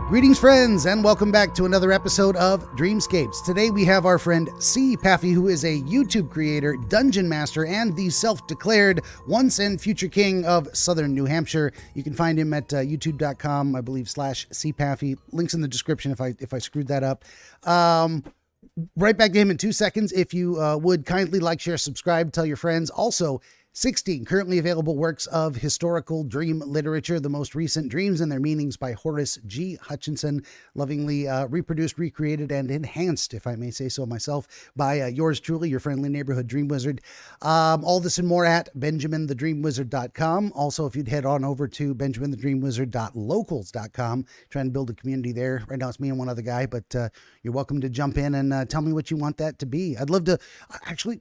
Greetings, friends, and welcome back to another episode of Dreamscapes. Today we have our friend Cpaffy, who is a YouTube creator, dungeon master, and the self-declared once and future king of Southern New Hampshire. You can find him at youtube.com, I believe, /Cpaffy. Links in the description if I screwed that up. Right back to him in 2 seconds. If you would kindly like, share, subscribe, tell your friends. Also, 16 currently available works of historical dream literature, the most recent Dreams and Their Meanings by Horace G. Hutchinson, lovingly reproduced, recreated, and enhanced, if I may say so myself, by yours truly, your friendly neighborhood dream wizard. All this and more at benjaminthedreamwizard.com. Also, if you'd head on over to benjaminthedreamwizard.locals.com, trying to build a community there. Right now it's me and one other guy, but you're welcome to jump in and tell me what you want that to be. I'd love to, actually,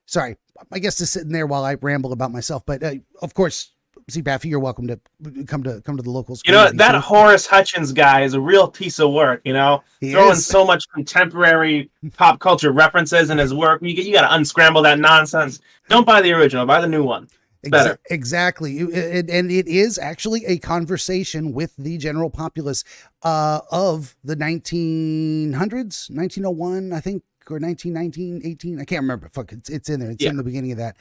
sorry, my guest is sitting there while I ramble about myself, but of course, Cpaffy, you're welcome to come to the locals. You know, that Horace Hutchins guy is a real piece of work, you know? Throwing so much contemporary pop culture references in his work. You got to unscramble that nonsense. Don't buy the original, buy the new one. Better. Exactly. And it is actually a conversation with the general populace of the 1900s, 1901, I think, or 1919, 18. I can't remember. Fuck, it's in there. It's in the beginning of that.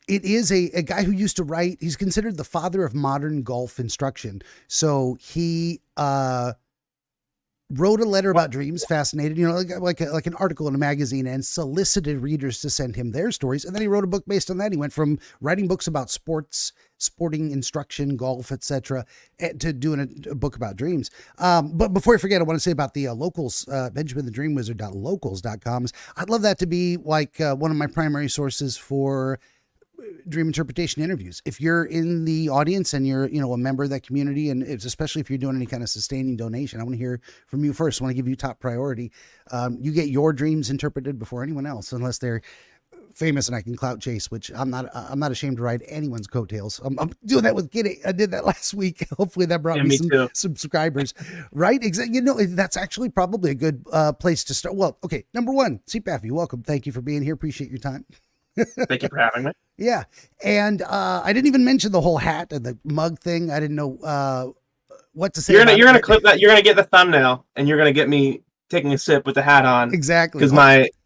It is a guy who used to write. He's considered the father of modern golf instruction. So he wrote a letter about dreams, fascinated, like an article in a magazine, and solicited readers to send him their stories. And then he wrote a book based on that. He went from writing books about sporting instruction, golf, etc., to doing a book about dreams. But before I forget, I want to say about the locals, benjaminthedreamwizard.locals.com. I'd love that to be like one of my primary sources for dream interpretation interviews. If you're in the audience and you're, a member of that community, and it's especially if you're doing any kind of sustaining donation, I want to hear from you first. I want to give you top priority. You get your dreams interpreted before anyone else, unless they're famous and I can clout chase, which I'm not ashamed to ride anyone's coattails. I'm doing that with Giddy. I did that last week. Hopefully that brought me some subscribers, right? Exactly. That's actually probably a good place to start. Well, okay. Number one, Cpaffy, welcome. Thank you for being here. Appreciate your time. Thank you for having me. Yeah. And I didn't even mention the whole hat and the mug thing. I didn't know what to say. You're gonna clip that. You're gonna get the thumbnail, and you're gonna get me taking a sip with the hat on. Exactly. Because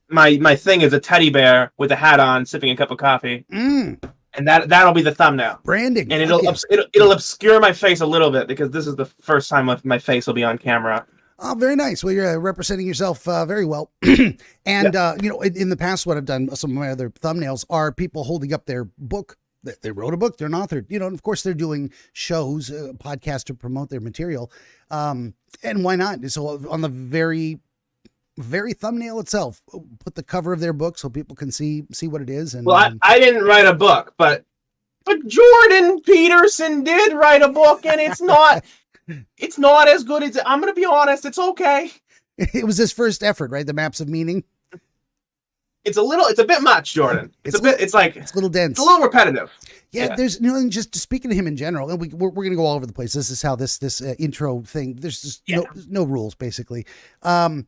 my thing is a teddy bear with a hat on, sipping a cup of coffee. And that'll be the thumbnail. Branding. And it'll obscure my face a little bit, because this is the first time my face will be on camera. Oh, very nice. Well, you're representing yourself very well. And, in the past, what I've done, some of my other thumbnails are people holding up their book. They wrote a book, they're an author, and of course they're doing shows, podcasts to promote their material. And why not? So on the very, very thumbnail itself, put the cover of their book so people can see what it is. And well, I didn't write a book, but Jordan Peterson did write a book, and it's not... It's not as good as, I'm going to be honest, it's okay. It was his first effort, right? The Maps of Meaning. It's a bit much, Jordan. It's a little dense. It's a little repetitive. Yeah. There's, just speaking to him in general, and we're going to go all over the place. This is how this intro thing, there's just no rules, basically. What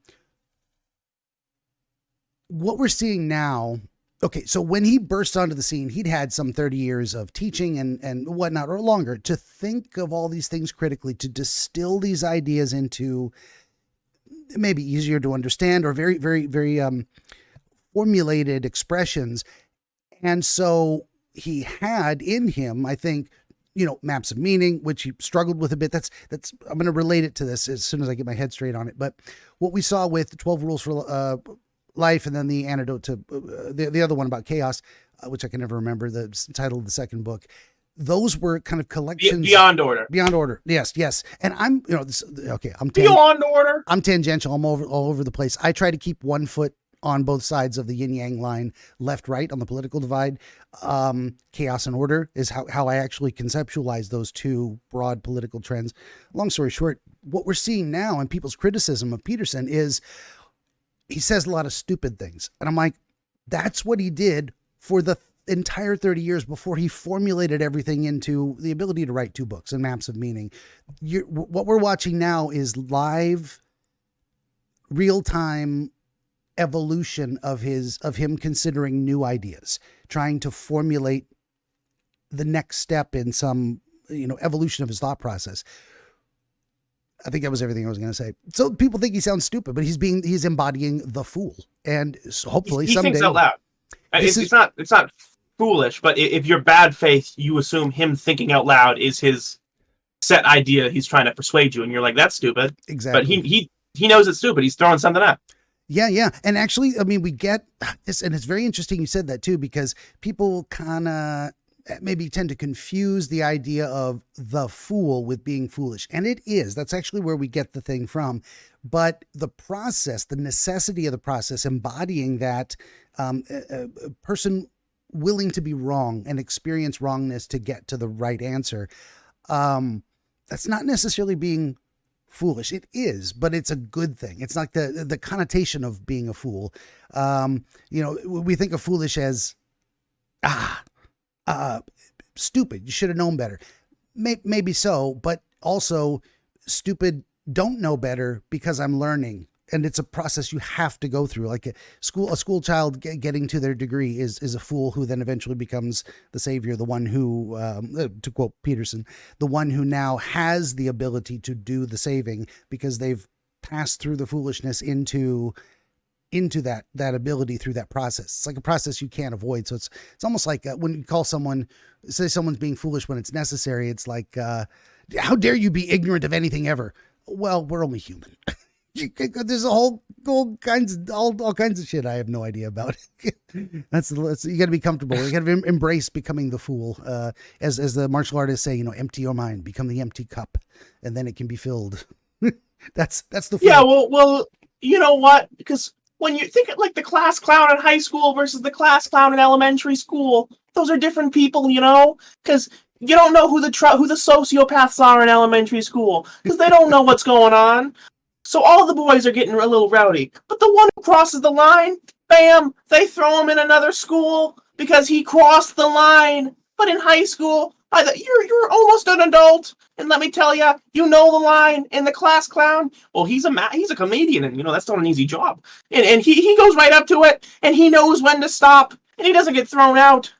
we're seeing now, okay, so when he burst onto the scene, he'd had some 30 years of teaching and whatnot, or longer, to think of all these things critically, to distill these ideas into maybe easier to understand or very, very, very formulated expressions. And so he had in him, I think, Maps of Meaning, which he struggled with a bit. That's I'm going to relate it to this as soon as I get my head straight on it. But what we saw with 12 Rules for Life, and then the antidote to the other one about chaos, which I can never remember the title of the second book. Those were kind of collections. Beyond Order. Beyond Order. Yes. And I'm, Beyond Order. I'm tangential. I'm all over the place. I try to keep one foot on both sides of the yin yang line, left, right on the political divide. Chaos and order is how I actually conceptualize those two broad political trends. Long story short, what we're seeing now in people's criticism of Peterson is, he says a lot of stupid things. And I'm like, that's what he did for the entire 30 years before he formulated everything into the ability to write 2 books and Maps of Meaning. What we're watching now is live, real-time evolution of him considering new ideas, trying to formulate the next step in some evolution of his thought process. I think that was everything I was going to say. So people think he sounds stupid, but he's embodying the fool. And so hopefully he someday thinks out loud. It's not foolish, but if you're bad faith, you assume him thinking out loud is his set idea he's trying to persuade you, and you're like, that's stupid. Exactly. But he knows it's stupid. He's throwing something out. Yeah. And actually, I mean, we get this, and it's very interesting you said that too, because people kind of maybe tend to confuse the idea of the fool with being foolish. And it is. That's actually where we get the thing from. But the process, the necessity of the process, embodying that a person willing to be wrong and experience wrongness to get to the right answer, that's not necessarily being foolish. It is, but it's a good thing. It's like the connotation of being a fool. We think of foolish as stupid. You should have known better. Maybe so, but also stupid don't know better because I'm learning. And it's a process you have to go through. Like a school child getting to their degree is a fool who then eventually becomes the savior, the one who, to quote Peterson, the one who now has the ability to do the saving because they've passed through the foolishness into that ability through that process. It's like a process you can't avoid. So it's almost like when you call someone, say someone's being foolish when it's necessary. It's like, how dare you be ignorant of anything ever? Well, we're only human. There's all kinds of shit I have no idea about. You got to be comfortable. You got to embrace becoming the fool. As the martial artists say, empty your mind, become the empty cup, and then it can be filled. That's the fool. Yeah. Well, you know what? Because when you think of like the class clown in high school versus the class clown in elementary school, those are different people, because you don't know who the sociopaths are in elementary school because they don't know what's going on. So all the boys are getting a little rowdy. But the one who crosses the line, bam, they throw him in another school because he crossed the line. But in high school, you're almost an adult. And let me tell you, you know the line. And the class clown, well, he's a comedian, and that's not an easy job. And he goes right up to it, and he knows when to stop, and he doesn't get thrown out.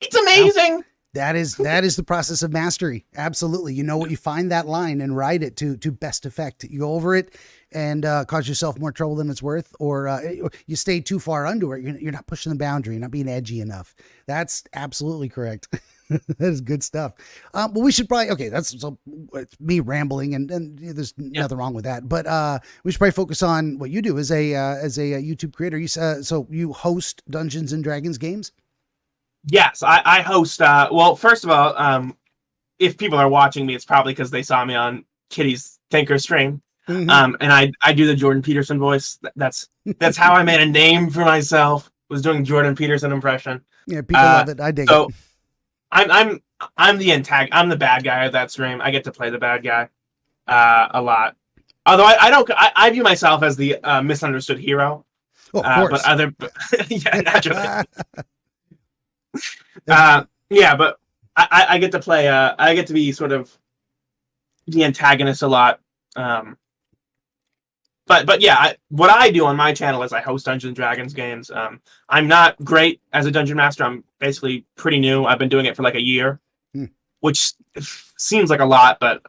It's amazing. That is the process of mastery. Absolutely. You find that line and ride it to best effect. You go over it and cause yourself more trouble than it's worth, or you stay too far under it. You're not pushing the boundary. You're not being edgy enough. That's absolutely correct. That is good stuff. But we should probably, it's me rambling and there's nothing wrong with that, but we should probably focus on what you do as a YouTube creator. So you host Dungeons and Dragons games? Yes, I host. Well, first of all, if people are watching me, it's probably because they saw me on Kitty's Thinker stream. Mm-hmm. And I do the Jordan Peterson voice. That's how I made a name for myself. Was doing Jordan Peterson impression. Yeah, people love it. I dig it. I'm the bad guy of that stream. I get to play the bad guy a lot. Although I view myself as the misunderstood hero. Oh, of course. Yeah, naturally. But I get to play. I get to be sort of the antagonist a lot. But yeah, what I do on my channel is I host Dungeons and Dragons games. I'm not great as a dungeon master. I'm basically pretty new. I've been doing it for like a year, which seems like a lot, but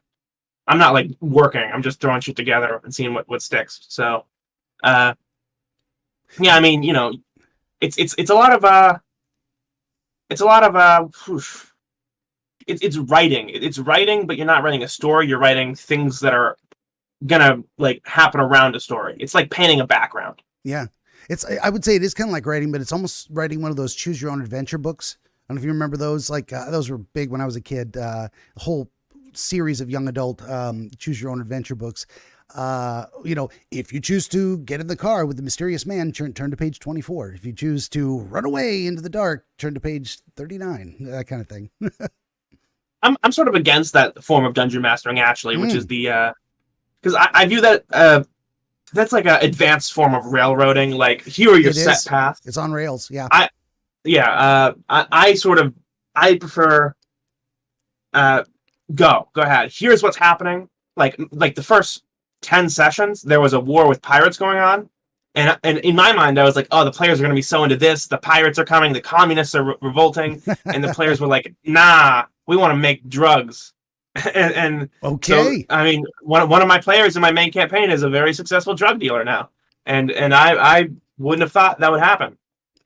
I'm not like working. I'm just throwing shit together and seeing what sticks. So, yeah, I mean, it's a lot of it's writing. It's writing, but you're not writing a story. You're writing things that are gonna like happen around a story. It's like painting a background. Yeah, I would say it is kind of like writing, but it's almost writing one of those choose your own adventure books. I don't know if you remember those. Like those were big when I was a kid. A whole series of young adult choose your own adventure books. If you choose to get in the car with the mysterious man, turn to page 24. If you choose to run away into the dark, turn to page 39. That kind of thing. I'm sort of against that form of dungeon mastering, actually, which is the because I view that that's like an advanced form of railroading. Like, here are your set paths. It's on rails. Yeah. I prefer go ahead. Here's what's happening. Like the first 10 sessions, there was a war with pirates going on. And in my mind, I was like, oh, the players are going to be so into this. The pirates are coming. The communists are revolting. And the players were like, nah, we want to make drugs. and okay. So, I mean, one of my players in my main campaign is a very successful drug dealer now. And I wouldn't have thought that would happen.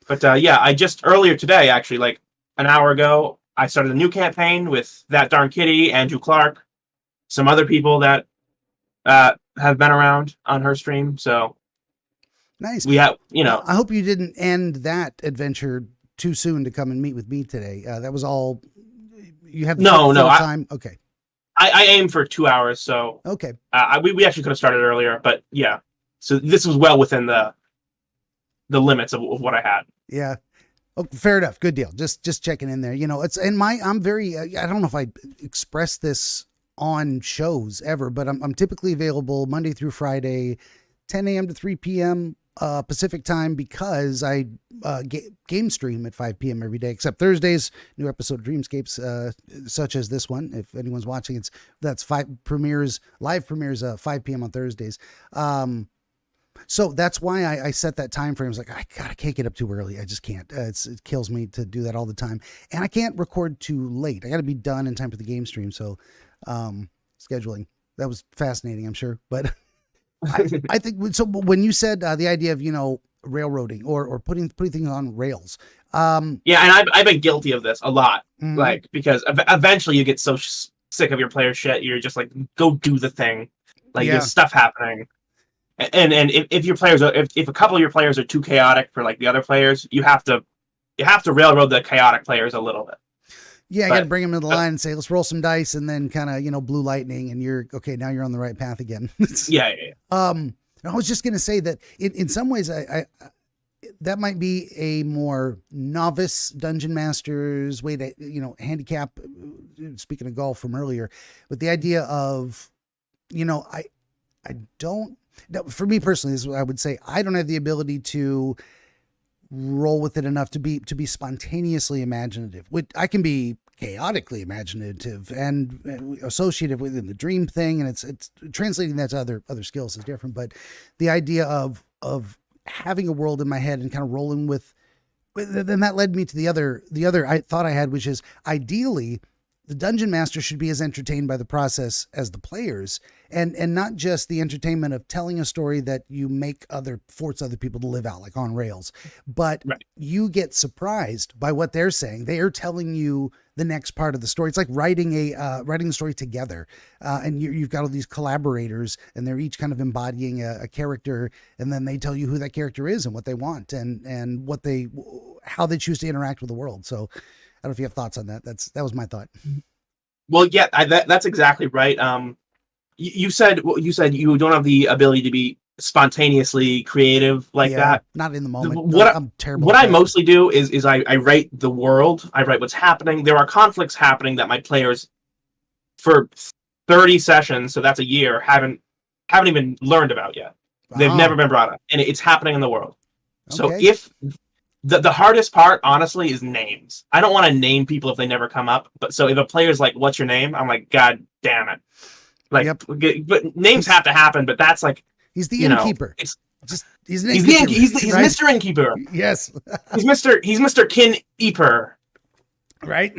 But yeah, I just earlier today, actually, like an hour ago, I started a new campaign with That Darn Kitty, Andrew Clark, some other people that have been around on her stream. So nice. We have, Well, I hope you didn't end that adventure too soon to come and meet with me today. That was all. You had no time. Okay. I aim for 2 hours, so okay. We actually could have started earlier, but yeah. So this was well within the limits of what I had. Yeah. Oh, fair enough. Good deal. Just checking in there. It's I'm very. I don't know if I express this on shows ever, but I'm typically available Monday through Friday, 10 a.m. to 3 p.m. Pacific time, because I game stream at 5 p.m. every day, except Thursdays. New episode of Dreamscapes, such as this one. If anyone's watching, that's live premieres 5 p.m. on Thursdays. So that's why I set that time frame. I was like, I can't get up too early. I just can't. It kills me to do that all the time, and I can't record too late. I got to be done in time for the game stream. So scheduling, that was fascinating, I'm sure, but. I think so. When you said the idea of railroading or putting things on rails, yeah, and I've been guilty of this a lot, like because eventually you get so sick of your player shit, you're just like, go do the thing, like there's stuff happening, and if your players are if a couple of your players are too chaotic for like the other players, you have to railroad the chaotic players a little bit. Yeah, I got to bring them to the line and say, let's roll some dice, and then kind of, blue lightning, and you're okay. Now you're on the right path again. Yeah. I was just going to say that in some ways, I that might be a more novice dungeon master's way to, handicap. Speaking of golf from earlier, but the idea of, I don't. For me personally, is what I would say. I don't have the ability to roll with it enough to be spontaneously imaginative. I can be chaotically imaginative and associative within the dream thing, and it's translating that to other skills is different. But the idea of having a world in my head and kind of rolling with, then that led me to the other I thought I had, which is ideally the dungeon master should be as entertained by the process as the players, and not just the entertainment of telling a story that you make force other people to live out, like on rails, but you get surprised by what they're saying. They are telling you the next part of the story. It's like writing the story together, and you've got all these collaborators, and they're each kind of embodying a character, and then they tell you who that character is and what they want and how they choose to interact with the world. So I don't know if you have thoughts on that. That was my thought. Well, yeah, that's exactly right. You said you don't have the ability to be spontaneously creative like that. Not in the moment. I'm terrible. What I mostly do is I write the world. I write what's happening. There are conflicts happening that my players, for 30 sessions, so that's a year, haven't even learned about yet. They've never been brought up, and it's happening in the world. Okay. So if the hardest part, honestly, is names. I don't want to name people if they never come up. But so if a player's like, "What's your name?" I'm like, "God damn it!" Like, but names have to happen. But that's like, he's the innkeeper. He's Mr. Innkeeper. Yes, he's Mr. Kin Eeper. Right,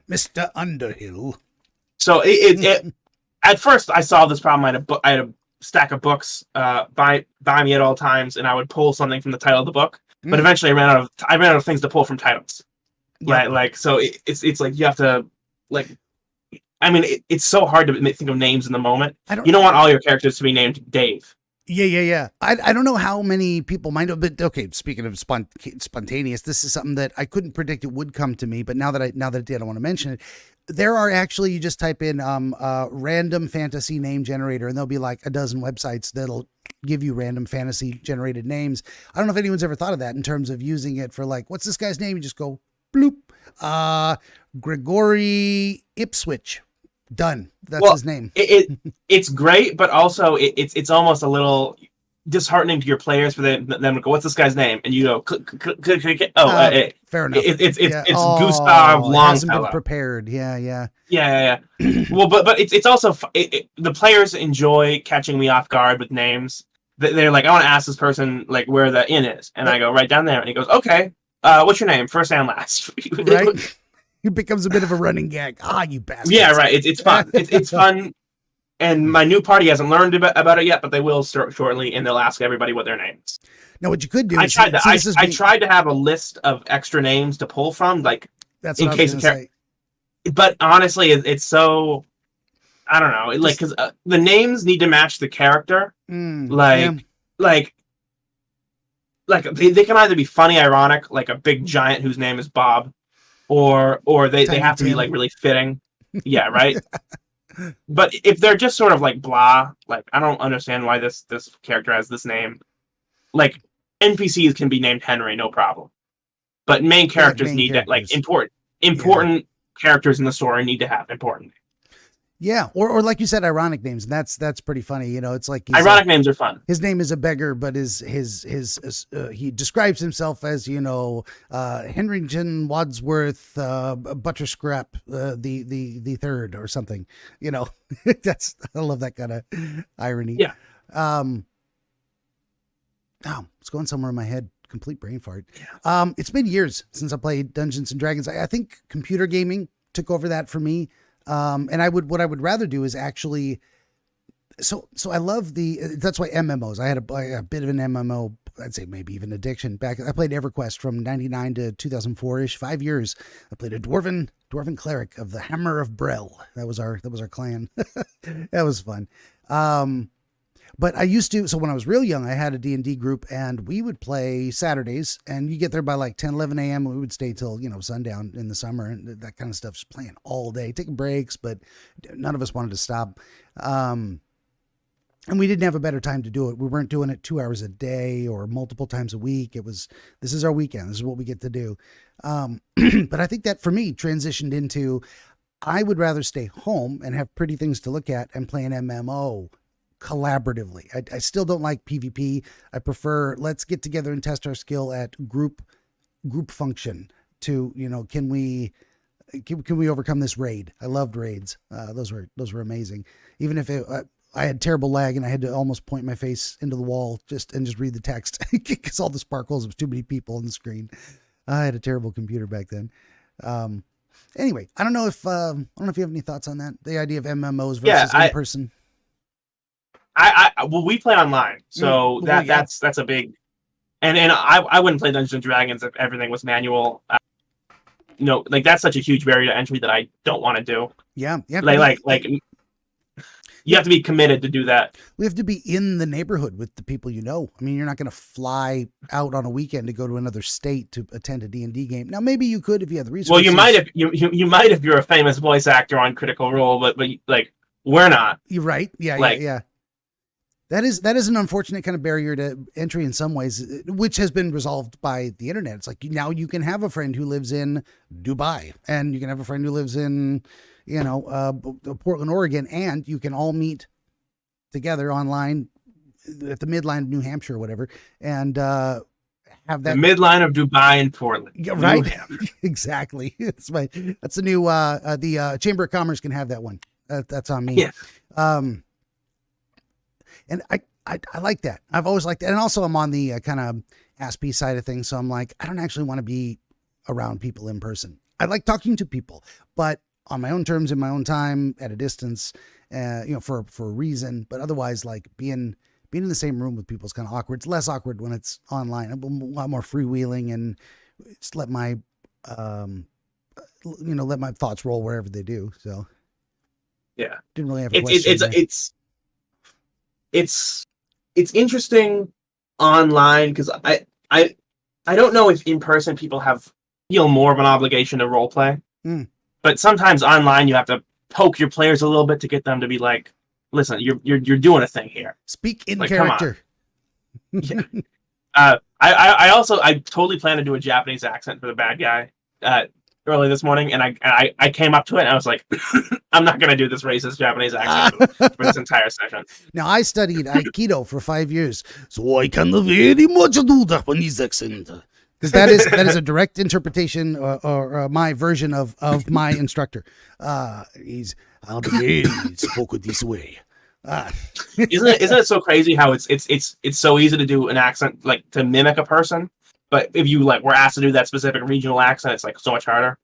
Mr. Underhill. So it at first I saw this problem. I had a stack of books by me at all times, and I would pull something from the title of the book. But eventually I ran out of things to pull from titles. Yep. Like so it's like you have to, like, I mean, it's so hard to think of names in the moment. You don't want all your characters to be named Dave. Yeah. I don't know how many people might know, but okay, speaking of spontaneous, this is something that I couldn't predict it would come to me, but now that it did, I want to mention it. There are actually, you just type in random fantasy name generator, and there'll be like a dozen websites that'll give you random fantasy generated names. I don't know if anyone's ever thought of that in terms of using it for, like, what's this guy's name? You just go bloop, Gregory Ipswich. Done. That's his name. It's great, but also it's almost a little disheartening to your players for them to go, "What's this guy's name?" And you go, fair enough. It's Gustav Longfellow. Hasn't been prepared. Yeah. Well, but it's also the players enjoy catching me off guard with names. They're like, "I want to ask this person like where the inn is," and I go, "Right down there," and he goes, "Okay, what's your name, first and last?" Right. It becomes a bit of a running gag. Ah, you bastards. Yeah, right. It's fun. It's fun. And my new party hasn't learned about it yet, but they will start shortly, and they'll ask everybody what their name is. Now, what you could do I is tried to have a list of extra names to pull from, like that's in what case I was of gonna say. But honestly, it's so, I don't know, like, because the names need to match the character. Like they can either be funny, ironic, like a big giant whose name is Bob, or they have to be like really fitting. Yeah, right. But if they're just sort of like blah, like I don't understand why this character has this name. Like NPCs can be named Henry, no problem. But main characters need to, like, important characters in the story need to have important names. Yeah, or like you said, ironic names. And that's pretty funny. You know, it's like ironic names are fun. His name is a beggar, but he describes himself as, you know, Henrington Wadsworth Butterscrap the third or something. You know, I love that kind of irony. Yeah. Oh, it's going somewhere in my head. Complete brain fart. Yeah. It's been years since I played Dungeons and Dragons. I think computer gaming took over that for me. And what I would rather do is actually, so I love that's why MMOs, I had a bit of an MMO, I'd say maybe even addiction back. I played EverQuest from 99 to 2004-ish, 5 years. I played a dwarven cleric of the Hammer of Brel. That was our clan. That was fun. But I used to, so when I was real young, I had a D&D group and we would play Saturdays and you get there by like 10, 11 a.m. We would stay till, you know, sundown in the summer and that kind of stuff, just playing all day, taking breaks, but none of us wanted to stop. And we didn't have a better time to do it. We weren't doing it 2 hours a day or multiple times a week. This is our weekend. This is what we get to do. But I think that for me transitioned into, I would rather stay home and have pretty things to look at and play an MMO collaboratively. I still don't like PvP. I prefer, let's get together and test our skill at group function to, you know, can we overcome this raid? I loved raids. Those were amazing. Even if I had terrible lag and I had to almost point my face into the wall just read the text because all the sparkles was too many people on the screen. I had a terrible computer back then. Anyway, I don't know if you have any thoughts on that. The idea of MMOs versus in person. Well, we play online, so that's a big, and I wouldn't play Dungeons and Dragons if everything was manual. No, like that's such a huge barrier to entry that I don't want to do. Yeah, you have to be committed to do that. We have to be in the neighborhood with the people you know. I mean, you're not going to fly out on a weekend to go to another state to attend a D&D game. Now, maybe you could if you had the resources. Well, you might if you're a famous voice actor on Critical Role, but like we're not. You're right. Yeah, yeah. That is an unfortunate kind of barrier to entry in some ways, which has been resolved by the internet. It's like now you can have a friend who lives in Dubai and you can have a friend who lives in, you know, Portland, Oregon, and you can all meet together online at the midline of New Hampshire or whatever, and have that the midline of Dubai and Portland. Yeah, right. Exactly. That's the new the Chamber of Commerce can have that one. That's on me. Yeah. And I like that. I've always liked that. And also I'm on the kind of ASP side of things. So I'm like, I don't actually want to be around people in person. I like talking to people, but on my own terms, in my own time, at a distance, you know, for a reason. But otherwise, like being in the same room with people is kind of awkward. It's less awkward when it's online. I'm a lot more freewheeling and just let my, let my thoughts roll wherever they do. So yeah, didn't really have a question. It's interesting online because I don't know if in person people feel more of an obligation to role play, but sometimes online you have to poke your players a little bit to get them to be like, listen, you're doing a thing here. Speak in character. Yeah. I totally plan to do a Japanese accent for the bad guy early this morning, and I came up to it and I was like, I'm not going to do this racist Japanese accent for this entire session. Now, I studied Aikido for 5 years, so I can very much do Japanese accent. Because that is a direct interpretation or my version of my instructor. He's spoken this way. Isn't it so crazy how it's so easy to do an accent, like to mimic a person? But if you were asked to do that specific regional accent, it's like so much harder.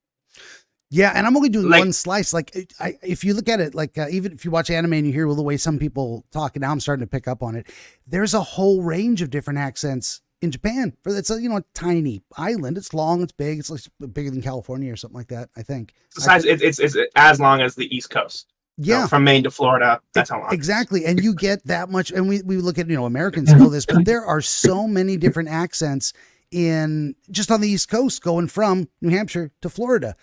Yeah, and I'm only doing Like- one slice. Like, if you look at it, like even if you watch anime and you hear the way some people talk, and now I'm starting to pick up on it. There's a whole range of different accents in Japan. It's a a tiny island. It's long, it's big. It's like bigger than California or something like that, I think. It's as long as the East Coast. Yeah, from Maine to Florida. That's how long. Exactly. And you get that much. And we look at, Americans know this, but there are so many different accents in just on the East Coast going from New Hampshire to Florida.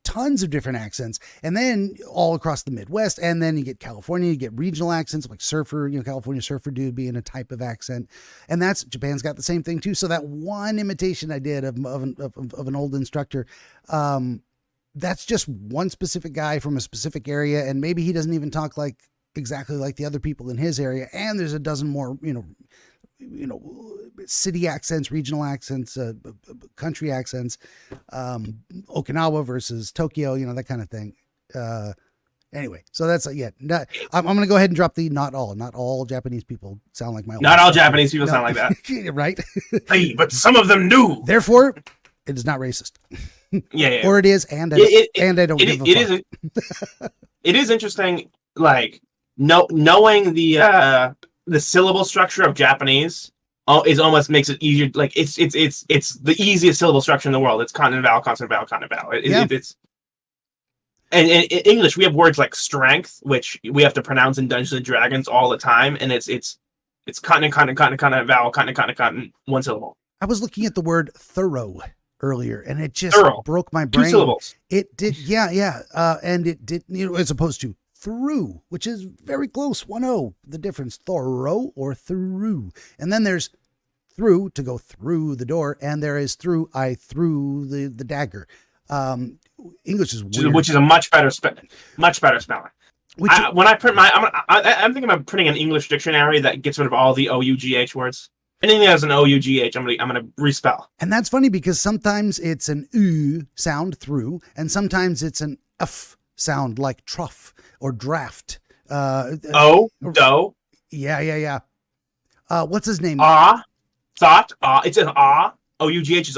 Tons of different accents. And then all across the Midwest. And then you get California, you get regional accents like surfer, California surfer dude being a type of accent. And Japan's got the same thing too. So that one imitation I did of an old instructor, that's just one specific guy from a specific area. And maybe he doesn't even talk exactly like the other people in his area. And there's a dozen more, city accents, regional accents, country accents, Okinawa versus Tokyo, that kind of thing. Anyway, so that's I'm going to go ahead and drop the not all Japanese people sound like my own. Not all Japanese people sound like that. Right. Hey, but some of them do. Therefore, it is not racist. Yeah. Or it is, and I don't give a fuck. It is interesting, like knowing the syllable structure of Japanese is almost makes it easier. Like it's the easiest syllable structure in the world. It's consonant vowel, consonant vowel, consonant vowel. It's and in English we have words like strength, which we have to pronounce in Dungeons and Dragons all the time, and it's consonant, consonant, vowel, consonant, one syllable. I was looking at the word thorough earlier, and it just broke my brain. 2 syllables. It did, yeah. And it did, as opposed to through, which is very close. 1-0, the difference, thorough or through. And then there's through to go through the door, and there is through. I threw the dagger. English is weird. Which is a much better spelling. When I print I'm thinking about printing an English dictionary that gets rid of all the OUGH words. Anything that has an OUGH, I'm gonna respell. And that's funny because sometimes it's an U sound through, and sometimes it's an F sound like trough or draft. Do. Yeah. What's his name? Thought. It's an OUGH is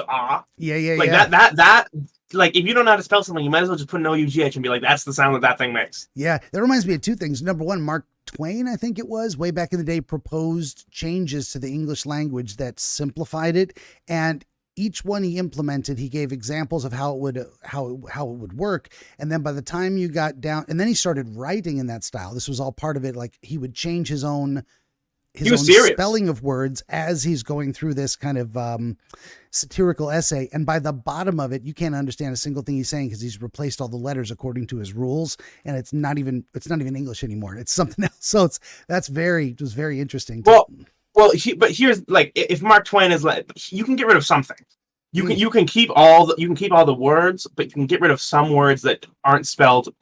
Yeah. Like that. Like if you don't know how to spell something, you might as well just put an OUGH and be like, that's the sound that thing makes. Yeah, that reminds me of two things. Number one, Mark Twain, I think it was, way back in the day, proposed changes to the English language that simplified it, and each one he implemented, he gave examples of how it would work. And then by the time you got down, and then he started writing in that style. This was all part of it. Like he would change his own spelling of words as he's going through this kind of satirical essay. And by the bottom of it, you can't understand a single thing he's saying because he's replaced all the letters according to his rules, and it's not even English anymore. It's something else. So it was very interesting. But here's like, if Mark Twain is like, you can get rid of something. You can keep all the words, but you can get rid of some words that aren't spelled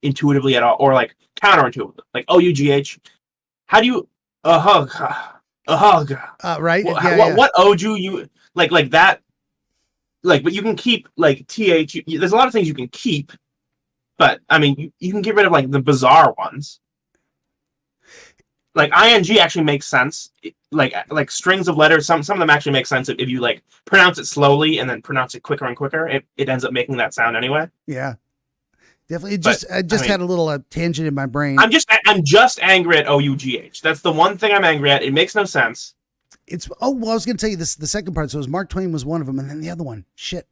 intuitively at all, or like counterintuitive, like OUGH. How do you a hug? Right? What O do you like that? Like, but you can keep like TH. There's a lot of things you can keep, but I mean, you can get rid of like the bizarre ones. Like ing actually makes sense. Like strings of letters, some of them actually make sense if you like pronounce it slowly and then pronounce it quicker and quicker. It ends up making that sound anyway. Yeah, definitely. I just had a little tangent in my brain. I'm just angry at OUGH. That's the one thing I'm angry at. It makes no sense. I was going to tell you this. The second part. So it was Mark Twain was one of them, and then the other one. Shit,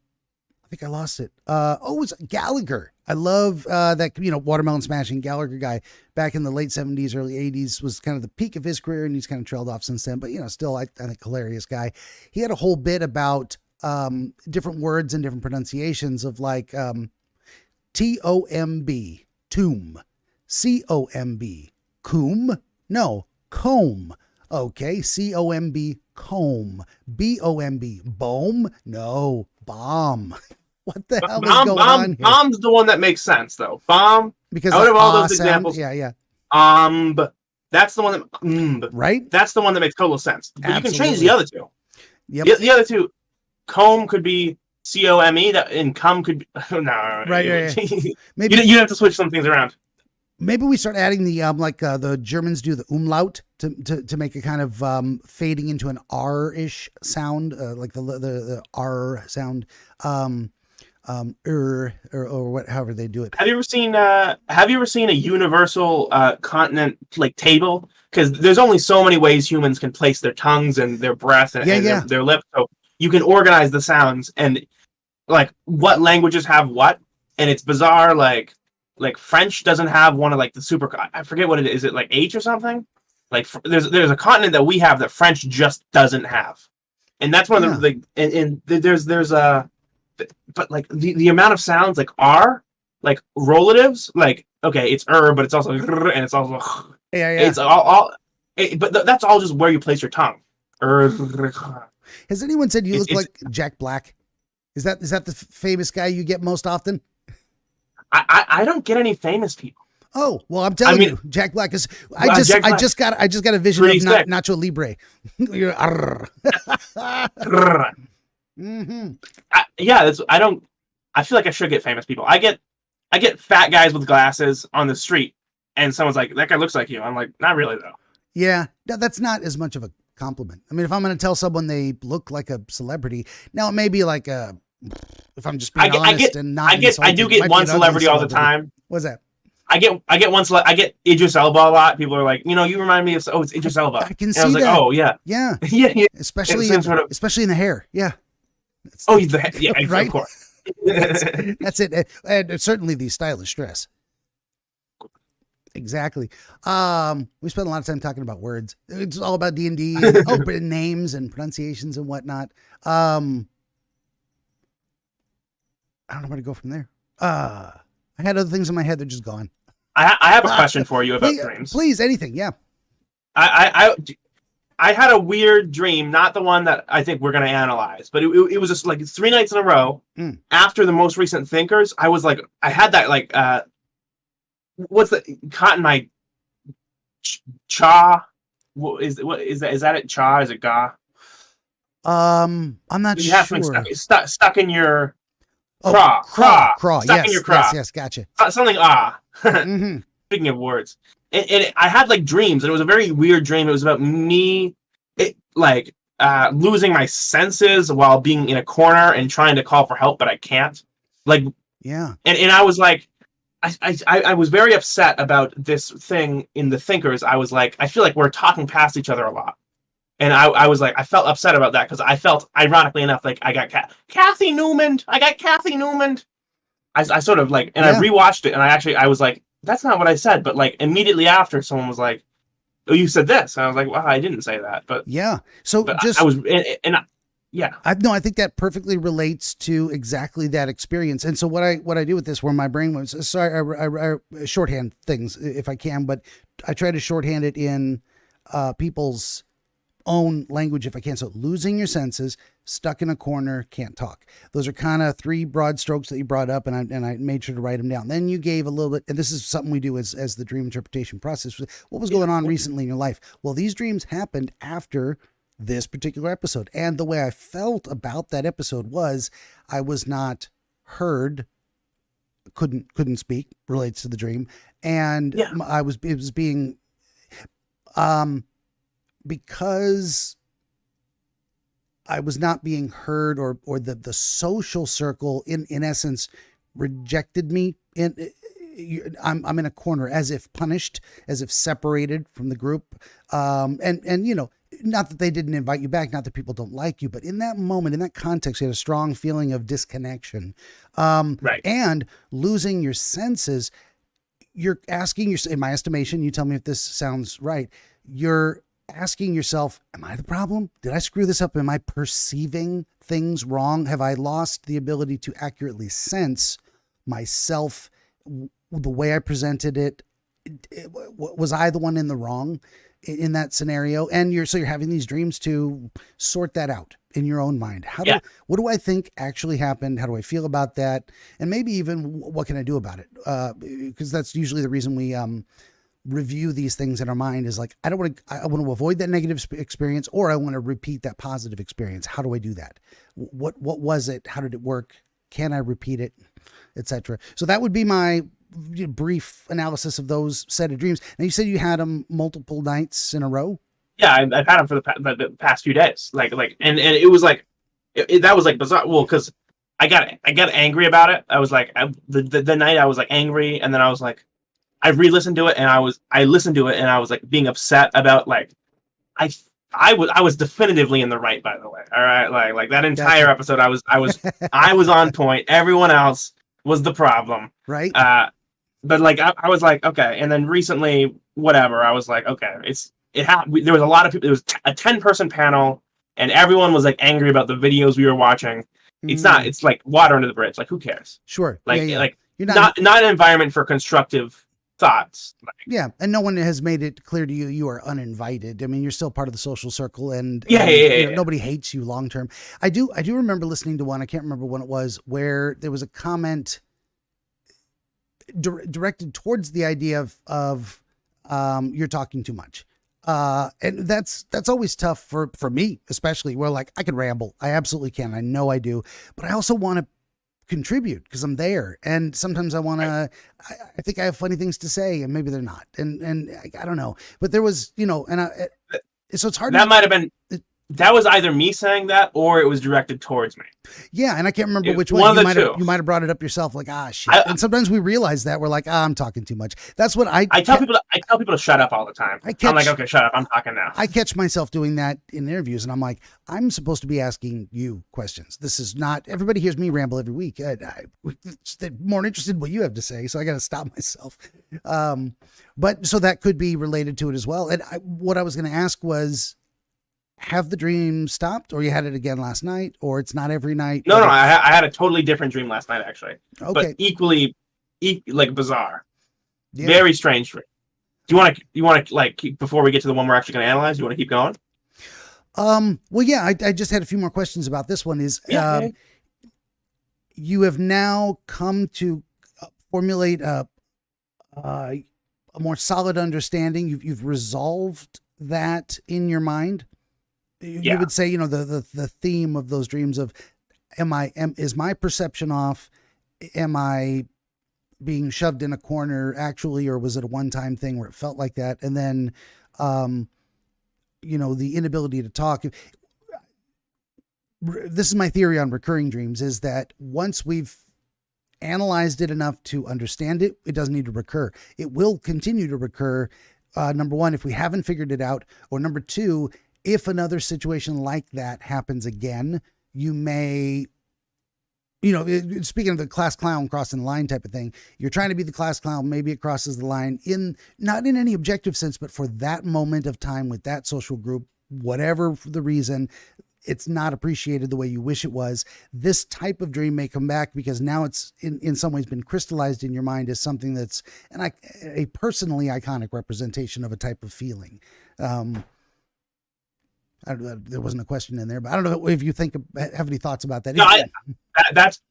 I think I lost it. It was Gallagher. I love that watermelon smashing Gallagher guy back in the late 70s, early 80s was kind of the peak of his career, and he's kind of trailed off since then. But still, I think hilarious guy. He had a whole bit about different words and different pronunciations of like TOMB, tomb, COMB, coom, no, comb. Okay, COMB, comb, BOMB, boom, no, bomb. What the hell is going on here? Bomb's the one that makes sense, though. Bomb, because out of all those examples, yeah. That's the one that, right? That's the one that makes total sense. But Absolutely. You can change the other two. Yep. The other two, comb could be COME, and cum could be no. Right. Maybe you have to switch some things around. Maybe we start adding the like the Germans do, the umlaut to make it kind of fading into an R-ish sound, like the R sound. or what, however they do it. Have you ever seen a universal continent like table? Because there's only so many ways humans can place their tongues and their breath and, their lips. So you can organize the sounds and like what languages have what, and it's bizarre. Like French doesn't have one of like the super. I forget what it is. Is it like H or something? Like there's a continent that we have that French just doesn't have, and that's one of the there's a. But like the amount of sounds like R, like relatives, like okay, it's but it's also and it's also it's but that's all just where you place your tongue. Has anyone said you look like Jack Black? Is that the famous guy you get most often? I don't get any famous people. Oh well, I'm telling you, Jack Black is. I just got a vision of Nacho Libre. Mm-hmm. I feel like I should get famous people. I get fat guys with glasses on the street, and someone's like, "That guy looks like you." I'm like, "Not really, though." Yeah, no, that's not as much of a compliment. I mean, if I'm going to tell someone they look like a celebrity, now it may be like a. If I'm just being honest and not, I do get one celebrity all the time. What's that? I get one. I get Idris Elba a lot. People are like, you remind me of. Oh, it's Idris Elba. I can see that. I was like, oh yeah, yeah. Especially in the hair. Yeah. He's the head. Yeah, right. Of course. That's it, and certainly the stylish dress. Exactly. We spent a lot of time talking about words. It's all about D&D, and names and pronunciations and whatnot. I don't know where to go from there. I had other things in my head. They're just gone. I have a question for you about dreams. Please, anything. Yeah. I had a weird dream, not the one that I think we're going to analyze, but it was just like 3 nights in a row after the most recent thinkers. I was like, I had that like, what's the cotton my cha? What is that it? Cha? Is it ga? I'm not sure. Stuck in your craw. Stuck in your craw. Yes, gotcha. Something mm-hmm. Speaking of words. And I had like dreams, and it was a very weird dream. It was about me, losing my senses while being in a corner and trying to call for help, but I can't. Like, yeah. And I was like, I was very upset about this thing in the thinkers. I was like, I feel like we're talking past each other a lot, and I was like, I felt upset about that because I felt, ironically enough, like I got Kathy Newman. I got Kathy Newman. I sort of like, and I rewatched it, and I was like, that's not what I said, but like immediately after, someone was like, "Oh, you said this," and I was like, "Well, I didn't say that." But yeah, so but just I was, yeah. I think that perfectly relates to exactly that experience. And so what I do with this, where my brain was, sorry, I shorthand things if I can, but I try to shorthand it in people's own language if I can. So losing your senses, stuck in a corner, can't talk. Those are kind of 3 broad strokes that you brought up, and I made sure to write them down. Then you gave a little bit, and this is something we do as the dream interpretation process. What was going on recently in your life? Well, these dreams happened after this particular episode, and the way I felt about that episode was I was not heard, couldn't speak, relates to the dream, and it was being because I was not being heard, or the social circle in essence rejected me. I'm in a corner, as if punished, as if separated from the group. And not that they didn't invite you back, not that people don't like you, but in that moment, in that context, you had a strong feeling of disconnection. Right. And losing your senses. You're asking in my estimation, you tell me if this sounds right, you're asking yourself, am I the problem? Did I screw this up? Am I perceiving things wrong? Have I lost the ability to accurately sense myself, the way I presented it? Was I the one in the wrong in that scenario? And you're having these dreams to sort that out in your own mind. What do I think actually happened? How do I feel about that? And maybe even what can I do about it? Because that's usually the reason we review these things in our mind, is like, I want to avoid that negative experience, or I want to repeat that positive experience. How do I do that? What was it? How did it work? Can I repeat it? Etc. So that would be my brief analysis of those set of dreams. Now, you said you had them multiple nights in a row. Yeah, I've had them for the past few days. And it was like, that was like bizarre. Well, because I got angry about it. I was like, the night I was like angry, and then I was like, I re-listened to it, and I listened to it, and I was like being upset about like I I was definitively in the right, by the way. All right, like that entire episode, I was on point. Everyone else was the problem, right? But like I was like, okay, and then recently, whatever, I was like, okay, there was a lot of people. There was a 10-person panel, and everyone was like angry about the videos we were watching. It's like water under the bridge. Like, who cares? Sure. Like, like you're not an environment for constructive thoughts. Yeah, and no one has made it clear to you you are uninvited. I mean, you're still part of the social circle, and nobody hates you long term. I do remember listening to one. I can't remember when it was, where there was a comment directed towards the idea of you're talking too much. And that's always tough for me, especially where like I can ramble. I absolutely can. I know I do, but I also want to contribute because I'm there. And sometimes I want to, I think I have funny things to say and maybe they're not. And I don't know, but there was, so it's hard. That might've been, that was either me saying that or it was directed towards me. Yeah, and I can't remember which one. You might have brought it up yourself, like, shit. And sometimes we realize that we're like, I'm talking too much. That's what I tell people. I tell people to shut up all the time. I'm like, okay, shut up. I'm talking now. I catch myself doing that in interviews, and I'm like, I'm supposed to be asking you questions. This is not. Everybody hears me ramble every week. They're more interested in what you have to say, so I got to stop myself. But so that could be related to it as well. And what I was going to ask was, have the dream stopped, or you had it again last night, or it's not every night? No, I had a totally different dream last night, actually. Okay. But equally like bizarre. Yeah. Very strange dream. Do you want to like before we get to the one we're actually going to analyze, do you want to keep going? Well, yeah, I just had a few more questions about this one. You have now come to formulate a more solid understanding. You've resolved that in your mind. You would say, the theme of those dreams of, is my perception off? Am I being shoved in a corner actually, or was it a one-time thing where it felt like that? And then, the inability to talk. This is my theory on recurring dreams, is that once we've analyzed it enough to understand it, it doesn't need to recur. It will continue to recur. Number one, if we haven't figured it out, or number two, if another situation like that happens again, you may, speaking of the class clown crossing the line type of thing, you're trying to be the class clown. Maybe it crosses the line not in any objective sense, but for that moment of time with that social group, whatever the reason, it's not appreciated the way you wish it was. This type of dream may come back because now it's in some ways been crystallized in your mind as something that's a personally iconic representation of a type of feeling. There wasn't a question in there, but I don't know if you have any thoughts about that. No, that's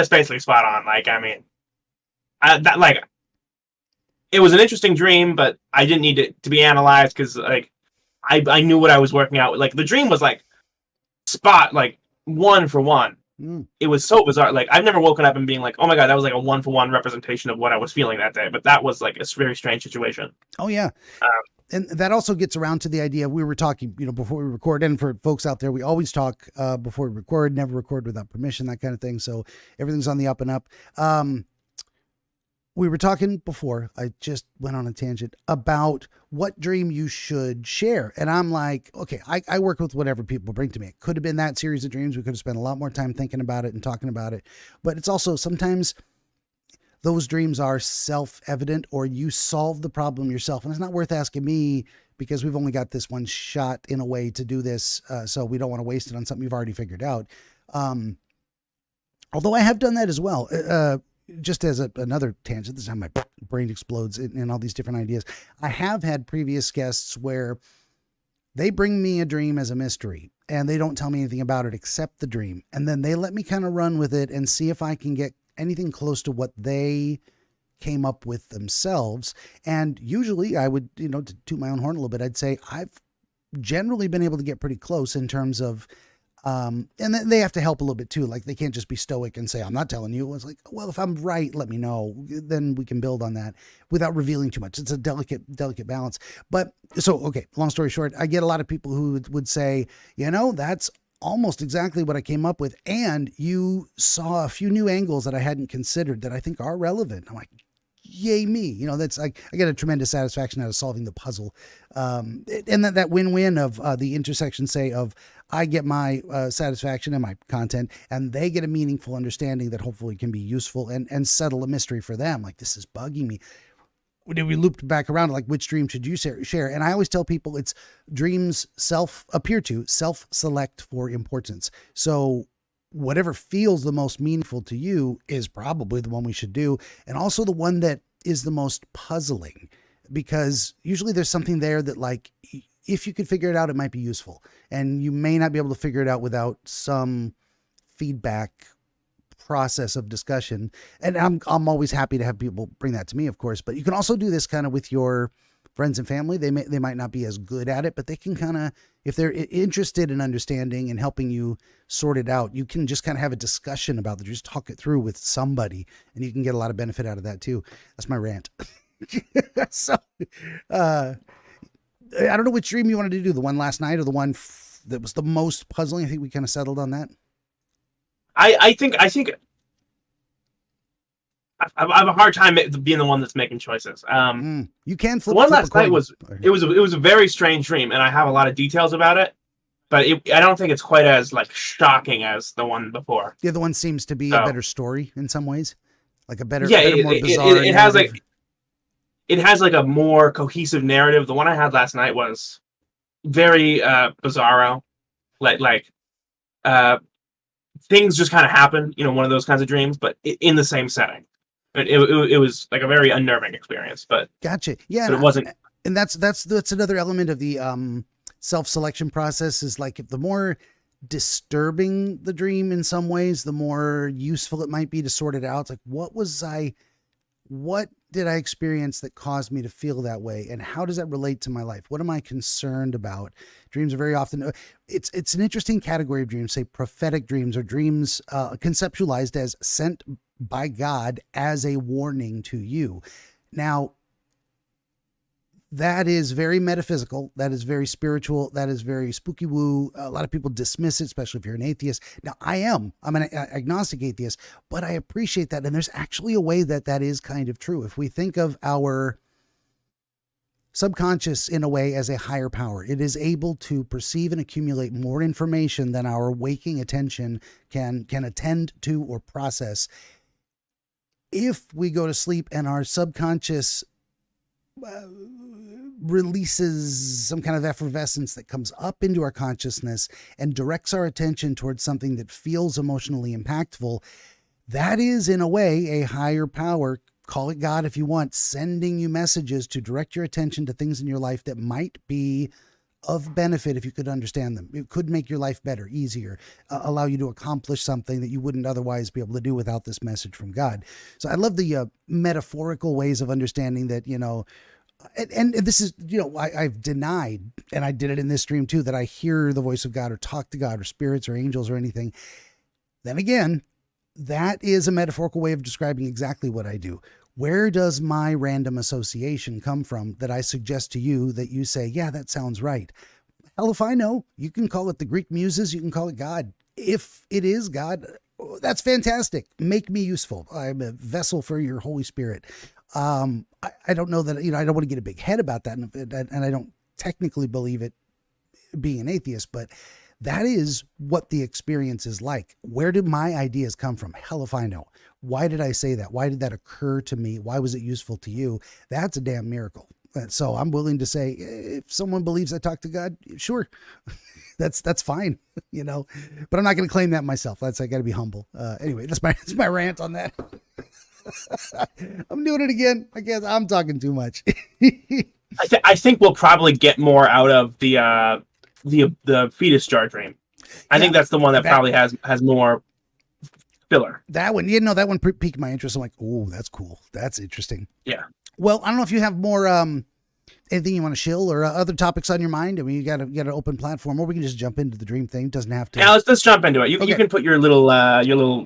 basically spot on. Like, it was an interesting dream, but I didn't need it to be analyzed because like I knew what I was working out. Like the dream was like spot, like 1 for 1. It was so bizarre. Like I've never woken up and being like, oh my God, that was like a 1 for 1 representation of what I was feeling that day. But that was like a very strange situation. Oh yeah. And that also gets around to the idea we were talking, before we record. And for folks out there, we always talk before we record, never record without permission, that kind of thing. So everything's on the up and up. We were talking before, I just went on a tangent about what dream you should share. And I'm like, okay, I work with whatever people bring to me. It could have been that series of dreams. We could have spent a lot more time thinking about it and talking about it. But it's also sometimes those dreams are self-evident, or you solve the problem yourself. And it's not worth asking me because we've only got this one shot in a way to do this. So we don't want to waste it on something you've already figured out. Although I have done that as well. Just as another tangent, this time my brain explodes in all these different ideas. I have had previous guests where they bring me a dream as a mystery and they don't tell me anything about it except the dream. And then they let me kind of run with it and see if I can get anything close to what they came up with themselves. And usually I would, to toot my own horn a little bit, I'd say I've generally been able to get pretty close in terms of, and then they have to help a little bit too. Like they can't just be stoic and say, I'm not telling you. It's like, well, if I'm right, let me know. Then we can build on that without revealing too much. It's a delicate balance. But so, okay, long story short, I get a lot of people who would say, that's almost exactly what I came up with. And you saw a few new angles that I hadn't considered that I think are relevant. I'm like, yay me. You know, that's like, I get a tremendous satisfaction out of solving the puzzle. And that win-win of the intersection, say, of I get my satisfaction and my content, and they get a meaningful understanding that hopefully can be useful and settle a mystery for them. Like, this is bugging me. We looped back around, like, which dream should you share? And I always tell people it's dreams self-select for importance. So whatever feels the most meaningful to you is probably the one we should do. And also the one that is the most puzzling, because usually there's something there that, like, if you could figure it out, it might be useful. And you may not be able to figure it out without some feedback process of discussion. And I'm always happy to have people bring that to me, of course, but you can also do this kind of with your friends and family. They might not be as good at it, but they can kind of, if they're interested in understanding and helping you sort it out, you can just kind of have a discussion about the, just talk it through with somebody, and you can get a lot of benefit out of that too. That's my rant. So, I don't know which dream you wanted to do, the one last night or the one that was the most puzzling. I think we kind of settled on that. I think I have a hard time being the one that's making choices. You can flip. The one last night was a very strange dream, and I have a lot of details about it, but I don't think it's quite as, like, shocking as the one before. The other one seems to be a better story in some ways, like a better, more bizarre. It has like a more cohesive narrative. The one I had last night was very bizarro, like things just kind of happen, you know, one of those kinds of dreams, but in the same setting. It was like a very unnerving experience, but gotcha. Yeah, but it wasn't. And that's another element of the self-selection process, is like, if the more disturbing the dream in some ways, the more useful it might be to sort it out. It's like, what did I experience that caused me to feel that way? And how does that relate to my life? What am I concerned about? Dreams are very often, it's an interesting category of dreams, say prophetic dreams, or dreams conceptualized as sent by God as a warning to you. Now, that is very metaphysical. That is very spiritual. That is very spooky woo. A lot of people dismiss it, especially if you're an atheist. Now, I'm an agnostic atheist, but I appreciate that. And there's actually a way that is kind of true. If we think of our subconscious in a way as a higher power, it is able to perceive and accumulate more information than our waking attention can attend to or process. If we go to sleep and our subconscious releases some kind of effervescence that comes up into our consciousness and directs our attention towards something that feels emotionally impactful, that is in a way a higher power, call it God if you want, sending you messages to direct your attention to things in your life that might be of benefit if you could understand them. It could make your life better, easier, allow you to accomplish something that you wouldn't otherwise be able to do without this message from God. So I love the metaphorical ways of understanding that, you know, and this is, you know, I've denied, and I did it in this stream too, that I hear the voice of God or talk to God or spirits or angels or anything. Then again, that is a metaphorical way of describing exactly what I do. Where does my random association come from that I suggest to you that you say, yeah, that sounds right? Hell if I know. You can call it the Greek muses. You can call it God. If it is God, that's fantastic. Make me useful. I'm a vessel for your Holy Spirit. I don't know that, you know, I don't want to get a big head about that. And I don't technically believe it being an atheist, but that is what the experience is like. Where did my ideas come from? Hell if I know. Why did I say that? Why did that occur to me? Why was it useful to you? That's a damn miracle. So I'm willing to say, if someone believes I talk to God, sure, that's fine, you know, but I'm not going to claim that myself. I got to be humble. Anyway, that's my rant on that. I'm doing it again. I guess I'm talking too much. I think we'll probably get more out of the fetus jar dream. I think that's the one that probably has more filler. That one, you know, that one piqued my interest. I'm like, oh, that's cool. That's interesting. Yeah. Well, I don't know if you have more anything you want to shill or other topics on your mind. I mean, you got an open platform, or we can just jump into the dream thing. It doesn't have to. Yeah, let's jump into it. You can put your little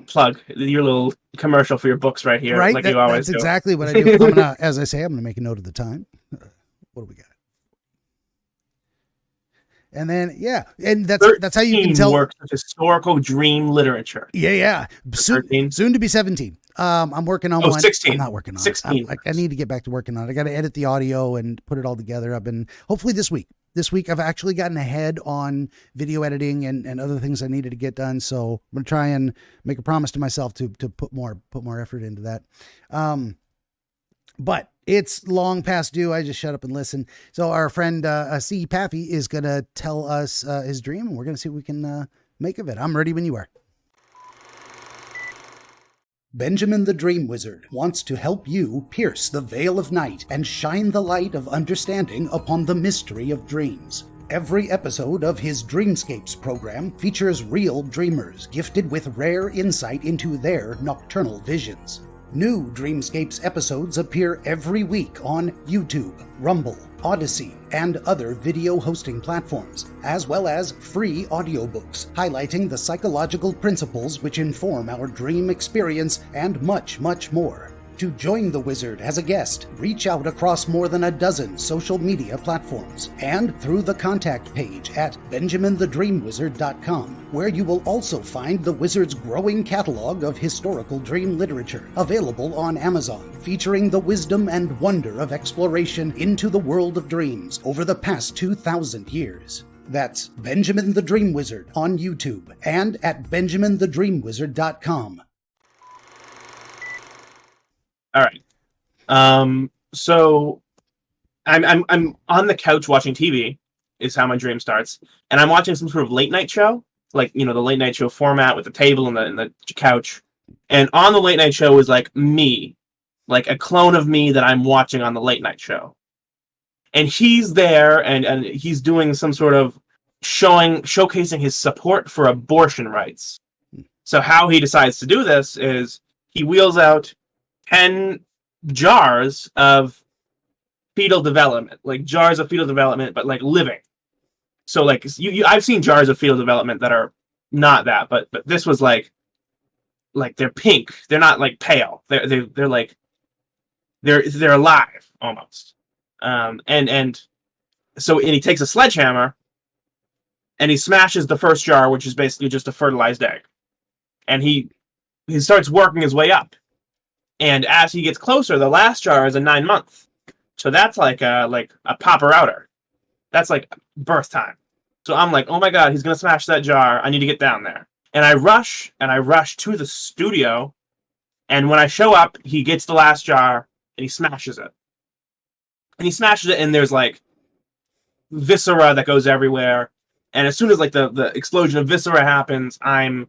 plug, your little commercial for your books right here, right? Like you always do. That's do. exactly what I do. As I say, I'm going to make a note of the time. What do we got? And then, yeah, and that's how you can tell. Works with historical dream literature. Yeah. Soon to be 17. I'm working on one. 16. I'm not working on 16. it. I need to get back to working on it. I got to edit the audio and put it all together. Hopefully this week, I've actually gotten ahead on video editing and other things I needed to get done. So I'm going to try and make a promise to myself to put more effort into that. But it's long past due. I just shut up and listen. So our friend Cpaffy is going to tell us his dream, and we're going to see what we can make of it. I'm ready when you are. Benjamin the Dream Wizard wants to help you pierce the veil of night and shine the light of understanding upon the mystery of dreams. Every episode of his Dreamscapes program features real dreamers gifted with rare insight into their nocturnal visions. New Dreamscapes episodes appear every week on YouTube, Rumble, Odyssey, and other video hosting platforms, as well as free audiobooks highlighting the psychological principles which inform our dream experience and much, much more. To join the wizard as a guest, reach out across more than a dozen social media platforms and through the contact page at benjaminthedreamwizard.com, where you will also find the wizard's growing catalog of historical dream literature available on Amazon, featuring the wisdom and wonder of exploration into the world of dreams over the past 2,000 years. That's Benjamin the Dream Wizard on YouTube and at benjaminthedreamwizard.com. All right. So I'm on the couch watching TV is how my dream starts, and I'm watching some sort of late night show, like the late night show format with the table and the couch. And on the late night show is like me, like a clone of me that I'm watching on the late night show. And he's there and he's doing some sort of showcasing his support for abortion rights. So how he decides to do this is he wheels out 10 jars of fetal development, like jars of fetal development, but like living. So like I've seen jars of fetal development that are not that, but this was like they're pink. They're not like pale. They're like they're alive almost. And he takes a sledgehammer and he smashes the first jar, which is basically just a fertilized egg, and he starts working his way up. And as he gets closer, the last jar is a 9-month. So that's like a popper outer. That's like birth time. So I'm like, oh my God, he's going to smash that jar. I need to get down there. And I rush to the studio. And when I show up, he gets the last jar and he smashes it. And there's like viscera that goes everywhere. And as soon as like the explosion of viscera happens, I'm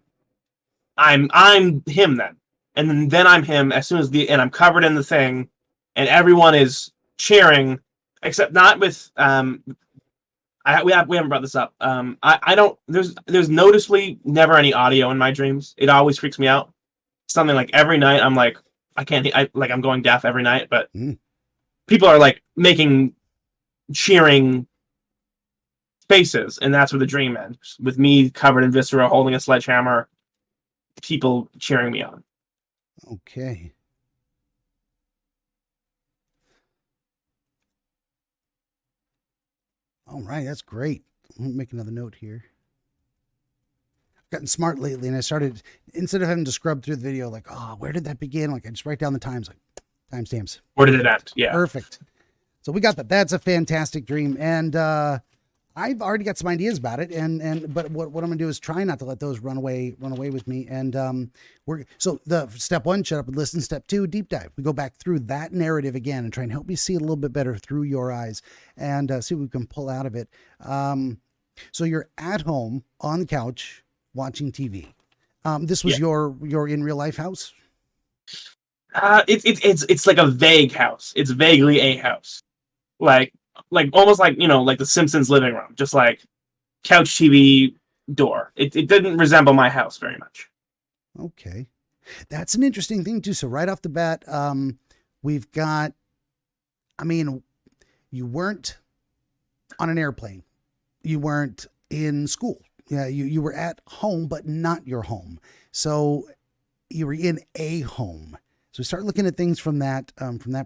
him then. And then I'm him as soon as and I'm covered in the thing, and everyone is cheering, except not with we haven't brought this up. I don't. There's noticeably never any audio in my dreams. It always freaks me out. Something like every night I'm like I can't. I'm going deaf every night, but people are like making cheering faces, and that's where the dream ends with me covered in viscera, holding a sledgehammer, people cheering me on. Okay. All right, that's great. Let me make another note here. I've gotten smart lately, and I started, instead of having to scrub through the video, like, where did that begin? Like, I just write down the times, like timestamps. Where did it end? Yeah. Perfect. So we got that. That's a fantastic dream. And I've already got some ideas about it, but what I'm gonna do is try not to let those run away with me. And so the step 1, shut up and listen. Step 2, deep dive. We go back through that narrative again and try and help you see it a little bit better through your eyes and see what we can pull out of it. So you're at home on the couch watching TV. This was your in real life house. It's like a vague house. It's vaguely a house, like almost like like the Simpsons living room, just like couch TV door. It didn't resemble my house very much. Okay, that's an interesting thing too. So right off the bat, we've got. I mean, you weren't on an airplane. You weren't in school. Yeah, you were at home, but not your home. So you were in a home. So we start looking at things from that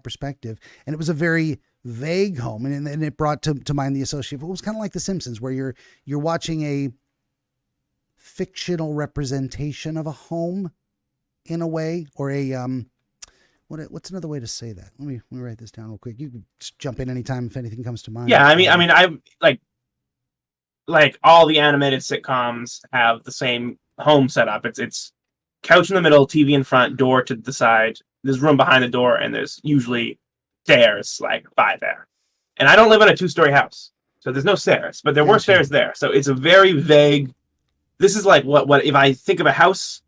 perspective, and it was a very vague home, and it brought to mind the association. It was kind of like The Simpsons, where you're watching a fictional representation of a home in a way, or a what's another way to say that? Let me write this down real quick. You can just jump in anytime if anything comes to mind. Yeah, I mean, I like all the animated sitcoms have the same home setup. It's couch in the middle, TV in front, door to the side. There's room behind the door, and there's usually stairs like by there. And I don't live in a 2-story house, so there's no stairs, but there were stairs there. So it's a very vague. This is like what if I think of a house,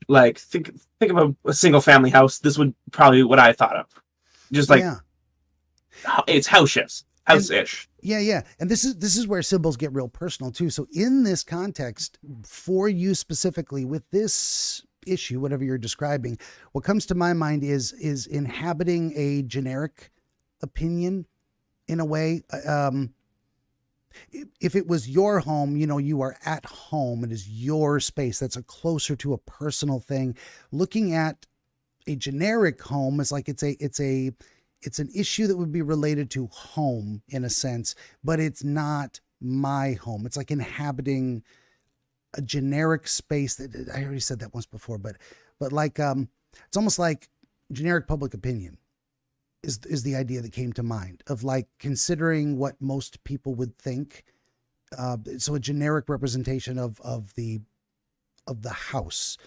like think of a single family house. This would probably be what I thought of, just like it's house-ish. Yeah. And this is where symbols get real personal too. So in this context, for you specifically with this issue, whatever you're describing, what comes to my mind is inhabiting a generic opinion in a way. If it was your home, you are at home. It is your space. That's closer to a personal thing. Looking at a generic home is like it's an issue that would be related to home in a sense, but it's not my home. It's like inhabiting a generic space that I already said that once before, but like, it's almost like generic public opinion is the idea that came to mind of like considering what most people would think. So a generic representation of the house,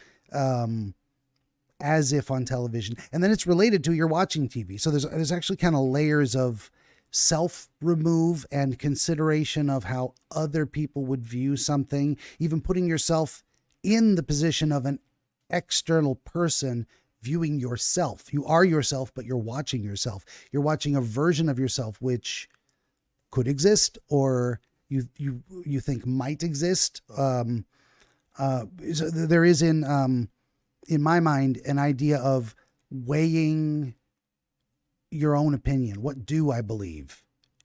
as if on television, and then it's related to you're watching TV. So there's actually kind of layers of self-remove and consideration of how other people would view something, even putting yourself in the position of an external person viewing yourself. You are yourself, but you're watching yourself. You're watching a version of yourself which could exist, or you think might exist. So there is in my mind an idea of weighing your own opinion. What do I believe?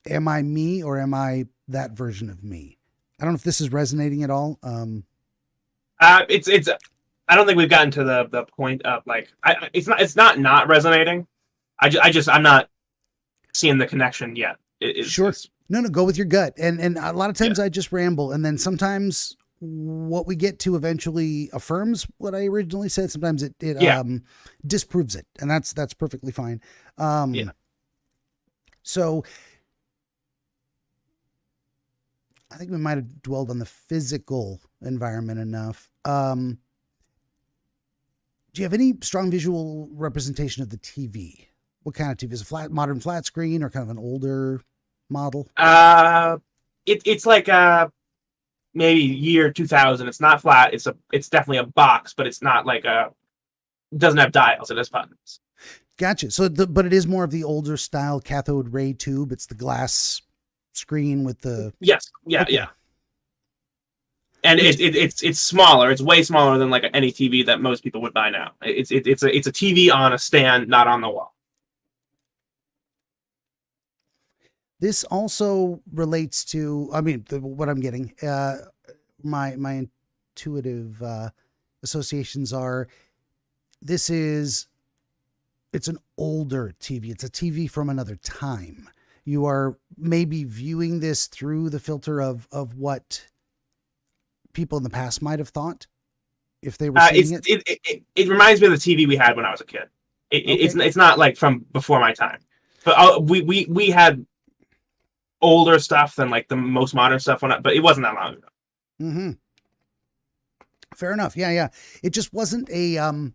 Am I me, or am I that version of me? I don't know if this is resonating at all. It's I don't think we've gotten to the point of like it's not resonating. I'm not seeing the connection yet. Sure. No, go with your gut. And a lot of times I just ramble, and then sometimes what we get to eventually affirms what I originally said. Sometimes it disproves it, and that's perfectly fine. So I think we might have dwelled on the physical environment enough. Do you have any strong visual representation of the TV? What kind of TV? Is it modern flat screen, or kind of an older model? It's like maybe year 2000. It's not flat. It's definitely a box, but it's not like it doesn't have dials. It has buttons. Gotcha. So, but it is more of the older style cathode ray tube. It's the glass screen with the yes, yeah. And it's smaller. It's way smaller than like any TV that most people would buy now. It's a TV on a stand, not on the wall. This also relates to, I mean, what I'm getting, my intuitive associations are, it's an older TV. It's a TV from another time. You are maybe viewing this through the filter of what people in the past might have thought if they were seeing it. It reminds me of the TV we had when I was a kid. It's not like from before my time, but we had older stuff than like the most modern stuff but it wasn't that long ago. Mm-hmm. Fair enough. Yeah. It just wasn't a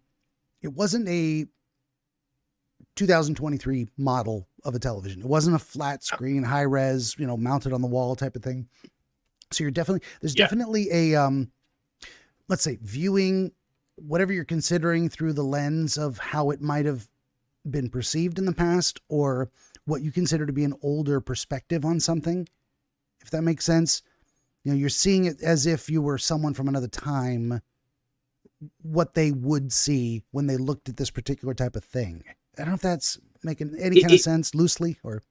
2023 model of a television. It wasn't a flat screen, high res, mounted on the wall type of thing. So there's definitely a, let's say, viewing whatever you're considering through the lens of how it might have been perceived in the past, or what you consider to be an older perspective on something, if that makes sense. You're seeing it as if you were someone from another time, what they would see when they looked at this particular type of thing. I don't know if that's making any kind of sense loosely, or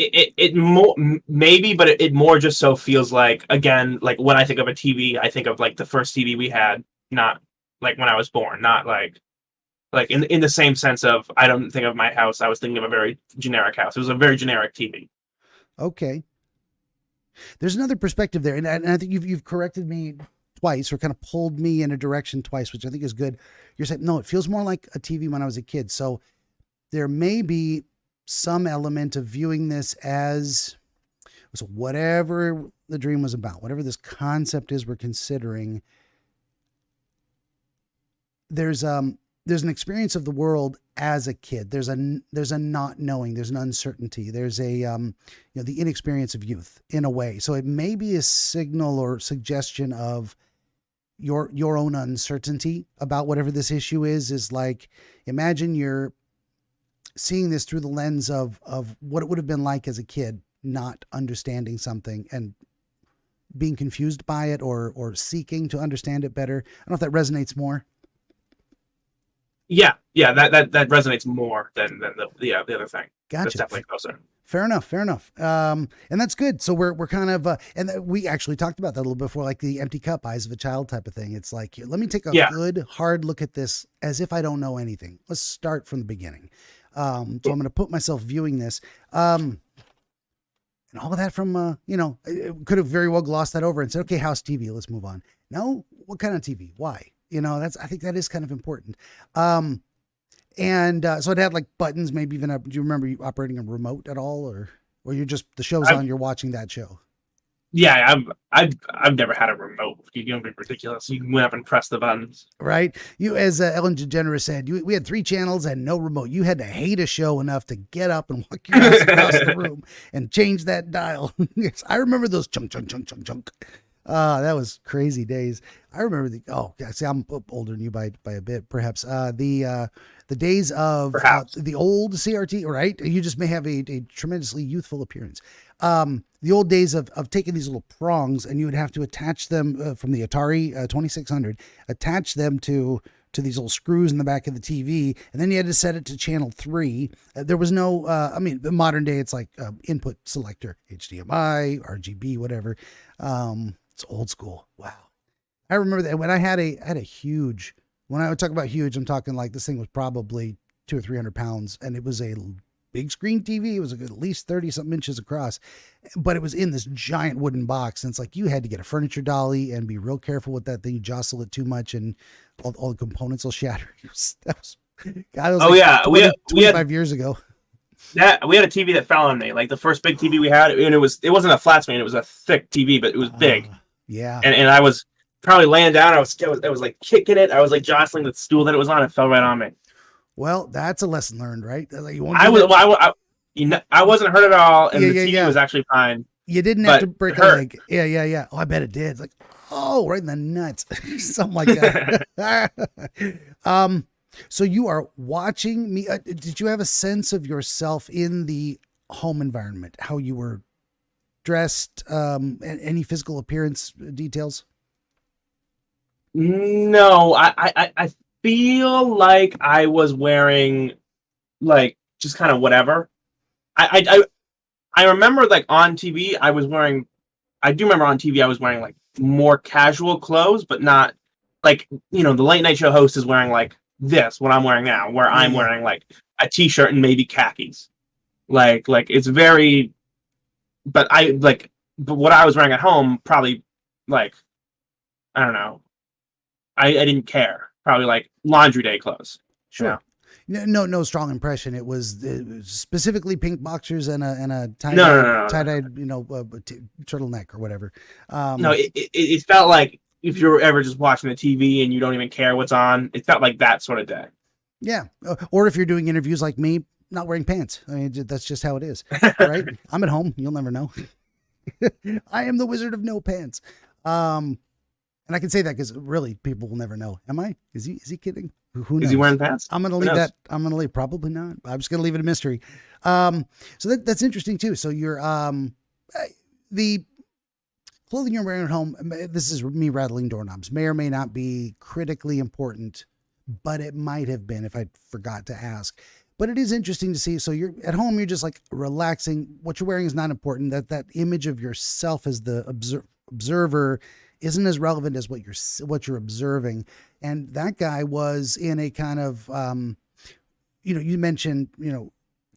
it more maybe, but it more just so feels like, again, like when I think of a TV, I think of like the first TV we had, not like when I was born, not like Like in the same sense of, I don't think of my house. I was thinking of a very generic house. It was a very generic TV. Okay. There's another perspective there, and I think you've corrected me twice, or kind of pulled me in a direction twice, which I think is good. You're saying, no, it feels more like a TV when I was a kid. So there may be some element of viewing this as, so whatever the dream was about, whatever this concept is we're considering, there's an experience of the world as a kid. There's a not knowing, there's an uncertainty, there's a the inexperience of youth in a way. So it may be a signal or suggestion of your own uncertainty about whatever this issue is like, imagine you're seeing this through the lens of what it would have been like as a kid, not understanding something and being confused by it, or seeking to understand it better. I don't know if that resonates more. Yeah, that resonates more than the other thing. Gotcha. That's definitely closer. Fair enough. And that's good. So we're kind of, and we actually talked about that a little before, like the empty cup, eyes of a child type of thing. It's like, let me take a good hard look at this as if I don't know anything. Let's start from the beginning. So I'm going to put myself viewing this, and all of that from, it could have very well glossed that over and said, okay, house TV, let's move on. No, what kind of TV? Why? I think that is kind of important. So it had like buttons, maybe even do you remember you operating a remote at all, or you're just, the show's on, you're watching that show? Yeah, I've never had a remote. You don't be ridiculous. You went up and press the buttons. Right. You, as Ellen DeGeneres said, we had 3 channels and no remote. You had to hate a show enough to get up and walk your ass across the room and change that dial. Yes, I remember those chunk. That was crazy days. I remember see, I'm older than you by a bit, perhaps. The days of the old CRT, right? You just may have a tremendously youthful appearance. The old days of taking these little prongs, and you would have to attach them from the Atari 2600, attach them to these little screws in the back of the TV, and then you had to set it to channel 3. There was no, the modern day, it's like input selector, HDMI, RGB, whatever. It's old school. Wow. I remember that when I had a huge, when I would talk about huge, I'm talking like this thing was probably 200 or 300 pounds, and it was a big screen TV. It was at least 30 something inches across, but it was in this giant wooden box. And it's like, you had to get a furniture dolly and be real careful with that thing. You jostle it too much and all the components will shatter. We had 25 years ago. Yeah, we had a TV that fell on me. Like the first big TV we had, and it wasn't a flat screen. It was a thick TV, but it was big. Yeah. And I was probably laying down. I was like kicking it. I was like jostling the stool that it was on. It fell right on me. Well, that's a lesson learned, right? Like I wasn't hurt at all, and the TV was actually fine. You didn't have to break a leg. Yeah. Oh, I bet it did. It's like, right in the nuts, something like that. So you are watching me. Did you have a sense of yourself in the home environment? How you were dressed? Any physical appearance details? No, I feel like I was wearing like just kind of whatever. I remember like on TV I do remember on TV I was wearing like more casual clothes, but not like, the late night show host is wearing like this, what I'm wearing now, where I'm wearing like a t-shirt and maybe khakis. Like it's very, but what I was wearing at home, probably like, I don't know. I didn't care. Probably like laundry day clothes. Sure. Yeah. No strong impression. It was specifically pink boxers and a tie-dyed, turtleneck or whatever. No, it felt like if you're ever just watching the TV and you don't even care what's on, it felt like that sort of day. Yeah. Or if you're doing interviews like me, not wearing pants. I mean, that's just how it is, right? I'm at home. You'll never know. I am the wizard of no pants. And I can say that because really people will never know. Am I? Is he kidding? Who knows? Is he wearing pants? I'm going to leave that. I'm going to leave. Probably not. I'm just going to leave it a mystery. So that's interesting too. So you're, the clothing you're wearing at home, this is me rattling doorknobs, may or may not be critically important, but it might have been if I forgot to ask. But it is interesting to see. So you're at home, you're just like relaxing. What you're wearing is not important. That image of yourself as the observer isn't as relevant as what you're observing. And that guy was in a kind of, you mentioned,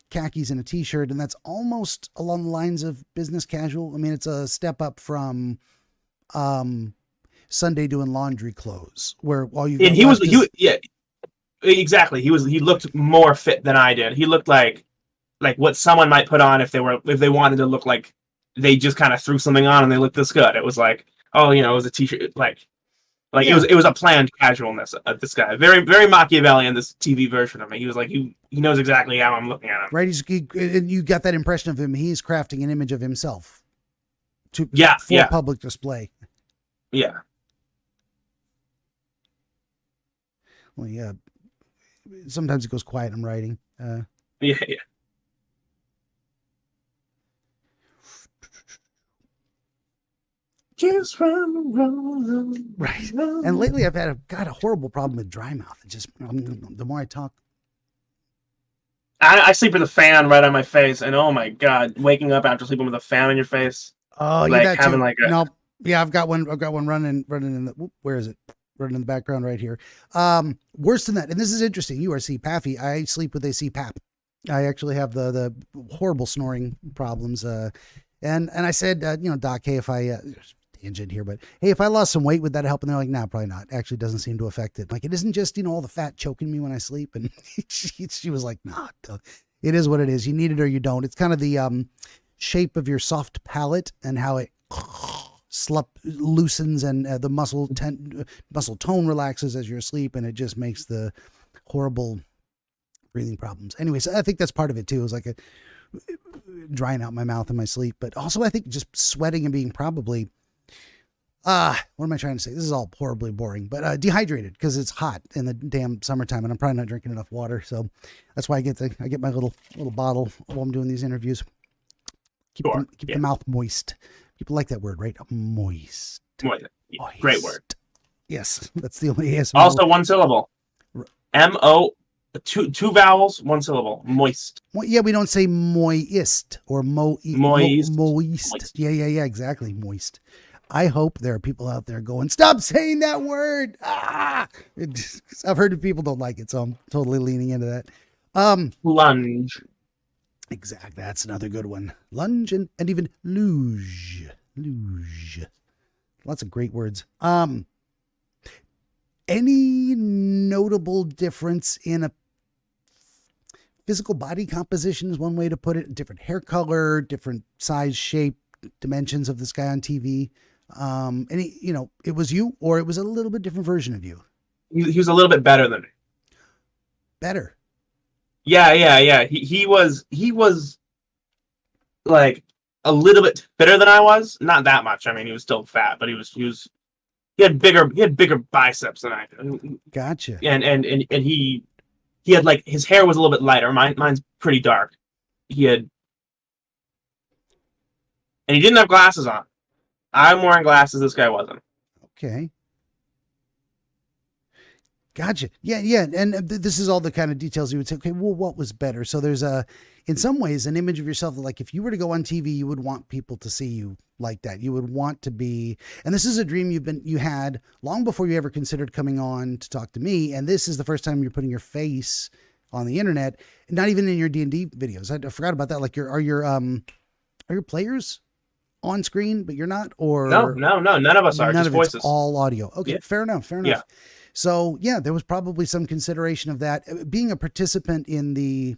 khakis and a t-shirt, and that's almost along the lines of business casual. I mean, it's a step up from Sunday doing laundry clothes, where all you and yeah, exactly. He looked more fit than I did. He looked like what someone might put on if they wanted to look like they just kind of threw something on and they looked this good. It was like, oh, it was a t-shirt, it was a planned casualness of this guy. Very, very Machiavellian, this TV version of me. He was like, he knows exactly how I'm looking at him. Right. You got that impression of him. He's crafting an image of himself for public display. Yeah. Well, yeah. Sometimes it goes quiet. I'm writing. Yeah. Just from the road. Right. And lately I've had a horrible problem with dry mouth. It just, the more I talk. I sleep with a fan right on my face, and oh my God, waking up after sleeping with a fan on your face. Oh, yeah, that too. No, yeah, I've got one running in the, where is it? Running in the background right here. Worse than that, and this is interesting. You are Cpaffy. I sleep with a CPAP. I actually have the horrible snoring problems. And I said, Doc, hey, if I tangent here, but hey, if I lost some weight, would that help? And they're like, nah, probably not. Actually, doesn't seem to affect it. Like, it isn't just, all the fat choking me when I sleep. And she was like, nah, it is what it is. You need it or you don't. It's kind of the shape of your soft palate and how it loosens and the muscle tone relaxes as you're asleep. And it just makes the horrible breathing problems. Anyways, I think that's part of it too. It was like drying out my mouth in my sleep. But also I think just sweating and being probably, what am I trying to say? This is all horribly boring, but dehydrated because it's hot in the damn summertime and I'm probably not drinking enough water. So that's why I get my little bottle while I'm doing these interviews. Keep the mouth moist. People like that word, right? Moist. Moist. Great word. Yes. That's the only ASMR. Also one syllable. M-O, two vowels, one syllable. Moist. Well, yeah, we don't say moist or moist. Yeah, exactly. Moist. I hope there are people out there going, stop saying that word. I've heard people don't like it, so I'm totally leaning into that. Lunge. Exactly. That's another good one. Lunge and even luge. Lots of great words. Any notable difference in a physical body composition is one way to put it. Different hair color, different size, shape, dimensions of this guy on TV. It was you, or it was a little bit different version of you. He was a little bit better than me. Better. Yeah. He was like a little bit fitter than I was. Not that much. I mean, he was still fat, but he had bigger biceps than I did. Gotcha. And he had like his hair was a little bit lighter. Mine's pretty dark. And he didn't have glasses on. I'm wearing glasses. This guy wasn't. Okay. Gotcha. Yeah. And this is all the kind of details you would say, okay, well, what was better? So there's in some ways, an image of yourself that, like, if you were to go on TV, you would want people to see you like that. You would want to be, and this is a dream you had long before you ever considered coming on to talk to me. And this is the first time you're putting your face on the internet, not even in your D&D videos. I forgot about that. Like, are your players on screen, but you're not? Or no, none of us are. None just of voices. It's all audio. Okay, yeah. Fair enough. Yeah. So yeah, there was probably some consideration of that. Being a participant in the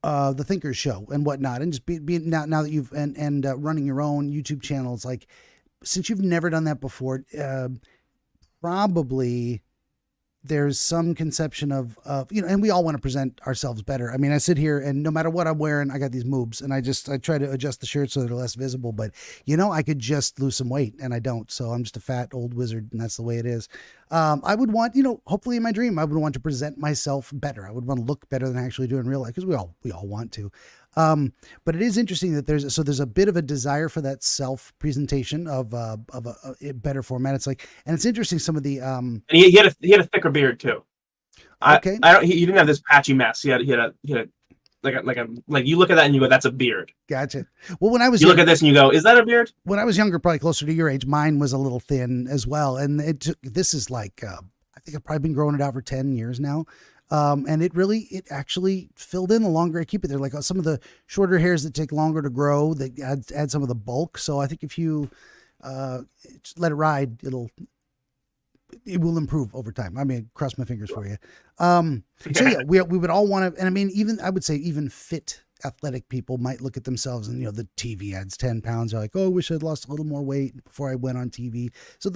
Thinkers Show and whatnot, and just being now that you've and running your own YouTube channels, like, since you've never done that before, probably there's some conception of, and we all want to present ourselves better. I mean, I sit here and no matter what I'm wearing, I got these moobs, and I try to adjust the shirt so they're less visible, but I could just lose some weight and I don't. So I'm just a fat old wizard and that's the way it is. I would want, hopefully in my dream, I would want to present myself better. I would want to look better than I actually do in real life, because we all want to. But it is interesting that there's a bit of a desire for that self presentation of a better format. It's like, and it's interesting, some of the, and he had a thicker beard too. Okay. He didn't have this patchy mess. He had a like you look at that and you go, that's a beard. Gotcha. Well, when I was you look at this and you go, is that a beard? When I was younger, probably closer to your age, mine was a little thin as well. And this is like, I think I've probably been growing it out for 10 years now. And it actually filled in the longer I keep it there. Like some of the shorter hairs that take longer to grow, that add some of the bulk. So I think if you let it ride, it will improve over time. I mean, cross my fingers for you. So yeah, we would all want to, and I mean, even, I would say even fit athletic people might look at themselves and, the TV adds 10 pounds. They're like, oh, I wish I'd lost a little more weight before I went on TV. So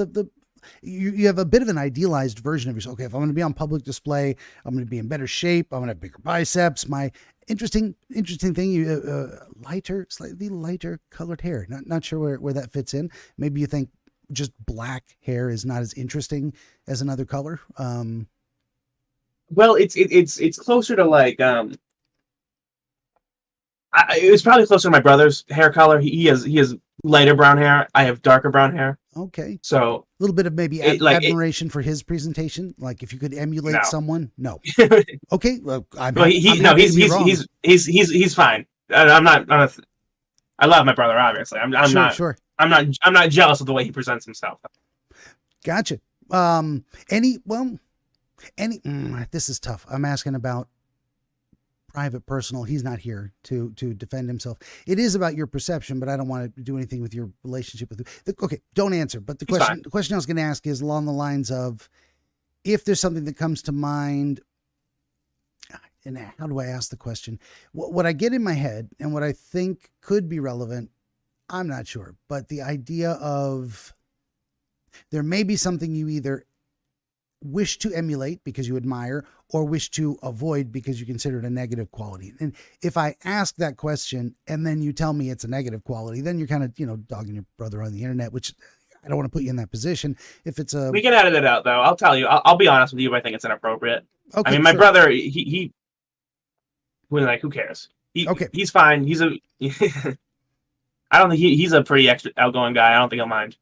you have a bit of an idealized version of yourself. Okay, if I'm going to be on public display, I'm going to be in better shape. I'm going to have bigger biceps. My interesting thing, slightly lighter colored hair. Not sure where that fits in. Maybe you think just black hair is not as interesting as another color. Well, it's closer to like it was probably closer to my brother's hair color. He has lighter brown hair. I have darker brown hair. Okay. So a little bit of maybe admiration for his presentation. Like if you could emulate someone. No. Okay. Well, he's fine. I love my brother. Obviously, I'm not jealous of the way he presents himself. Gotcha. This is tough. I'm asking about private, personal. He's not here to defend himself. It is about your perception, but I don't want to do anything with your relationship with okay, don't answer. But the question I was going to ask is along the lines of, if there's something that comes to mind, and how do I ask the question? What I get in my head and what I think could be relevant, I'm not sure. But the idea of there may be something you either wish to emulate because you admire or wish to avoid because you consider it a negative quality. And if I ask that question and then you tell me it's a negative quality, then you're kind of, dogging your brother on the internet, which I don't want to put you in that position. If it's we can edit it out though. I'll tell you, I'll be honest with you. I think it's inappropriate. Okay, I mean, my brother, he who cares? He's fine. I don't think he's a pretty outgoing guy. I don't think he'll mind.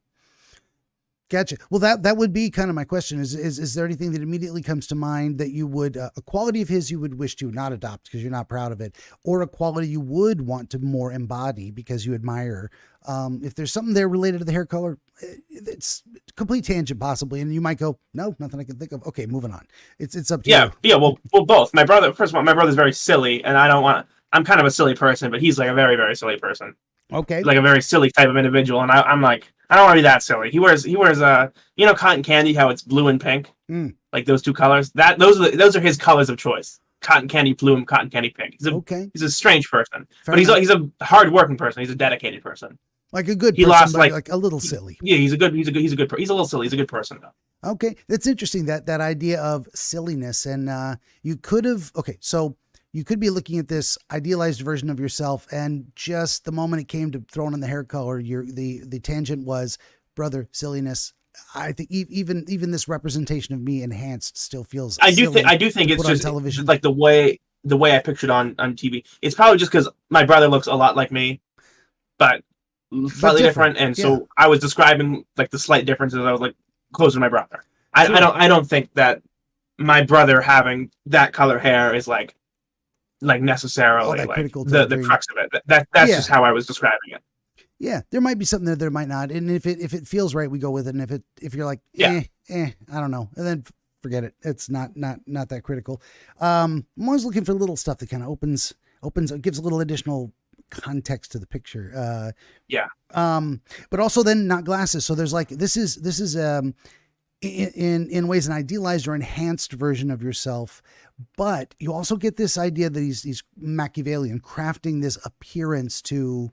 Gotcha. Well, that would be kind of my question is there anything that immediately comes to mind that you would, a quality of his you would wish to not adopt because you're not proud of it, or a quality you would want to more embody because you admire? If there's something there related to the hair color, it's complete tangent possibly. And you might go, no, nothing I can think of. Okay, moving on. It's up to you. Yeah. Well, both. My brother, first of all, my brother's very silly and I'm kind of a silly person, but he's like a very, very silly person. Okay. Like a very silly type of individual. And I'm like, I don't want to be that silly. He wears cotton candy, how it's blue and pink, like those two colors. Those are his colors of choice: cotton candy blue and cotton candy pink. He's a strange person, but he's a hard-working person. He's a dedicated person. Like a good person, like a little silly. Yeah, he's a little silly. He's a good person though. Okay, that's interesting. That idea of silliness, and you could have. Okay, so. You could be looking at this idealized version of yourself, and just the moment it came to throwing in the hair color, the tangent was brother silliness. I think even this representation of me enhanced still feels. I do think it's just television, like the way I pictured on TV. It's probably just because my brother looks a lot like me, but slightly different, and so I was describing like the slight differences. I was like closer to my brother. I don't think that my brother having that color hair is like necessarily like the crux of it. That's just how I was describing it. Yeah, there might be something there might not, and if it feels right, we go with it. And if you're like, I don't know, and then forget it. It's not that critical. I'm always looking for little stuff that kind of opens, gives a little additional context to the picture. But also then not glasses. So there's like this is in ways an idealized or enhanced version of yourself. But you also get this idea that he's Machiavellian, crafting this appearance to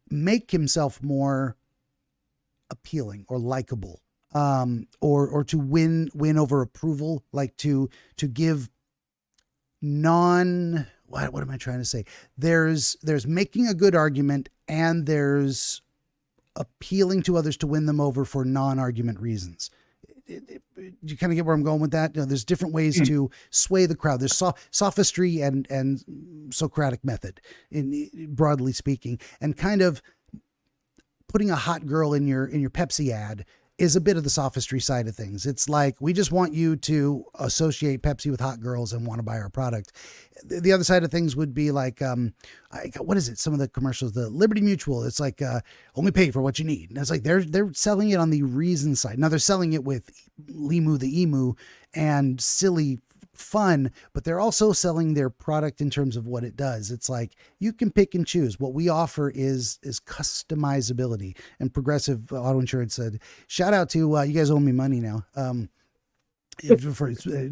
make himself more appealing or likable, or to win over approval, like to give what am I trying to say? There's making a good argument, and there's appealing to others to win them over for non-argument reasons. You kind of get where I'm going with that. There's different ways to sway the crowd. There's sophistry and Socratic method, broadly speaking, and kind of putting a hot girl in your Pepsi ad is a bit of the sophistry side of things. It's like, we just want you to associate Pepsi with hot girls and want to buy our product. The other side of things would be like, what is it? Some of the commercials, the Liberty Mutual, it's like, only pay for what you need. And it's like, they're selling it on the reason side. Now they're selling it with Limu the Emu and silly fun, but they're also selling their product in terms of what it does. It's like, you can pick and choose. What we offer is customizability. And Progressive Auto Insurance said, shout out to you guys owe me money now.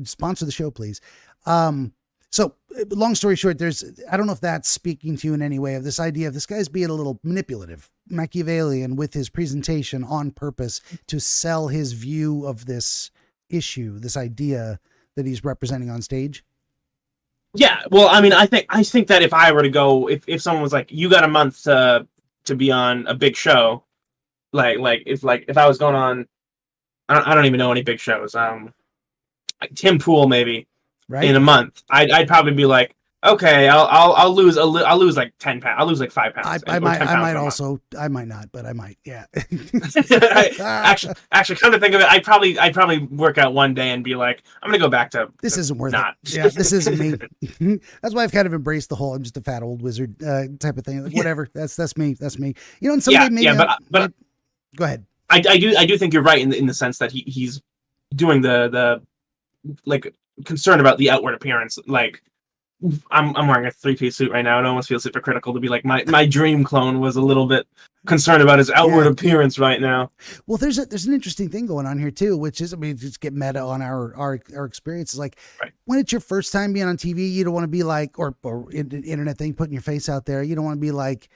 Sponsor the show, please. So long story short, I don't know if that's speaking to you in any way, of this idea of this guy's being a little manipulative, Machiavellian with his presentation on purpose to sell his view of this issue, this idea that he's representing on stage. Yeah, well, I mean, I think that if I were to go, if someone was like, you got a month to be on a big show, like if I was going on, I don't even know any big shows, like Tim Pool maybe, right, in a month, I'd probably be like, okay, I'll lose like 10 pounds. I'll lose like 5 pounds. I might also, I might not, but I might. Yeah. actually, come to think of it, I'd probably work out one day and be like, I'm going to go back to this isn't worth not. it. Yeah, this isn't me. That's why I've kind of embraced the whole, I'm just a fat old wizard type of thing. Like, whatever. That's me. That's me. You know, and someday maybe. Yeah, but go ahead. I do think you're right in the sense that he's doing the like concern about the outward appearance. Like, I'm wearing a 3-piece suit right now. It almost feels hypocritical to be like, my dream clone was a little bit concerned about his outward appearance right now. Well, there's an interesting thing going on here too, which is, I mean, just get meta on our experiences. Like, when it's your first time being on TV, you don't want to be like, or internet thing, putting your face out there. You don't want to be like,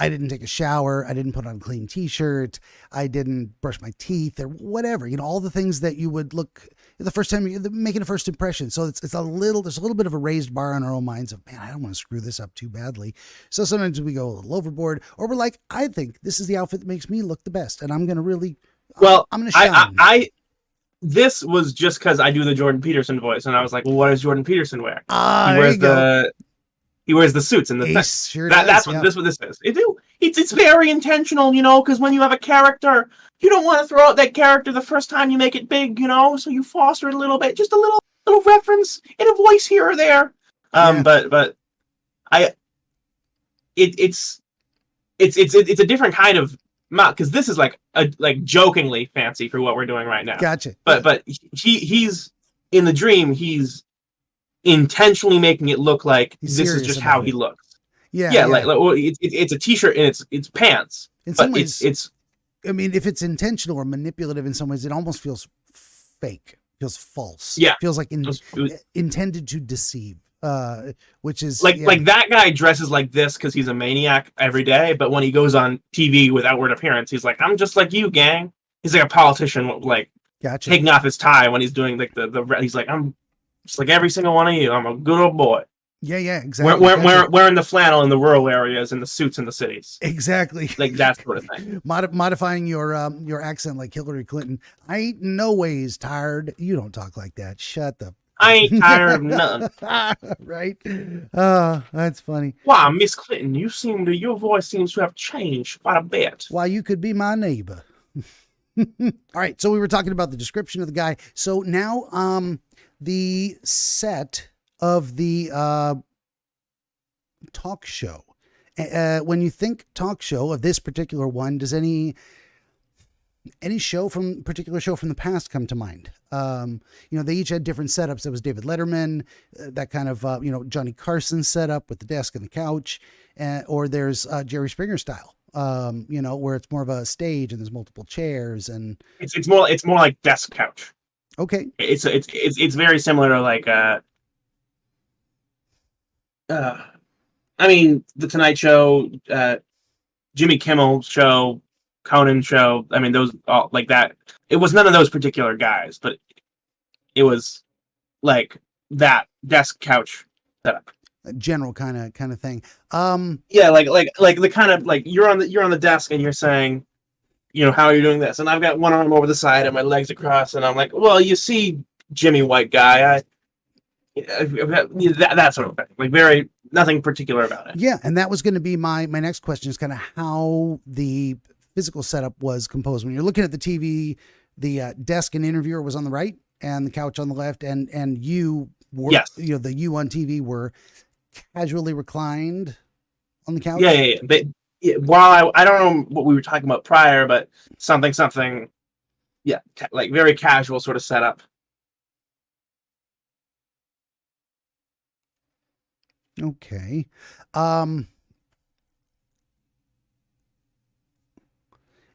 I didn't take a shower, I didn't put on a clean t-shirt, I didn't brush my teeth, or whatever, you know, all the things that you would look the first time you're making a first impression. So there's a little bit of a raised bar on our own minds of, man, I don't want to screw this up too badly. So sometimes we go a little overboard, or we're like, I think this is the outfit that makes me look the best, and I'm going to really, I'm going to shine. This was just because I do the Jordan Peterson voice, and I was like, well, what does Jordan Peterson wear? He wears the suits and the that's what this is. It's very intentional, you know, because when you have a character, you don't want to throw out that character the first time you make it big, you know, so you foster it a little bit, just a little reference in a voice here or there. But it's a different kind of because this is like jokingly fancy for what we're doing right now. Gotcha. But he's in the dream. He's intentionally making it look like this is just how he looks. Yeah. Like it's a t-shirt and it's pants. In some ways, it's. I mean, if it's intentional or manipulative in some ways, it almost feels fake. Feels false. Yeah. Feels like intended to deceive. Which is like that guy dresses like this because he's a maniac every day, but when he goes on TV with outward appearance, he's like, I'm just like you, gang. He's like a politician, like taking off his tie when he's doing like the he's like, I'm just like every single one of you. I'm a good old boy. Yeah, exactly. Wearing the flannel in the rural areas and the suits in the cities. Exactly. Like that sort of thing. Modifying your accent like Hillary Clinton. I ain't no ways tired. You don't talk like that. Shut the. I ain't tired of none. Right? Oh, that's funny. Wow, Miss Clinton, your voice seems to have changed quite a bit. Why, you could be my neighbor. All right, so we were talking about the description of the guy. So now, the set of the talk show. When you think talk show of this particular one, does any particular show from the past come to mind? They each had different setups. There was David Letterman, that kind of Johnny Carson setup with the desk and the couch, or there's Jerry Springer style. Where it's more of a stage and there's multiple chairs, and it's more like desk couch. Okay. It's very similar to like The Tonight Show, Jimmy Kimmel show, Conan show. I mean, those all like that. It was none of those particular guys, but it was like that desk couch setup. A general kind of thing. Yeah, like the kind of like you're on the desk and you're saying, how are you doing this? And I've got one arm over the side and my legs across, and I'm like, well, you see, Jimmy White guy, that sort of thing. Like very nothing particular about it. Yeah, and that was going to be my next question, is kind of how the physical setup was composed. When you're looking at the TV, the desk and interviewer was on the right and the couch on the left, and you were, Yes. the you on TV were casually reclined on the couch. While I don't know what we were talking about prior, but something, yeah, like very casual sort of setup. Okay.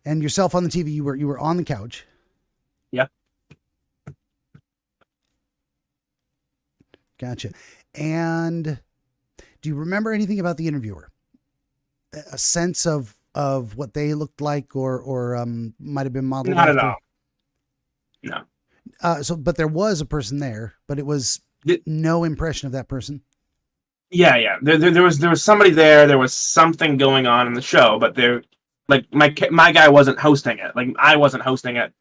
And yourself on the TV, you were on the couch. Yeah. Gotcha. And do you remember anything about the interviewer? A sense of what they looked like, or might have been modeled Not after? at all. No. But there was a person there, but it was no impression of that person. Yeah. There was somebody there. There was something going on in the show, but like my guy wasn't hosting it. Like I wasn't hosting it.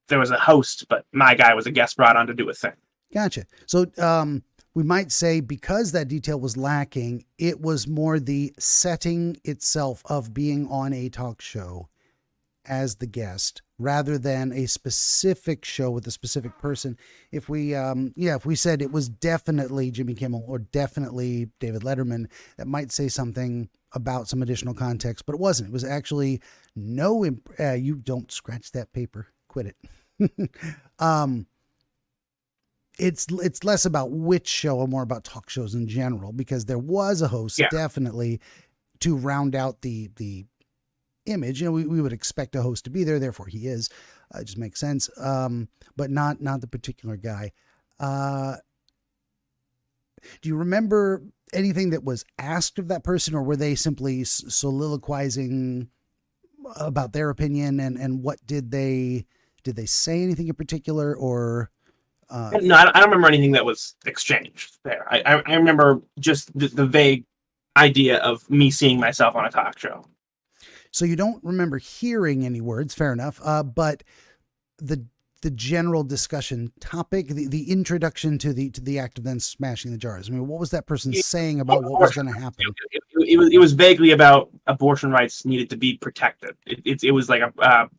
There was a host, but my guy was a guest brought on to do a thing. Gotcha. So we might say because that detail was lacking, it was more the setting itself of being on a talk show as the guest rather than a specific show with a specific person. If we said it was definitely Jimmy Kimmel or definitely David Letterman, that might say something about some additional context, but it wasn't. It was actually you don't scratch that paper. Quit it. It's less about which show and more about talk shows in general, because there was a host definitely to round out the image. We would expect a host to be there, therefore he is. It just makes sense. But not the particular guy. Do you remember anything that was asked of that person, or were they simply soliloquizing about their opinion, and what did they say anything in particular, or? No, I don't remember anything that was exchanged there. I remember just the vague idea of me seeing myself on a talk show. So you don't remember hearing any words, fair enough. But the general discussion topic, the introduction to the act of then smashing the jars. I mean, what was that person saying about what was going to happen? It was vaguely about abortion rights needed to be protected. It was like a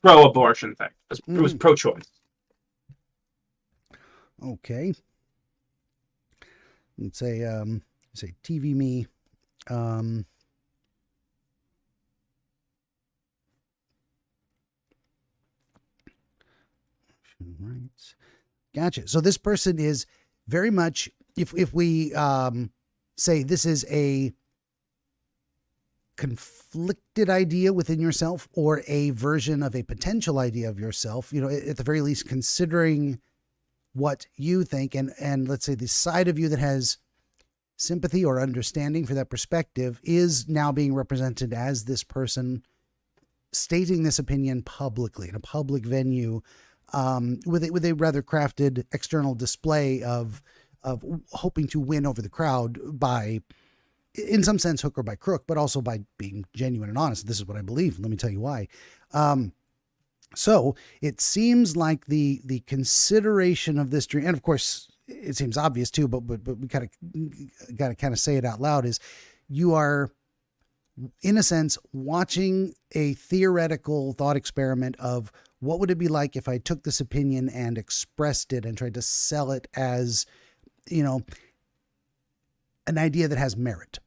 pro-abortion thing. It was pro-choice. Okay. Let's say TV me. Rights. Gotcha. So this person is very much, if we say this is a conflicted idea within yourself or a version of a potential idea of yourself, at the very least, considering what you think, and let's say the side of you that has sympathy or understanding for that perspective is now being represented as this person stating this opinion publicly in a public venue, with a rather crafted external display of hoping to win over the crowd by, in some sense, hook or by crook, but also by being genuine and honest. This is what I believe. Let me tell you why. So it seems like the consideration of this dream, and of course it seems obvious too, but we got to kind of say it out loud, is you are, in a sense, watching a theoretical thought experiment of what would it be like if I took this opinion and expressed it and tried to sell it as, an idea that has merit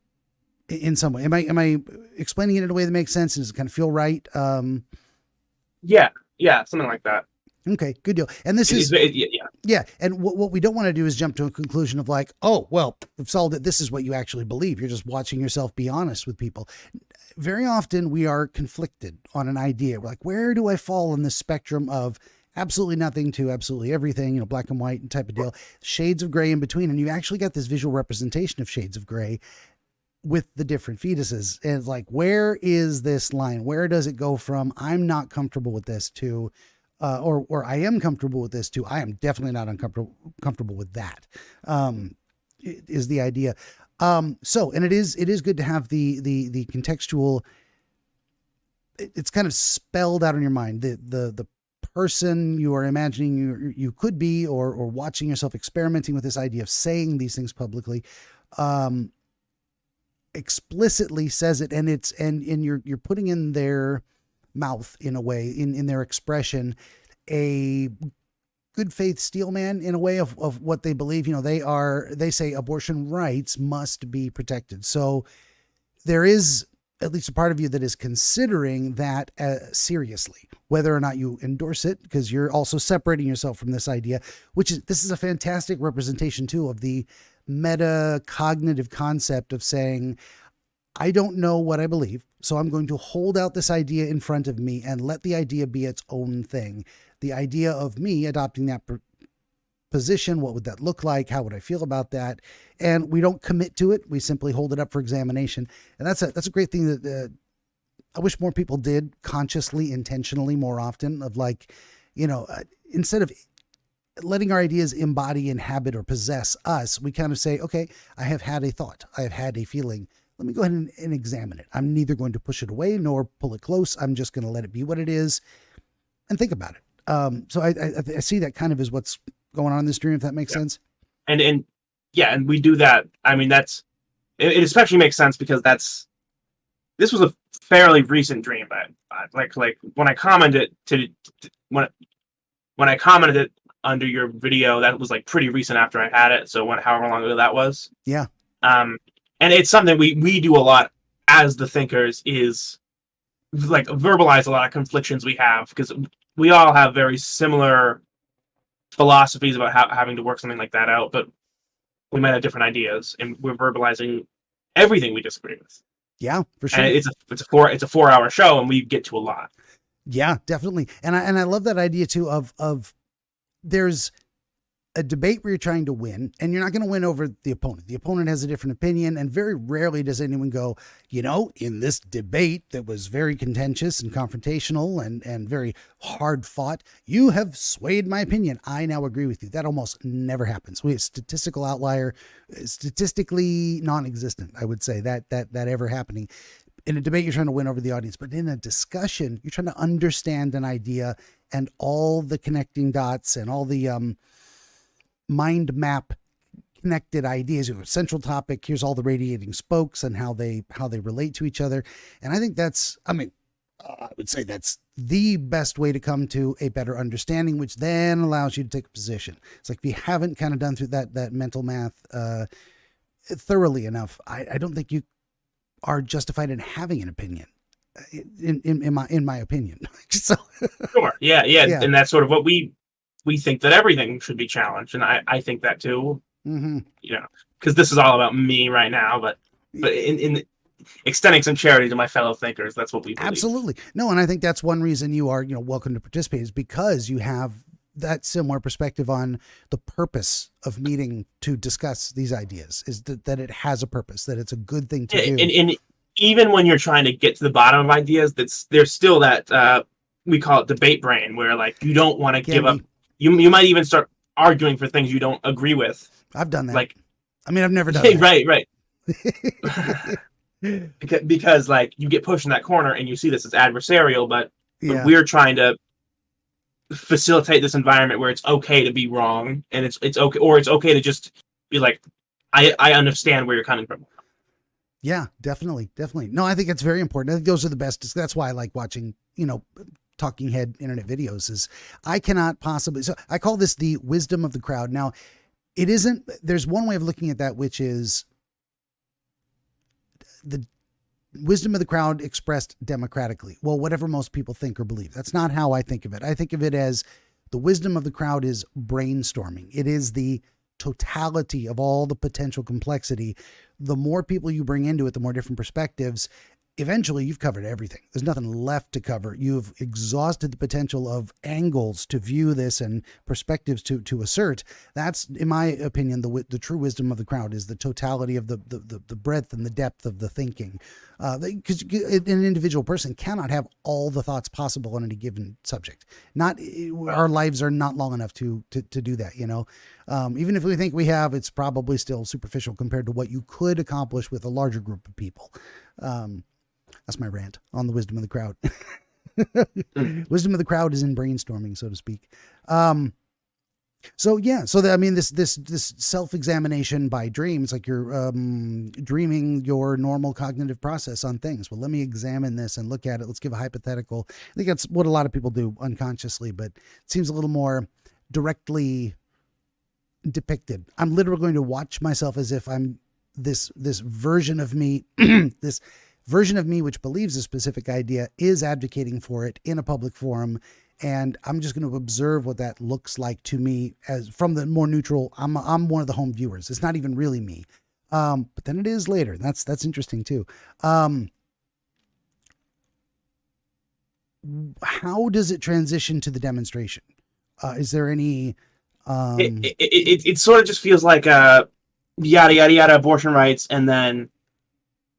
in some way. Am I explaining it in a way that makes sense? Does it kind of feel right? Yeah, something like that. Okay, good deal. And this is. And what we don't want to do is jump to a conclusion of like, oh, well, we've solved it. This is what you actually believe. You're just watching yourself be honest with people. Very often we are conflicted on an idea. We're like, where do I fall on the spectrum of absolutely nothing to absolutely everything, black and white and type of deal, shades of gray in between. And you actually got this visual representation of shades of gray with the different fetuses. And it's like, where is this line? Where does it go from I'm not comfortable with this to, or I am comfortable with this to I am definitely not comfortable with that, is the idea. So, and it is good to have the contextual, it's kind of spelled out in your mind, the person you are imagining you could be, or watching yourself experimenting with this idea of saying these things publicly, explicitly says it, and you're putting in their mouth in a way, in their expression, a good faith steelman in a way of what they believe. They say abortion rights must be protected. So there is at least a part of you that is considering that seriously, whether or not you endorse it, because you're also separating yourself from this idea, this is a fantastic representation too of the metacognitive concept of saying, I don't know what I believe, so I'm going to hold out this idea in front of me and let the idea be its own thing. The idea of me adopting that position, what would that look like? How would I feel about that? And we don't commit to it. We simply hold it up for examination. And that's a great thing that I wish more people did consciously, intentionally more often, of instead of letting our ideas embody, inhabit, or possess us, we kind of say, okay, I have had a thought. I have had a feeling. Let me go ahead and examine it. I'm neither going to push it away nor pull it close. I'm just going to let it be what it is and think about it. So I see that kind of as what's going on in this dream, if that makes sense. And we do that. I mean, it especially makes sense because this was a fairly recent dream. Like when I commented when I commented it under your video, that was like pretty recent after I had it. So however long ago that was. Yeah. And it's something we do a lot as the thinkers, is like verbalize a lot of conflictions we have, because we all have very similar philosophies about having to work something like that out, but we might have different ideas, and we're verbalizing everything we disagree with. Yeah, for sure. And it's a 4-hour show, and we get to a lot. Yeah, definitely. And I love that idea too of there's a debate where you're trying to win, and you're not going to win over the opponent. The opponent has a different opinion, and very rarely does anyone go, in this debate that was very contentious and confrontational and very hard fought, you have swayed my opinion. I now agree with you. That almost never happens. We have statistical outlier, statistically non-existent, I would say, that ever happening. In a debate, you're trying to win over the audience, but in a discussion, you're trying to understand an idea and all the connecting dots and all the mind map connected ideas. Central topic, here's all the radiating spokes and how they relate to each other. And I think I would say that's the best way to come to a better understanding, which then allows you to take a position. It's like if you haven't kind of done through that mental math thoroughly enough, I don't think you are justified in having an opinion. In my opinion. So Sure. Yeah. And that's sort of what we think, that everything should be challenged, and I think that too. Mm-hmm. Because this is all about me right now, but in extending some charity to my fellow thinkers, that's what we believe. Absolutely. No, and I think that's one reason you are welcome to participate, is because you have that similar perspective on the purpose of meeting to discuss these ideas, is that it has a purpose, that it's a good thing to do. And even when you're trying to get to the bottom of ideas, there's still that we call it debate brain, where like you don't want to give up. You might even start arguing for things you don't agree with. I've done that. I've never done that. Right. because like you get pushed in that corner and you see this as adversarial, but we're trying to facilitate this environment where it's okay to be wrong, and it's okay, or it's okay to just be like, I understand where you're coming from. Yeah, definitely. No, I think it's very important. I think those are the best. That's why I like watching, talking head internet videos, is I cannot possibly. So I call this the wisdom of the crowd. Now, it isn't, there's one way of looking at that, which is the wisdom of the crowd expressed democratically. Well, whatever most people think or believe. That's not how I think of it. I think of it as the wisdom of the crowd is brainstorming. It is the totality of all the potential complexity. The more people you bring into it, the more different perspectives, eventually you've covered everything. There's nothing left to cover. You've exhausted the potential of angles to view this and perspectives to assert. That's, in my opinion, the true wisdom of the crowd, is the totality of the breadth and the depth of the thinking. Because an individual person cannot have all the thoughts possible on any given subject. Our lives are not long enough to do that. Even if we think we have, it's probably still superficial compared to what you could accomplish with a larger group of people. That's my rant on the wisdom of the crowd. Wisdom of the crowd is in brainstorming, so to speak. So yeah, I mean, this self-examination by dreams, like you're dreaming your normal cognitive process on things. Well, let me examine this and look at it. Let's give a hypothetical. I think that's what a lot of people do unconsciously, but it seems a little more directly depicted. I'm literally going to watch myself as if I'm this version of me, this version of me which believes a specific idea, is advocating for it in a public forum, and I'm just going to observe what that looks like to me as from the more neutral. I'm one of the home viewers. It's not even really me, but then it is later. That's interesting too. How does it transition to the demonstration? Is there any? It sort of just feels like yada yada yada abortion rights, and then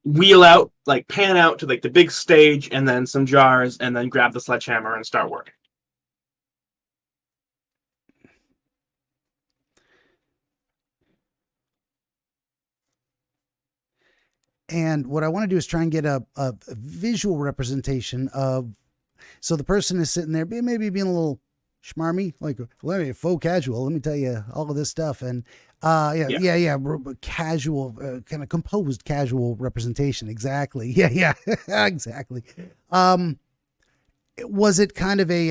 wheel out, like pan out to like the big stage, and then some jars, and then grab the sledgehammer and start working. And what I want to do is try and get a visual representation of, so the person is sitting there, maybe being a little schmarmy, like, let me faux casual. Let me tell you all of this stuff. And casual, kind of composed casual representation. Exactly. Yeah, exactly. Was it kind of a,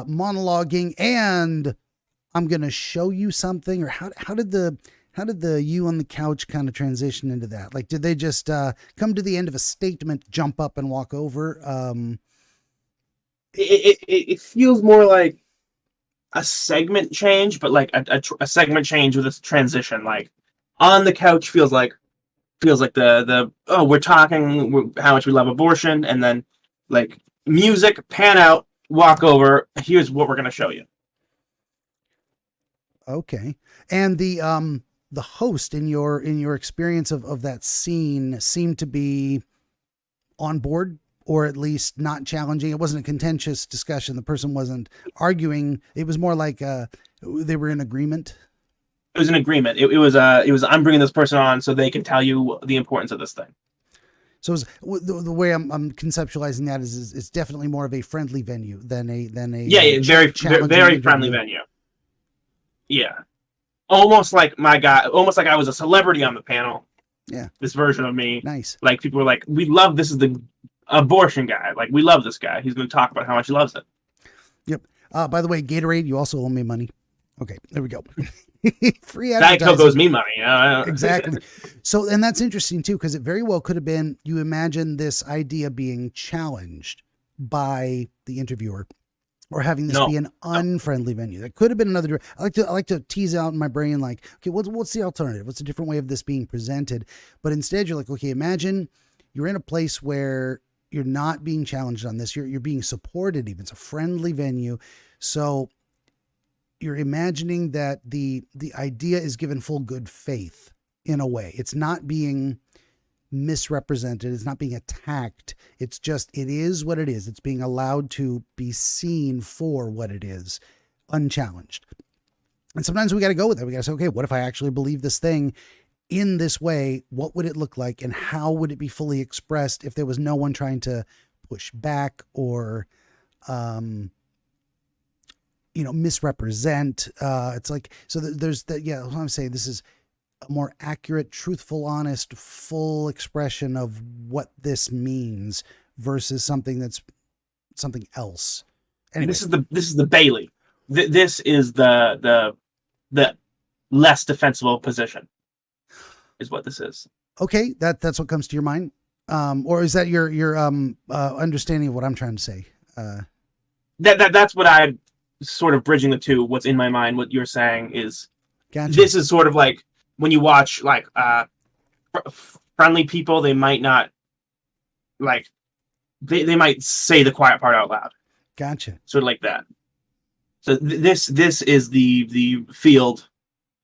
monologuing and I'm going to show you something, or how did the you on the couch kind of transition into that? Like, did they just come to the end of a statement, jump up and walk over? It feels more like a segment change, but like a segment change with a transition. Like on the couch feels like the we're talking how much we love abortion, and then like music, pan out, walk over. Here's what we're gonna show you. Okay, and the host in your experience of that scene seemed to be on board, or at least not challenging. It wasn't a contentious discussion. The person wasn't arguing. It was more like they were in agreement. It was an agreement. It was I'm bringing this person on so they can tell you the importance of this thing. So the way I'm conceptualizing that is it's definitely more of a friendly venue than a very friendly venue. Yeah. Almost like I was a celebrity on the panel. Yeah. This version of me. Nice. Like people were like, we love, this is the abortion guy. Like, we love this guy. He's going to talk about how much he loves it. Yep. By the way, Gatorade, you also owe me money. Okay, there we go. Free advertising. Diet Coke owes me money. Exactly. So, and that's interesting too, because it very well could have been, you imagine this idea being challenged by the interviewer, or having this be an unfriendly venue. That could have been another. I like to tease out in my brain, like, okay, what's the alternative? What's a different way of this being presented? But instead, you're like, okay, imagine you're in a place where you're not being challenged on this. You're being supported. Even it's a friendly venue, so you're imagining that the idea is given full good faith in a way. It's not being misrepresented. It's not being attacked. It's just, it is what it is. It's being allowed to be seen for what it is, unchallenged. And sometimes we got to go with it. We got to say, okay, what if I actually believe this thing in this way? What would it look like? And how would it be fully expressed if there was no one trying to push back or, misrepresent? It's like, so there's that. Yeah. I'm saying this is a more accurate, truthful, honest, full expression of what this means versus something that's something else. Anyway. This is the Bailey. This is the less defensible position, is what this is. Okay, that's what comes to your mind, or is that your understanding of what I'm trying to say? That's what I sort of bridging the two. What's in my mind? What you're saying is, gotcha. This is sort of like when you watch like friendly people, they might not like they might say the quiet part out loud. Gotcha. Sort of like that. So this is the field,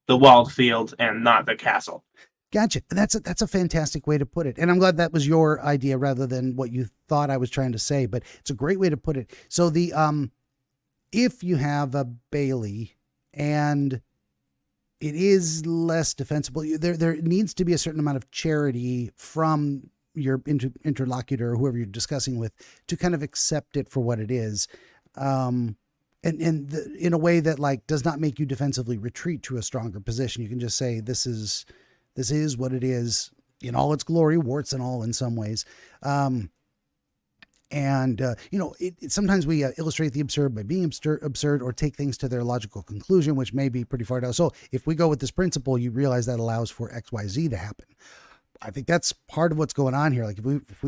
the walled field, and not the castle. Gotcha. That's a fantastic way to put it. And I'm glad that was your idea rather than what you thought I was trying to say, but it's a great way to put it. So if you have a Bailey and it is less defensible, there needs to be a certain amount of charity from your interlocutor or whoever you're discussing with to kind of accept it for what it is. And in a way that like does not make you defensively retreat to a stronger position. You can just say, this is what it is in all its glory, warts and all in some ways. Sometimes we illustrate the absurd by being absurd or take things to their logical conclusion, which may be pretty far down. So if we go with this principle, you realize that allows for X, Y, Z to happen. I think that's part of what's going on here. Like if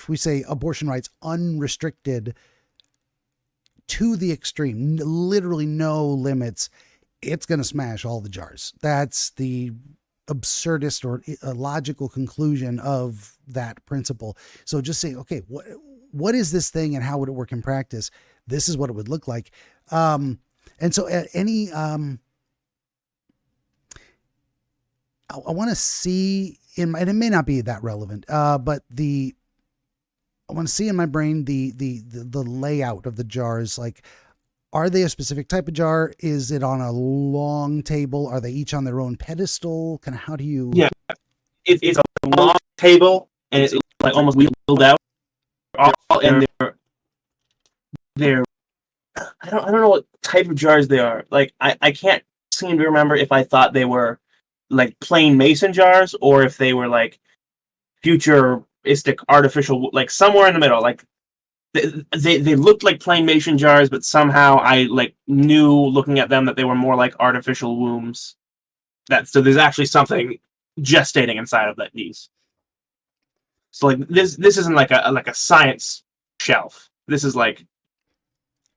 we say abortion rights unrestricted to the extreme, literally no limits, it's going to smash all the jars. That's the absurdist or illogical conclusion of that principle. So just say, okay, what is this thing and how would it work in practice? This is what it would look like. And so I want to see and it may not be that relevant, but I want to see in my brain the layout of the jars. Like, are they a specific type of jar? Is it on a long table? Are they each on their own pedestal? Kind of, how do you? Yeah, it's a long table, and it's like almost wheeled out. And they're I don't know what type of jars they are. Like I can't seem to remember if I thought they were like plain mason jars or if they were like futuristic artificial, like somewhere in the middle. Like they looked like plain mason jars, but somehow I like knew looking at them that they were more like artificial wombs. So there's actually something gestating inside of these. So like this isn't like a science shelf. This is like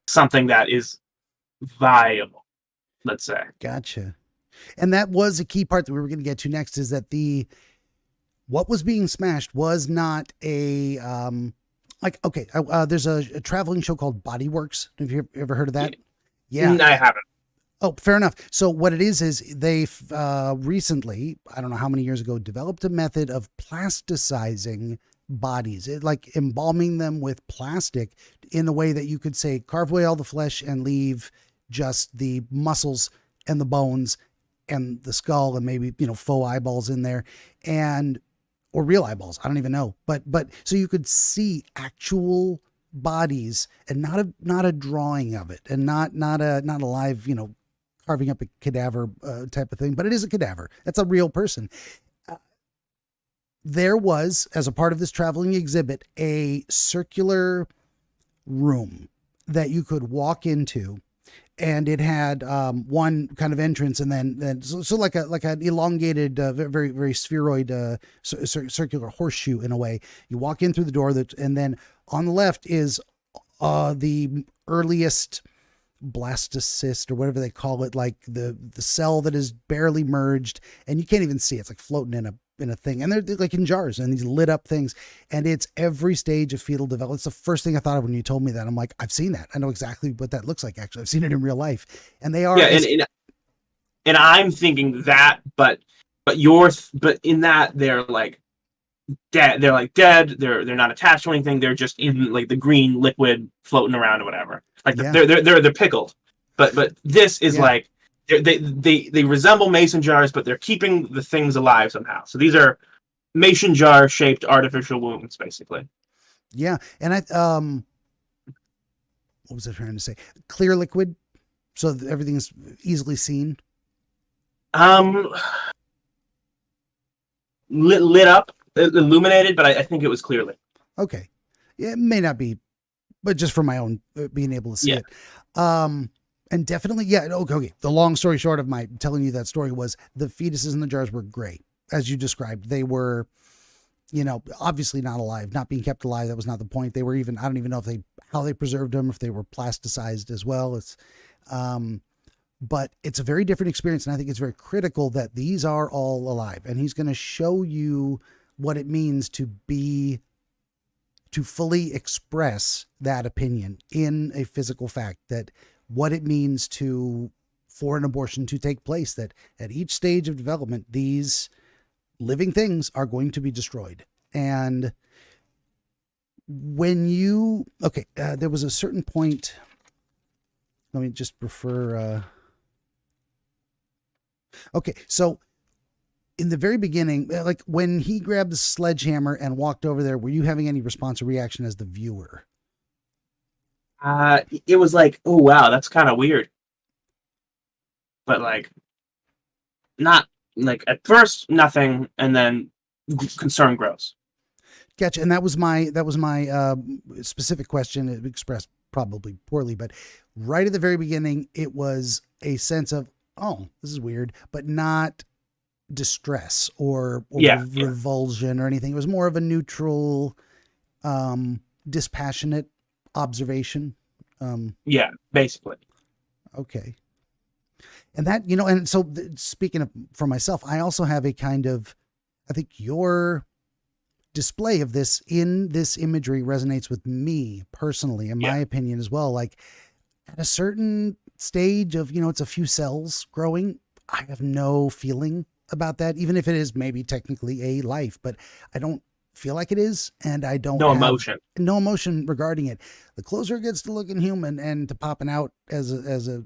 something that is viable, let's say. Gotcha. And that was a key part that we were going to get to next, is that what was being smashed was not a there's a traveling show called Bodyworks. Have you ever heard of that? Yeah, I haven't. Oh, fair enough. So what it is they've recently, I don't know how many years ago, developed a method of plasticizing bodies, like embalming them with plastic in a way that you could say carve away all the flesh and leave just the muscles and the bones and the skull and maybe, faux eyeballs in there or real eyeballs. I don't even know. But so you could see actual bodies and not a drawing of it and not a live, carving up a cadaver type of thing, but it is a cadaver. That's a real person. There was, as a part of this traveling exhibit, a circular room that you could walk into, and it had one kind of entrance, and then so like an elongated, very very spheroid circular horseshoe in a way. You walk in through the door, and then on the left is the earliest blastocyst or whatever they call it, like the cell that is barely merged, and you can't even see it. It's like floating in a thing, and they're like in jars and these lit up things, and it's every stage of fetal development. It's the first thing I thought of when you told me that. I'm like, I've seen that. I know exactly what that looks like. Actually, I've seen it in real life, and they are. Yeah, and I'm thinking that, but in that they're like dead. They're like dead. They're not attached to anything. They're just in like the green liquid floating around or whatever. Like they're pickled. But this is like they resemble mason jars, but they're keeping the things alive somehow. So these are mason jar shaped artificial wombs, basically. Yeah, and what was I trying to say? Clear liquid, so everything's easily seen. Lit up, illuminated, but I think it was clearly. Okay, yeah, it may not be, but just for my own being able to see it. And definitely, okay. The long story short of my telling you that story was the fetuses in the jars were gray, as you described. They were, obviously not alive, not being kept alive. That was not the point. They were I don't even know how they preserved them, if they were plasticized as well. But it's a very different experience. And I think it's very critical that these are all alive. And he's going to show you what it means to fully express that opinion in a physical fact, that what it means for an abortion to take place, that at each stage of development, these living things are going to be destroyed. And when there was a certain point, let me just refer, so in the very beginning, like when he grabbed the sledgehammer and walked over there, were you having any response or reaction as the viewer? It was like, oh wow, that's kind of weird, but like not like at first nothing, and then concern grows. Gotcha. And that was my specific question. It expressed probably poorly, but right at the very beginning, it was a sense of, oh, this is weird, but not distress or revulsion or anything. It was more of a neutral, dispassionate observation. Yeah, basically. Okay. And that, and so speaking of for myself, I also have a kind of, I think your display of this in this imagery resonates with me personally, in my opinion as well. Like at a certain stage of, it's a few cells growing, I have no feeling about that, even if it is maybe technically a life, but I don't feel like it is. And I don't have no emotion regarding it. The closer it gets to looking human and to popping out as a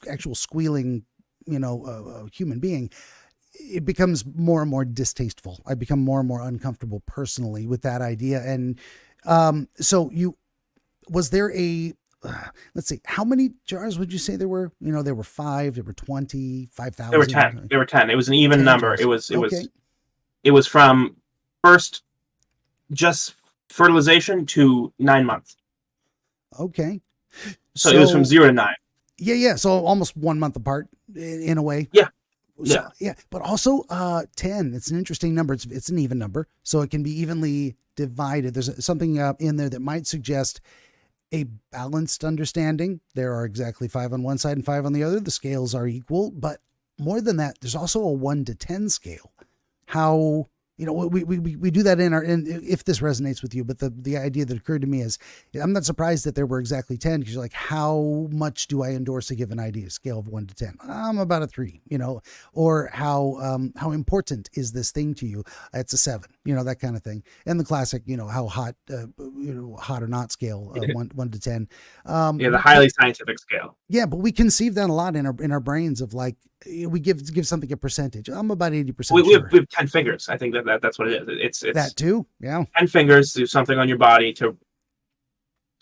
actual squealing, human being, it becomes more and more distasteful. I become more and more uncomfortable personally with that idea. And so was there let's see, how many jars would you say there were? There were 5, there were 20, 5,000. There were 10. There were 10. It was an even number. Jars. It was from first just fertilization to 9 months. Okay. So it was from 0 to 9. Yeah. So almost 1 month apart in a way. Yeah. So, yeah. But also 10, it's an interesting number. It's an even number. So it can be evenly divided. There's something in there that might suggest a balanced understanding. There are exactly 5 on one side and 5 on the other. The scales are equal, but more than that, there's also a 1 to 10 scale. How, we do that and if this resonates with you, but the idea that occurred to me is, I'm not surprised that there were exactly 10, because you're like, how much do I endorse a given idea? Scale of 1 to 10. I'm about a 3, or how important is this thing to you? It's a 7, that kind of thing. And the classic, how hot, hot or not scale, 1 to 10. The highly scientific scale. Yeah. But we conceive that a lot in our brains of like, we give something a percentage. I'm about 80% sure. We have 10 fingers. I think that's what it is. It's that too. Yeah. 10 fingers do something on your body to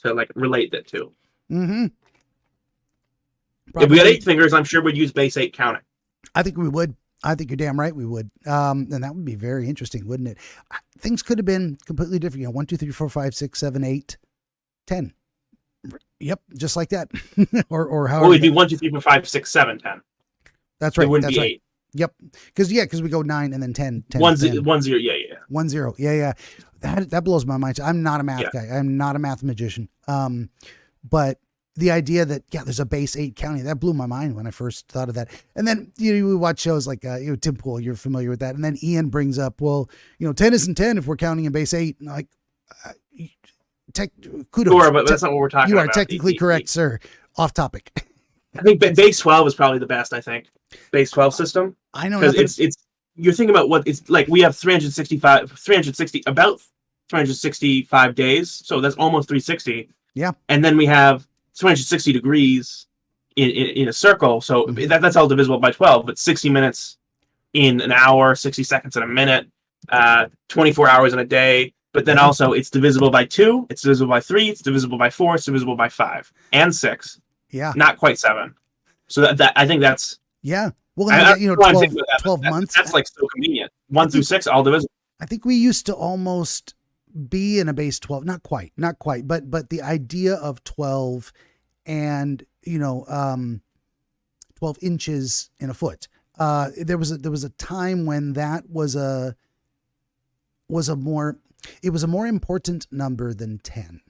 like relate that to. Mm-hmm. If we had 8 fingers, I'm sure we'd use base 8 counting. I think we would. I think you're damn right we would. And that would be very interesting, wouldn't it? Things could have been completely different. 1, 2, 3, 4, 5, 6, 7, 8, 10. Yep, just like that. or how? Well, we'd be 1, 2, 3, 4, 5, 6, 7, 10. That's right. It wouldn't that's be right. 8. Yep. Because we go 9 and then 10. 1 0. Yeah. 1 0. Yeah. That blows my mind. I'm not a math guy. I'm not a math magician. But the idea that there's a base 8 counting, that blew my mind when I first thought of that. And then we watch shows like Tim Pool. You're familiar with that. And then Ian brings up, 10 isn't 10 if we're counting in base 8. And like, kudos. Sure, but that's not what we're talking about. You are technically correct, sir. Off topic. I think base 12 is probably the best. I think base 12 system. I know, because it's you're thinking about what it's like. We have 365 days, so that's almost 360. Yeah, and then we have 360 degrees in a circle, so that's all divisible by 12. But 60 minutes in an hour, 60 seconds in a minute, 24 hours in a day. But then also it's divisible by 2, it's divisible by 3, it's divisible by 4, it's divisible by 5 and 6. Yeah. Not quite 7. So that I think that's... Yeah. Well, 12 months. That's like so convenient. 1 through 6, all divisible. I think we used to almost be in a base 12. Not quite. But the idea of 12 and, 12 inches in a foot. There was a time when that was a more important number than 10.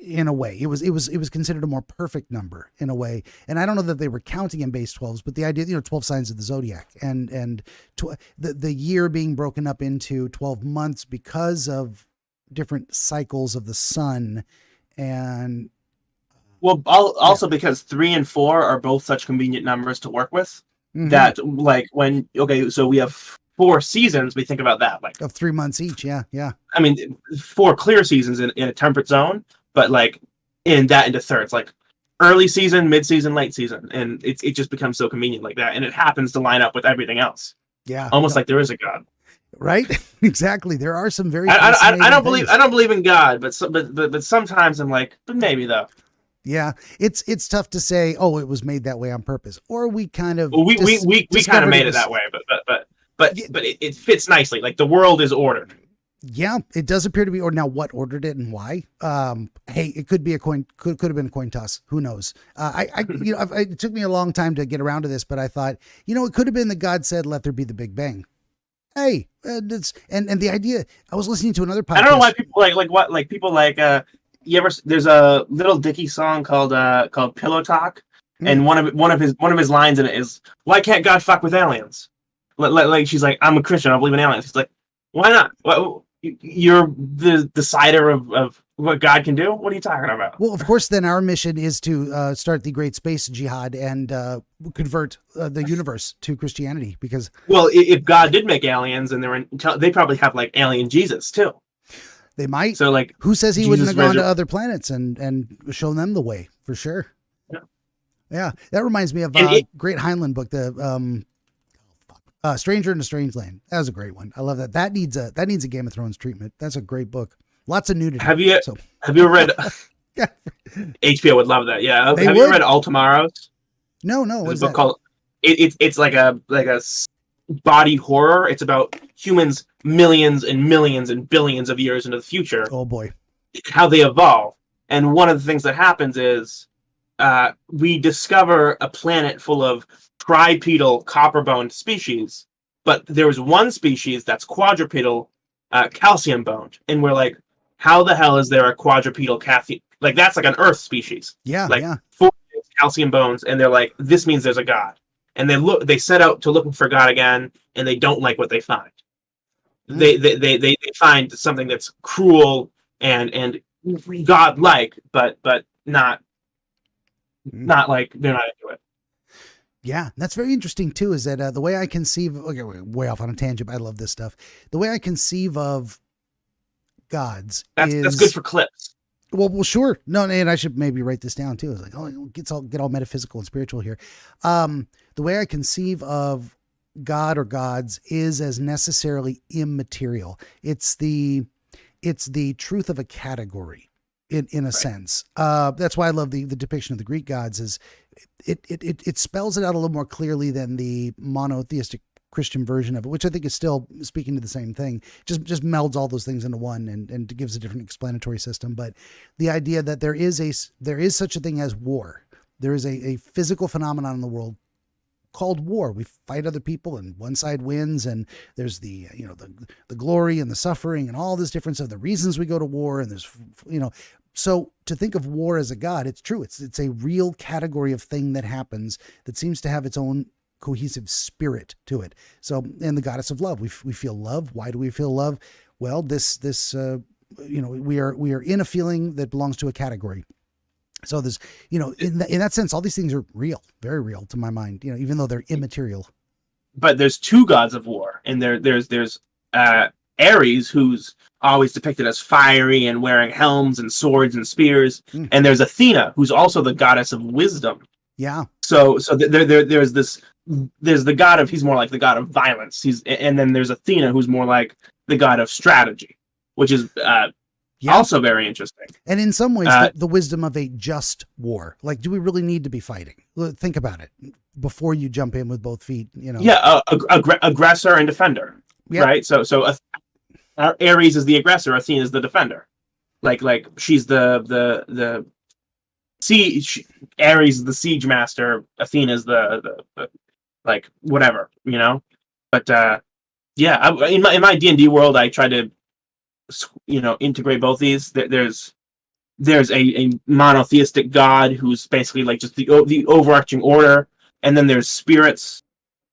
In a way, it was considered a more perfect number in a way. And I don't know that they were counting in base 12s, but the idea, 12 signs of the zodiac and the year being broken up into 12 months because of different cycles of the sun. And also because 3 and 4 are both such convenient numbers to work with that like so we have 4 seasons, we think about that like of 3 months each. Yeah. I mean, 4 clear seasons in a temperate zone, but like into thirds, like early season, mid season, late season, and it just becomes so convenient like that, and it happens to line up with everything else. Yeah, almost like there is a God. Right? Exactly. There are some very. I don't believe in God, but sometimes I'm like, but maybe though. Yeah, it's tough to say, oh, it was made that way on purpose, or we kind of we kind of made it that way, yeah, but it fits nicely. Like the world is ordered. yeah, it does appear to be ordered. Now, what ordered it and why? Hey, it could be a coin, could have been a coin toss. Who knows? It took me a long time to get around to this, but I thought, it could have been that God said, "Let there be the Big Bang." Hey, and the idea. I was listening to another podcast. I don't know why people there's a Little Dicky song called Pillow Talk, and one of his lines in it is, "Why can't God fuck with aliens?" Like she's like, "I'm a Christian, I don't believe in aliens." He's like, "Why not? You're the decider of what God can do. What are you talking about?" Well, of course, then our mission is to start the great space jihad and convert the universe to Christianity. Because, well, if God did make aliens and they probably have like alien Jesus too. They might. So, like, who says he wouldn't have gone to other planets and shown them the way for sure? Yeah, yeah. That reminds me of a great Heinlein book, the Stranger in a Strange Land. That was a great one. I love that. That needs a Game of Thrones treatment. That's a great book. Lots of nudity. Have you ever read? Yeah. HBO would love that. Yeah. Have you ever read Altomaros? No. What's book called? It's like a body horror. It's about humans millions and millions and billions of years into the future. Oh boy. How they evolve. And one of the things that happens is we discover a planet full of tripedal copper-boned species, but there was one species that's quadrupedal calcium-boned. And we're like, how the hell is there a quadrupedal calcium? Like, that's like an Earth species. Yeah, like yeah. 4 calcium bones, and they're like, this means there's a God. And they set out to looking for God again, and they don't like what they find. They find something that's cruel and God-like, but not like they're not into it. Yeah, that's very interesting too. Is that the way I conceive? Okay, we're way off on a tangent. But I love this stuff. The way I conceive of gods that's good for clips. Well, sure. No, and I should maybe write this down too. It's like, get all metaphysical and spiritual here. The way I conceive of God or gods is as necessarily immaterial. It's the truth of a category in a sense. That's why I love the depiction of the Greek gods. Is it spells it out a little more clearly than the monotheistic Christian version of it, which I think is still speaking to the same thing. Just melds all those things into one and gives a different explanatory system. But the idea that there is such a thing as war. There is a physical phenomenon in the world called war. We fight other people and one side wins, and there's the glory and the suffering and all this difference of the reasons we go to war, and there's so to think of war as a god, it's true. It's a real category of thing that happens that seems to have its own cohesive spirit to it. So, and the goddess of love, we feel love. Why do we feel love? Well, we are in a feeling that belongs to a category. So there's, in that sense, all these things are real, very real to my mind, even though they're immaterial. But there's two gods of war, and there's Ares, who's always depicted as fiery and wearing helms and swords and spears, and there's Athena, who's also the goddess of wisdom. Yeah. So there's the god of, he's more like the god of violence. And then there's Athena, who's more like the god of strategy, which is also very interesting. And in some ways, the wisdom of a just war. Like, do we really need to be fighting? Think about it before you jump in with both feet. Yeah, aggressor and defender. Yep. Right. So Ares is the aggressor. Athena is the defender. Like she's the Ares is the siege master. Athena is the like whatever, But in my D&D world, I try to integrate both these. There's a monotheistic god who's basically like just the overarching order, and then there's spirits,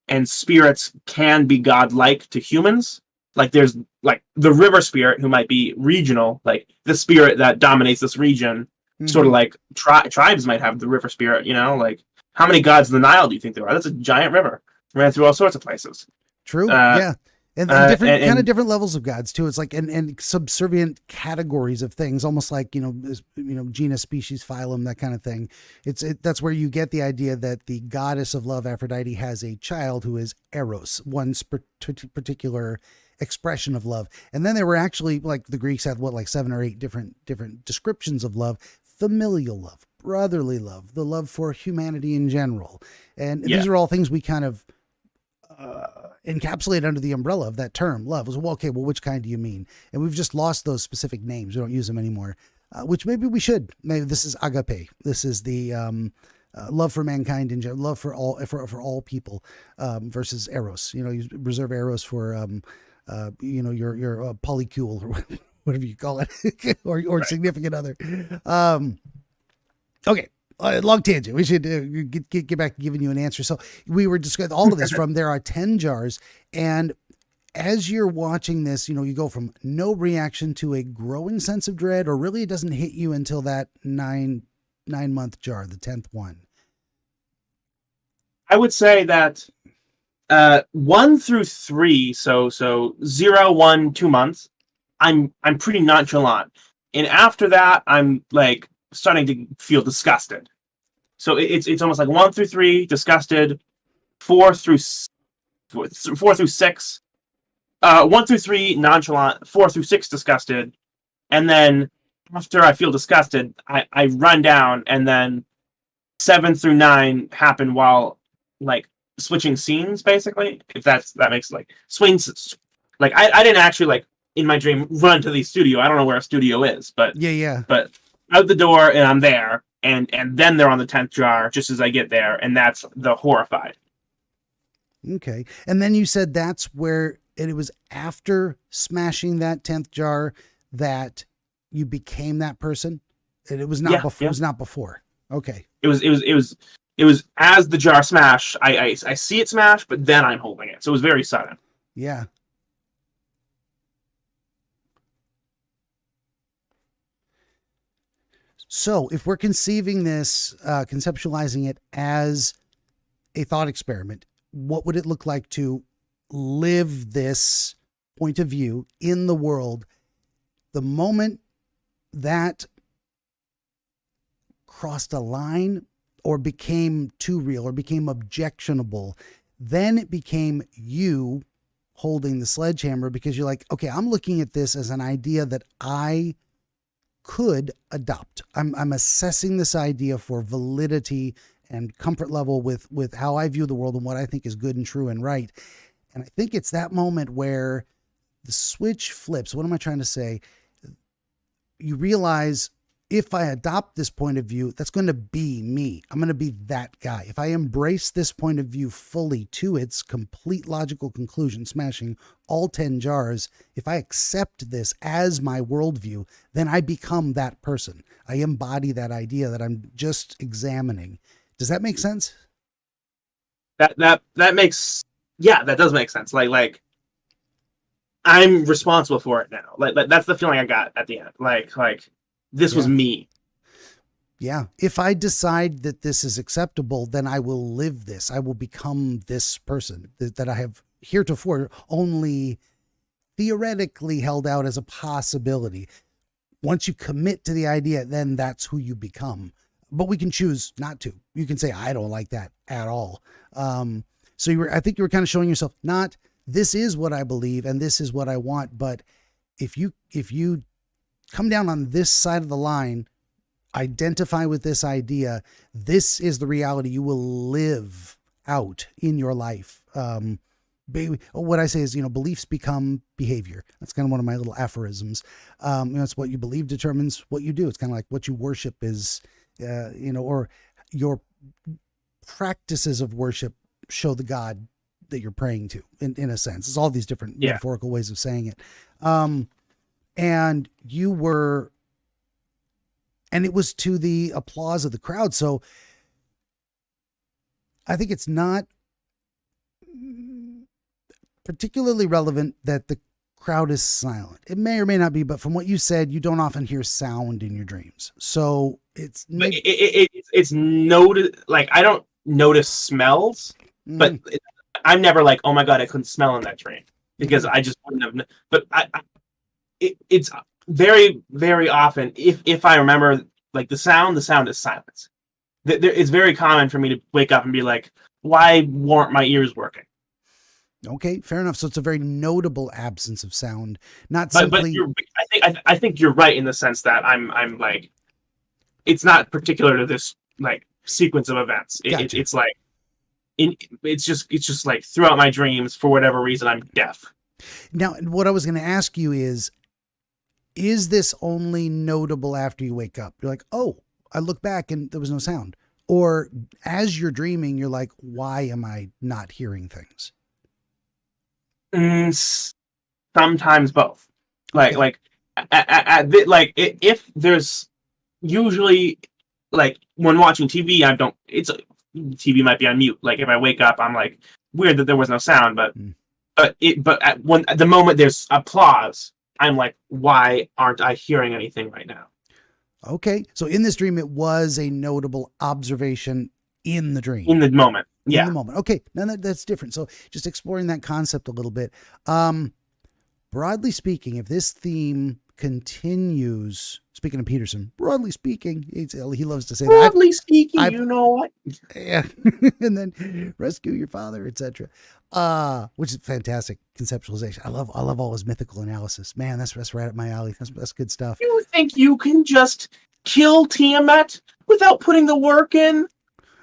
and spirits can be godlike to humans. Like there's like the river spirit who might be regional, like the spirit that dominates this region. Sort of like tribes might have the river spirit, like how many gods in the Nile do you think there are? That's a giant river. Ran through all sorts of places. True. Yeah. And different different levels of gods too. It's like, and subservient categories of things, almost like, genus, species, phylum, that kind of thing. That's where you get the idea that the goddess of love, Aphrodite, has a child who is Eros, one particular expression of love. And then there were actually, like, the Greeks had 7 or 8 different descriptions of love. Familial love, brotherly love, the love for humanity in general. And Yeah. these are all things we kind of encapsulate under the umbrella of that term, love. Well, okay, well, which kind do you mean? And we've just lost those specific names. We don't use them anymore, which maybe we should. Maybe this is agape. This is the love for mankind in general, love for all people, versus eros. You reserve eros for your polycule or whatever you call it, or right. Significant other. Okay. Long tangent. We should get back to giving you an answer. So we were discussing all of this from there are 10 jars. And as you're watching this, you go from no reaction to a growing sense of dread, or really it doesn't hit you until that 9-month jar, the 10th one. I would say that 1 through 3, so 0, 1, 2 months, I'm pretty nonchalant. And after that, I'm like starting to feel disgusted. So it's almost like 1 through 3 disgusted, 4 through 6, 1 through 3 nonchalant, 4 through 6 disgusted, and then after I feel disgusted, I run down, and then 7 through 9 happen while like switching scenes, basically. If that makes like swings, like I didn't actually like in my dream run to the studio. I don't know where a studio is, but but out the door and I'm there, and then they're on the 10th jar just as I get there, and that's the horrified. Okay. And then you said that's where it was after smashing that 10th jar that you became that person. And it was not before. Yeah. It was not before. Okay. It was as the jar smash. I see it smash, but then I'm holding it. So it was very sudden. Yeah. So if we're conceiving this, conceptualizing it as a thought experiment, what would it look like to live this point of view in the world the moment that crossed a line or became too real or became objectionable? Then it became you holding the sledgehammer, because you're like, okay, I'm looking at this as an idea that I could adopt. I'm assessing this idea for validity and comfort level with how I view the world and what I think is good and true and right. And I think it's that moment where the switch flips. What am I trying to say? You realize, if I adopt this point of view, that's going to be me. I'm going to be that guy. If I embrace this point of view fully to its complete logical conclusion, smashing all 10 jars, if I accept this as my worldview, then I become that person. I embody that idea that I'm just examining. Does that make sense? That makes, that does make sense. Like I'm responsible for it now. Like that's the feeling I got at the end. Like this was me. Yeah. If I decide that this is acceptable, then I will live this. I will become this person that I have heretofore only theoretically held out as a possibility. Once you commit to the idea, then that's who you become. But we can choose not to. You can say, I don't like that at all. So I think you were kind of showing yourself, not this is what I believe and this is what I want. But if you come down on this side of the line, identify with this idea, this is the reality you will live out in your life. What I say is, beliefs become behavior. That's kind of one of my little aphorisms. It's what you believe determines what you do. It's kind of like what you worship is, or your practices of worship show the God that you're praying to, in a sense. It's all these different metaphorical ways of saying it. And you were, and it was to the applause of the crowd. So I think it's not particularly relevant that the crowd is silent. It may or may not be, but from what you said, you don't often hear sound in your dreams. So it's noted. Like I don't notice smells, but I'm never like, oh my God, I couldn't smell in that dream, because I just wouldn't have. But it's very, very often, if I remember, like the sound is silence. It's very common for me to wake up and be like, why weren't my ears working? Okay, fair enough. So it's a very notable absence of sound, not simply. But I think you're right in the sense that I'm like, it's not particular to this like sequence of events. Gotcha. It's like it's just like throughout my dreams, for whatever reason, I'm deaf. Now, what I was going to ask you is this only notable after you wake up? You're like, oh, I look back and there was no sound. Or as you're dreaming, you're like, why am I not hearing things? Sometimes both. Okay. Like if there's usually, like when watching TV, TV might be on mute. Like if I wake up, I'm like, weird that there was no sound, but at the moment there's applause, I'm like, why aren't I hearing anything right now? Okay. So in this dream, it was a notable observation in the dream. In the moment. Yeah. In the moment. Okay. Now that's different. So just exploring that concept a little bit. Broadly speaking, if this theme continues, speaking of Peterson, broadly speaking, he loves to say broadly speaking, you know what? Yeah. And then rescue your father, etc. Which is fantastic conceptualization. I love all his mythical analysis. Man, that's right up my alley. That's good stuff. You think you can just kill Tiamat without putting the work in?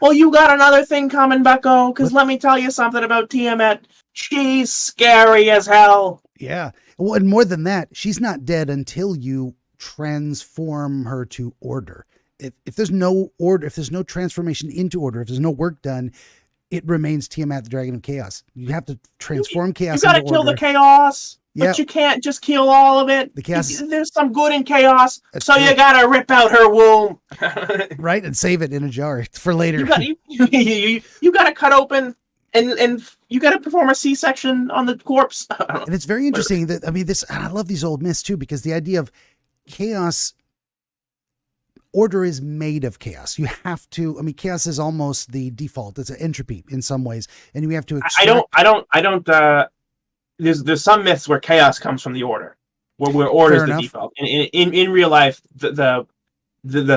Well, you got another thing coming, Bucko, because let me tell you something about Tiamat. She's scary as hell. Yeah. Well, and more than that, she's not dead until you transform her to order. If there's no order, if there's no transformation into order, if there's no work done, it remains Tiamat, the Dragon of Chaos. You have to transform chaos into order. You gotta kill the chaos, but you can't just kill all of it. The chaos. There's some good in chaos, so you gotta rip out her womb. Right, and save it in a jar for later. You gotta cut open and you gotta perform a C-section on the corpse. And it's very interesting that, I love these old myths too, because the idea of chaos, order is made of chaos. You have to, chaos is almost the default. It's an entropy in some ways. And you have to extract. I don't, there's some myths where chaos comes from the order, where order is the default. And in real life, the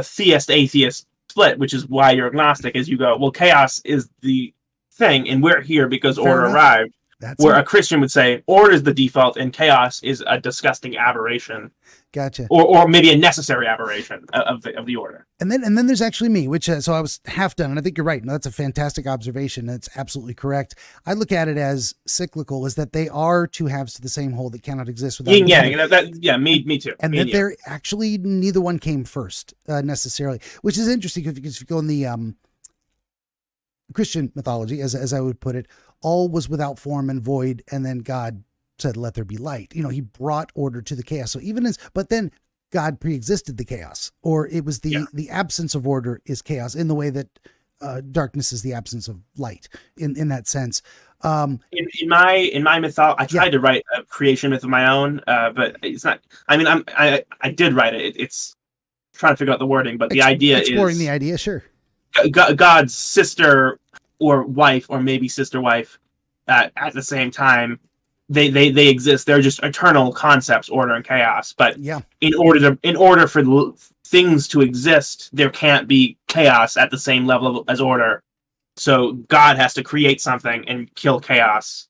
theist atheist split, which is why you're agnostic, is you go, well, chaos is the thing, and we're here because order arrived. Where a Christian would say order is the default and chaos is a disgusting aberration. Gotcha. Or maybe a necessary aberration of the order. And then there's actually me, which so I was half done, and I think you're right. No, that's a fantastic observation. That's absolutely correct. I look at it as cyclical, is that they are two halves to the same whole that cannot exist without. Me too. And that they're actually neither one came first necessarily, which is interesting because if you go in the Christian mythology, as I would put it, all was without form and void, and then God said, let there be light. He brought order to the chaos. So but then God preexisted the chaos, or it was the absence of order is chaos, in the way that darkness is the absence of light in that sense. In my mythology, I tried to write a creation myth of my own, but it's not, I did write it. It's trying to figure out the wording, but the idea is exploring the idea. Sure. God's sister or wife, or maybe sister wife, at the same time, they exist. They're just eternal concepts, order and chaos. But in order for things to exist, there can't be chaos at the same level as order. So God has to create something and kill chaos,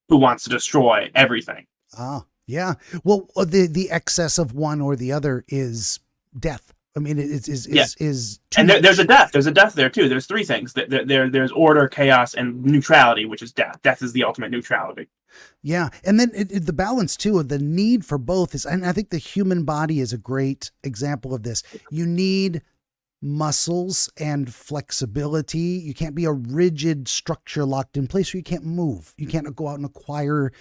who wants to destroy everything. Yeah. Well, the excess of one or the other is death. Is and there's a death. There's a death there too. There's three things. There's order, chaos, and neutrality, which is death. Death is the ultimate neutrality. Yeah, and then the balance too of the need for both is, and I think the human body is a great example of this. You need muscles and flexibility. You can't be a rigid structure locked in place where you can't move. You can't go out and acquire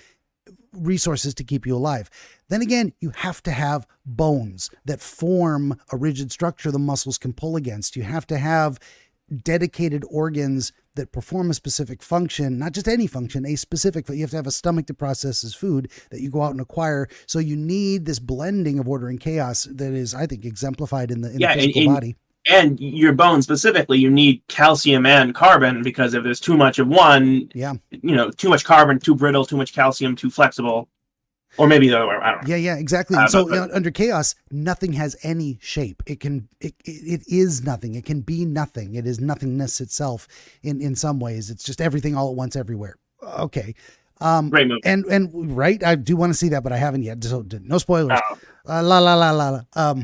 resources to keep you alive. Then again, you have to have bones that form a rigid structure the muscles can pull against. You have to have dedicated organs that perform a specific function, not just any function, a specific, but you have to have a stomach that processes food that you go out and acquire. So you need this blending of order and chaos that is, I think, exemplified in the physical body. And your bones specifically, you need calcium and carbon, because if there's too much of one, too much carbon, too brittle, too much calcium, too flexible, or maybe the other way, I don't know. Yeah, exactly. Under chaos, nothing has any shape. It is nothing. It can be nothing. It is nothingness itself in some ways. It's just everything all at once everywhere. Okay. Great movie. And right, I do want to see that, but I haven't yet. So no spoilers. La la la la la.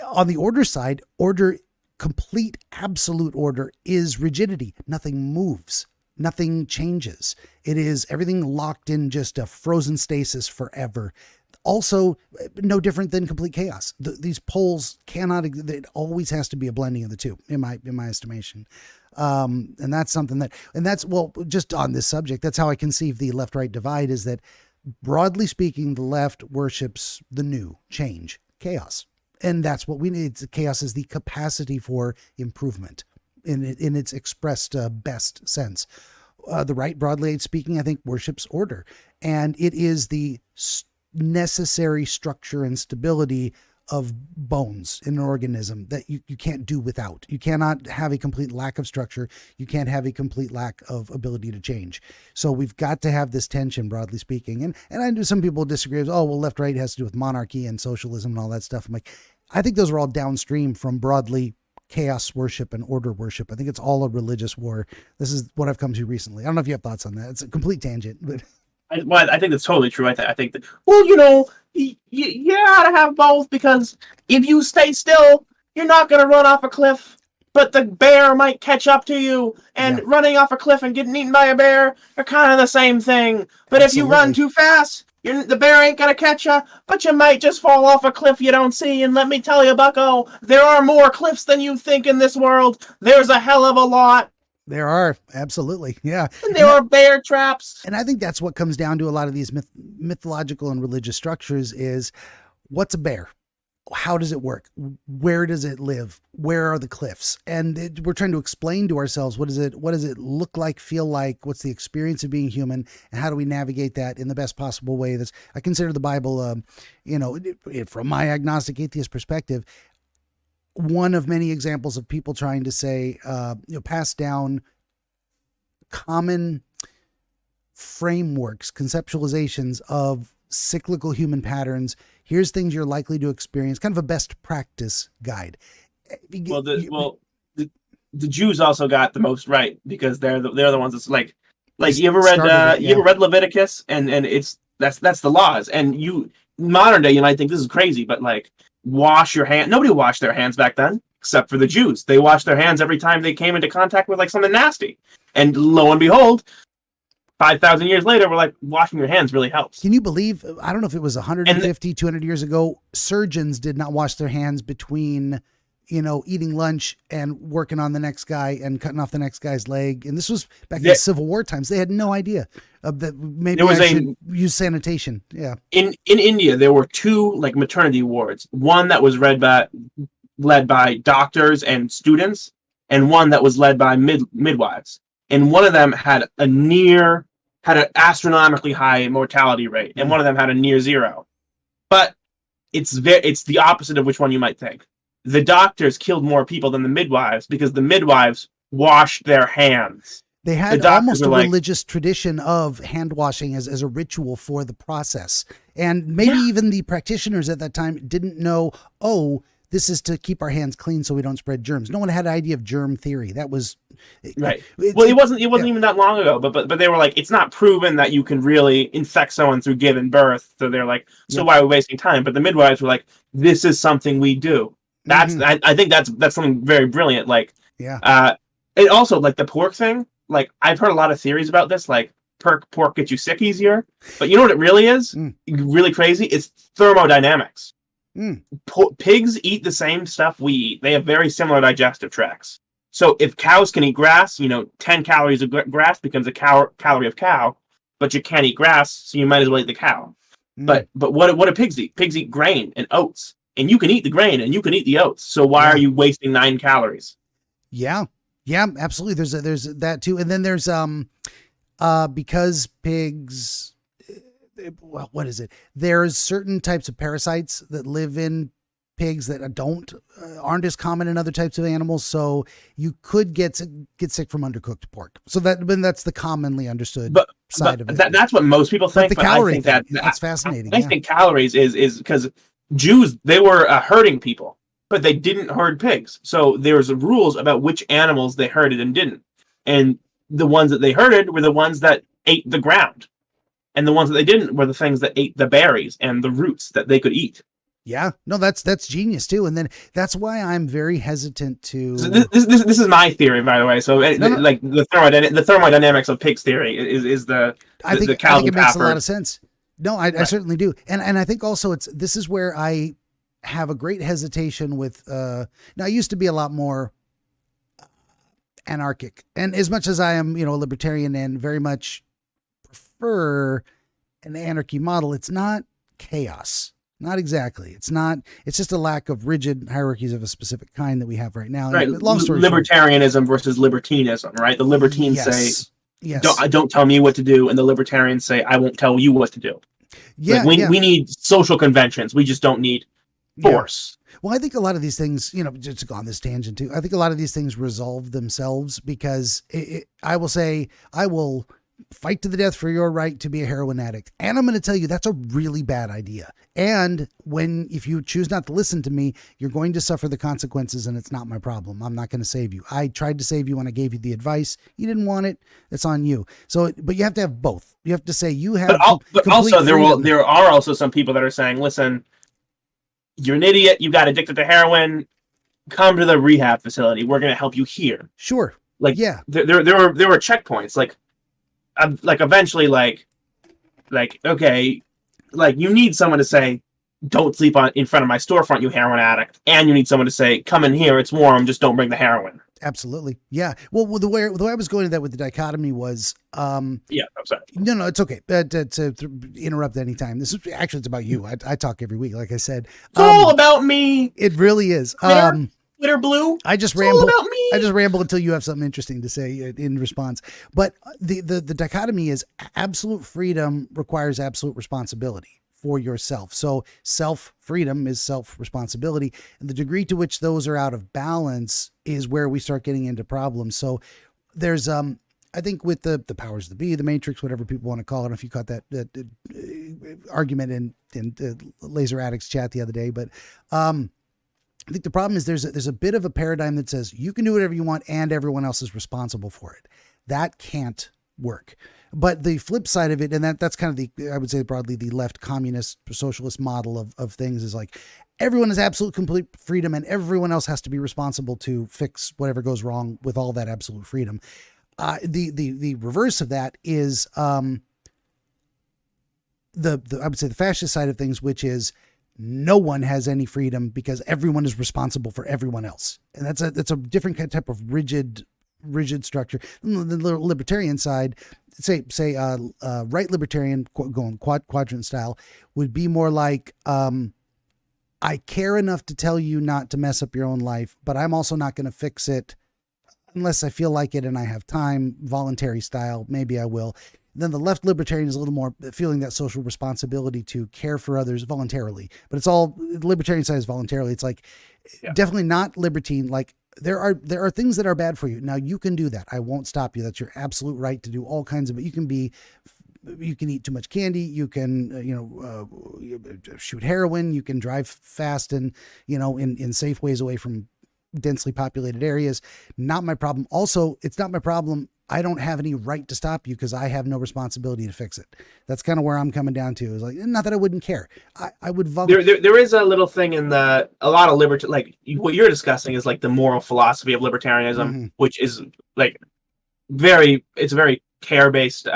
On the order side, order, complete absolute order, is rigidity. Nothing moves. Nothing changes. It is everything locked in just a frozen stasis forever. Also, no different than complete chaos. These poles cannot. It always has to be a blending of the two, in my estimation. And that's something that, and that's, well, just on this subject, that's how I conceive the left-right divide. Is that, broadly speaking, the left worships the new, change, chaos, and that's what we need. Chaos is the capacity for improvement in its expressed best sense. The right, broadly speaking, I think worships order, and it is the necessary structure and stability of bones in an organism that you can't do without. You cannot have a complete lack of structure. You can't have a complete lack of ability to change. So we've got to have this tension, broadly speaking. And I know some people disagree. Oh, well, left, right has to do with monarchy and socialism and all that stuff. I'm like, I think those are all downstream from broadly chaos worship and order worship. I think it's all a religious war. This is what I've come to recently. I don't know if you have thoughts on that. It's a complete tangent, but I think that's totally true. I think that, well, you gotta have both, because if you stay still, you're not gonna run off a cliff, but the bear might catch up to you, and running off a cliff and getting eaten by a bear are kind of the same thing. But if you run too fast, the bear ain't gonna catch you, but you might just fall off a cliff you don't see. And let me tell you, bucko, there are more cliffs than you think in this world. There's a hell of a lot. There are, absolutely, yeah. And there are bear traps. And I think that's what comes down to a lot of these mythological and religious structures is, what's a bear? How does it work? Where does it live? Where are the cliffs? And we're trying to explain to ourselves, what does it look like, feel like? What's the experience of being human? And how do we navigate that in the best possible way? I consider the Bible, from my agnostic atheist perspective, one of many examples of people trying to say, pass down common frameworks, conceptualizations of cyclical human patterns. Here's things you're likely to experience, kind of a best practice guide. Well, the Jews also got the most right, because they're the ones that's like you ever read Leviticus, and that's the laws. And modern day, you might think this is crazy, but like, wash your hand. Nobody washed their hands back then, except for the Jews. They washed their hands every time they came into contact with like something nasty. And lo and behold, 5,000 years later, we're like, washing your hands really helps. Can you believe, I don't know if it was 150, 200 years ago, surgeons did not wash their hands between, eating lunch and working on the next guy and cutting off the next guy's leg. And this was back in the Civil War times. They had no idea that maybe I should use sanitation. Yeah. In India, there were two like maternity wards. One that was led by doctors and students, and one that was led by midwives. And one of them had an astronomically high mortality rate, and one of them had a near zero. But it's the opposite of which one you might think. The doctors killed more people than the midwives, because the midwives washed their hands. They had almost a religious tradition of hand washing as a ritual for the process. And maybe even the practitioners at that time didn't know, this is to keep our hands clean so we don't spread germs. No one had an idea of germ theory. That was right. It wasn't even that long ago, but they were like, it's not proven that you can really infect someone through giving birth. So they're like, why are we wasting time? But the midwives were like, this is something we do. That's I think that's something very brilliant. Like, it also, like the pork thing. Like, I've heard a lot of theories about this. Like, pork gets you sick easier, but you know what it really is? Really crazy. It's thermodynamics. Pigs eat the same stuff we eat. They have very similar digestive tracts. So if cows can eat grass, 10 calories of grass becomes a calorie of cow, but you can't eat grass, so you might as well eat the cow. But what do pigs eat? Pigs eat grain and oats, and you can eat the grain and you can eat the oats. So why are you wasting 9 calories? Yeah, absolutely. There's that too, and then there's because pigs. Well, what is it? There's certain types of parasites that live in pigs that aren't as common in other types of animals. So you could get sick from undercooked pork. So that's the commonly understood side of it. That's what most people think. But the calorie thing, that's fascinating. I think calories is because Jews, they were herding people, but they didn't herd pigs. So there's rules about which animals they herded and didn't. And the ones that they herded were the ones that ate the ground. And the ones that they didn't were the things that ate the berries and the roots that they could eat. Yeah, no, that's genius too. And then that's why I'm very hesitant to. So this is my theory, by the way. So like the thermodynamics of pigs theory is the I think it makes a lot Pafford. of sense. No, I certainly do. And I think also this is where I have a great hesitation with, now I used to be a lot more anarchic, and as much as I am, a libertarian and very much prefer an anarchy model, it's not chaos. Not exactly. It's just a lack of rigid hierarchies of a specific kind that we have right now. Right. Long story Libertarianism versus libertinism, right? The libertines say, don't tell me what to do. And the libertarians say, I won't tell you what to do. Yeah. We need social conventions. We just don't need force. Yeah. Well, I think a lot of these things, just to go on this tangent too, I think a lot of these things resolve themselves because I will say, I will fight to the death for your right to be a heroin addict. And I'm going to tell you, that's a really bad idea. And if you choose not to listen to me, you're going to suffer the consequences, and it's not my problem. I'm not going to save you. I tried to save you when I gave you the advice. You didn't want it. It's on you. So, but you have to have both. You have to say you have. But also there are also some people that are saying, listen, you're an idiot. You got addicted to heroin. Come to the rehab facility. We're going to help you here. Sure. There were checkpoints. Like eventually, okay, you need someone to say, don't sleep in front of my storefront, you heroin addict. And you need someone to say, come in here, it's warm, just don't bring the heroin. Absolutely. Yeah. Well, the way I was going to that with the dichotomy was, yeah, I'm sorry. No, it's okay. To interrupt anytime. This is actually, it's about you. I talk every week, like I said. It's all about me. It really is. Twitter blue. I just ramble. All about me. I just ramble until you have something interesting to say in response. But the dichotomy is absolute freedom requires absolute responsibility for yourself. So self-freedom is self-responsibility. And the degree to which those are out of balance is where we start getting into problems. So there's, I think with the powers that be, the matrix, whatever people want to call it, if you caught that argument in Laser Addicts chat the other day, but I think the problem is there's a bit of a paradigm that says you can do whatever you want and everyone else is responsible for it. That can't work. But the flip side of it, and that's kind of I would say broadly, the left communist socialist model of things is like everyone has absolute complete freedom and everyone else has to be responsible to fix whatever goes wrong with all that absolute freedom. The reverse of that is I would say the fascist side of things, which is no one has any freedom because everyone is responsible for everyone else. And that's a different type of rigid structure. The libertarian side, say right libertarian, going quadrant style, would be more like, I care enough to tell you not to mess up your own life, but I'm also not going to fix it unless I feel like it and I have time, voluntary style. Maybe I will. Then the left libertarian is a little more feeling that social responsibility to care for others voluntarily, but it's all the libertarian side is voluntarily. It's like definitely not libertine. Like there are things that are bad for you. Now you can do that. I won't stop you. That's your absolute right to do all kinds of, you can eat too much candy. You can, shoot heroin. You can drive fast and, in safe ways away from densely populated areas. Not my problem. Also, it's not my problem. I don't have any right to stop you because I have no responsibility to fix it. That's kind of where I'm coming down to. Is like, not that I wouldn't care. I would volunteer. There is a little thing in a lot of what you're discussing is like the moral philosophy of libertarianism, which is like it's very care-based,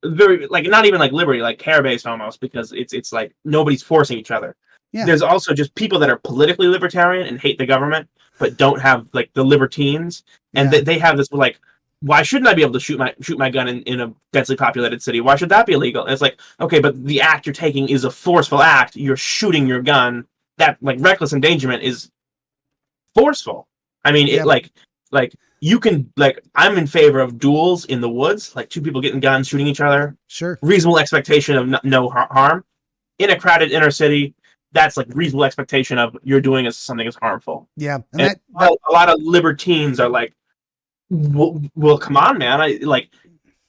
very like not even like liberty, like care-based almost, because it's like nobody's forcing each other. Yeah. There's also just people that are politically libertarian and hate the government, but don't have like the libertines, and they have this like, why shouldn't I be able to shoot my gun in a densely populated city? Why should that be illegal? And it's like, okay, but the act you're taking is a forceful act. You're shooting your gun. That like reckless endangerment is forceful. I mean, it like you can I'm in favor of duels in the woods, like two people getting guns, shooting each other. Sure. Reasonable expectation of no harm. In a crowded inner city, that's like reasonable expectation of you're doing something is harmful. Yeah. And a lot of libertines are like, well, come on, man.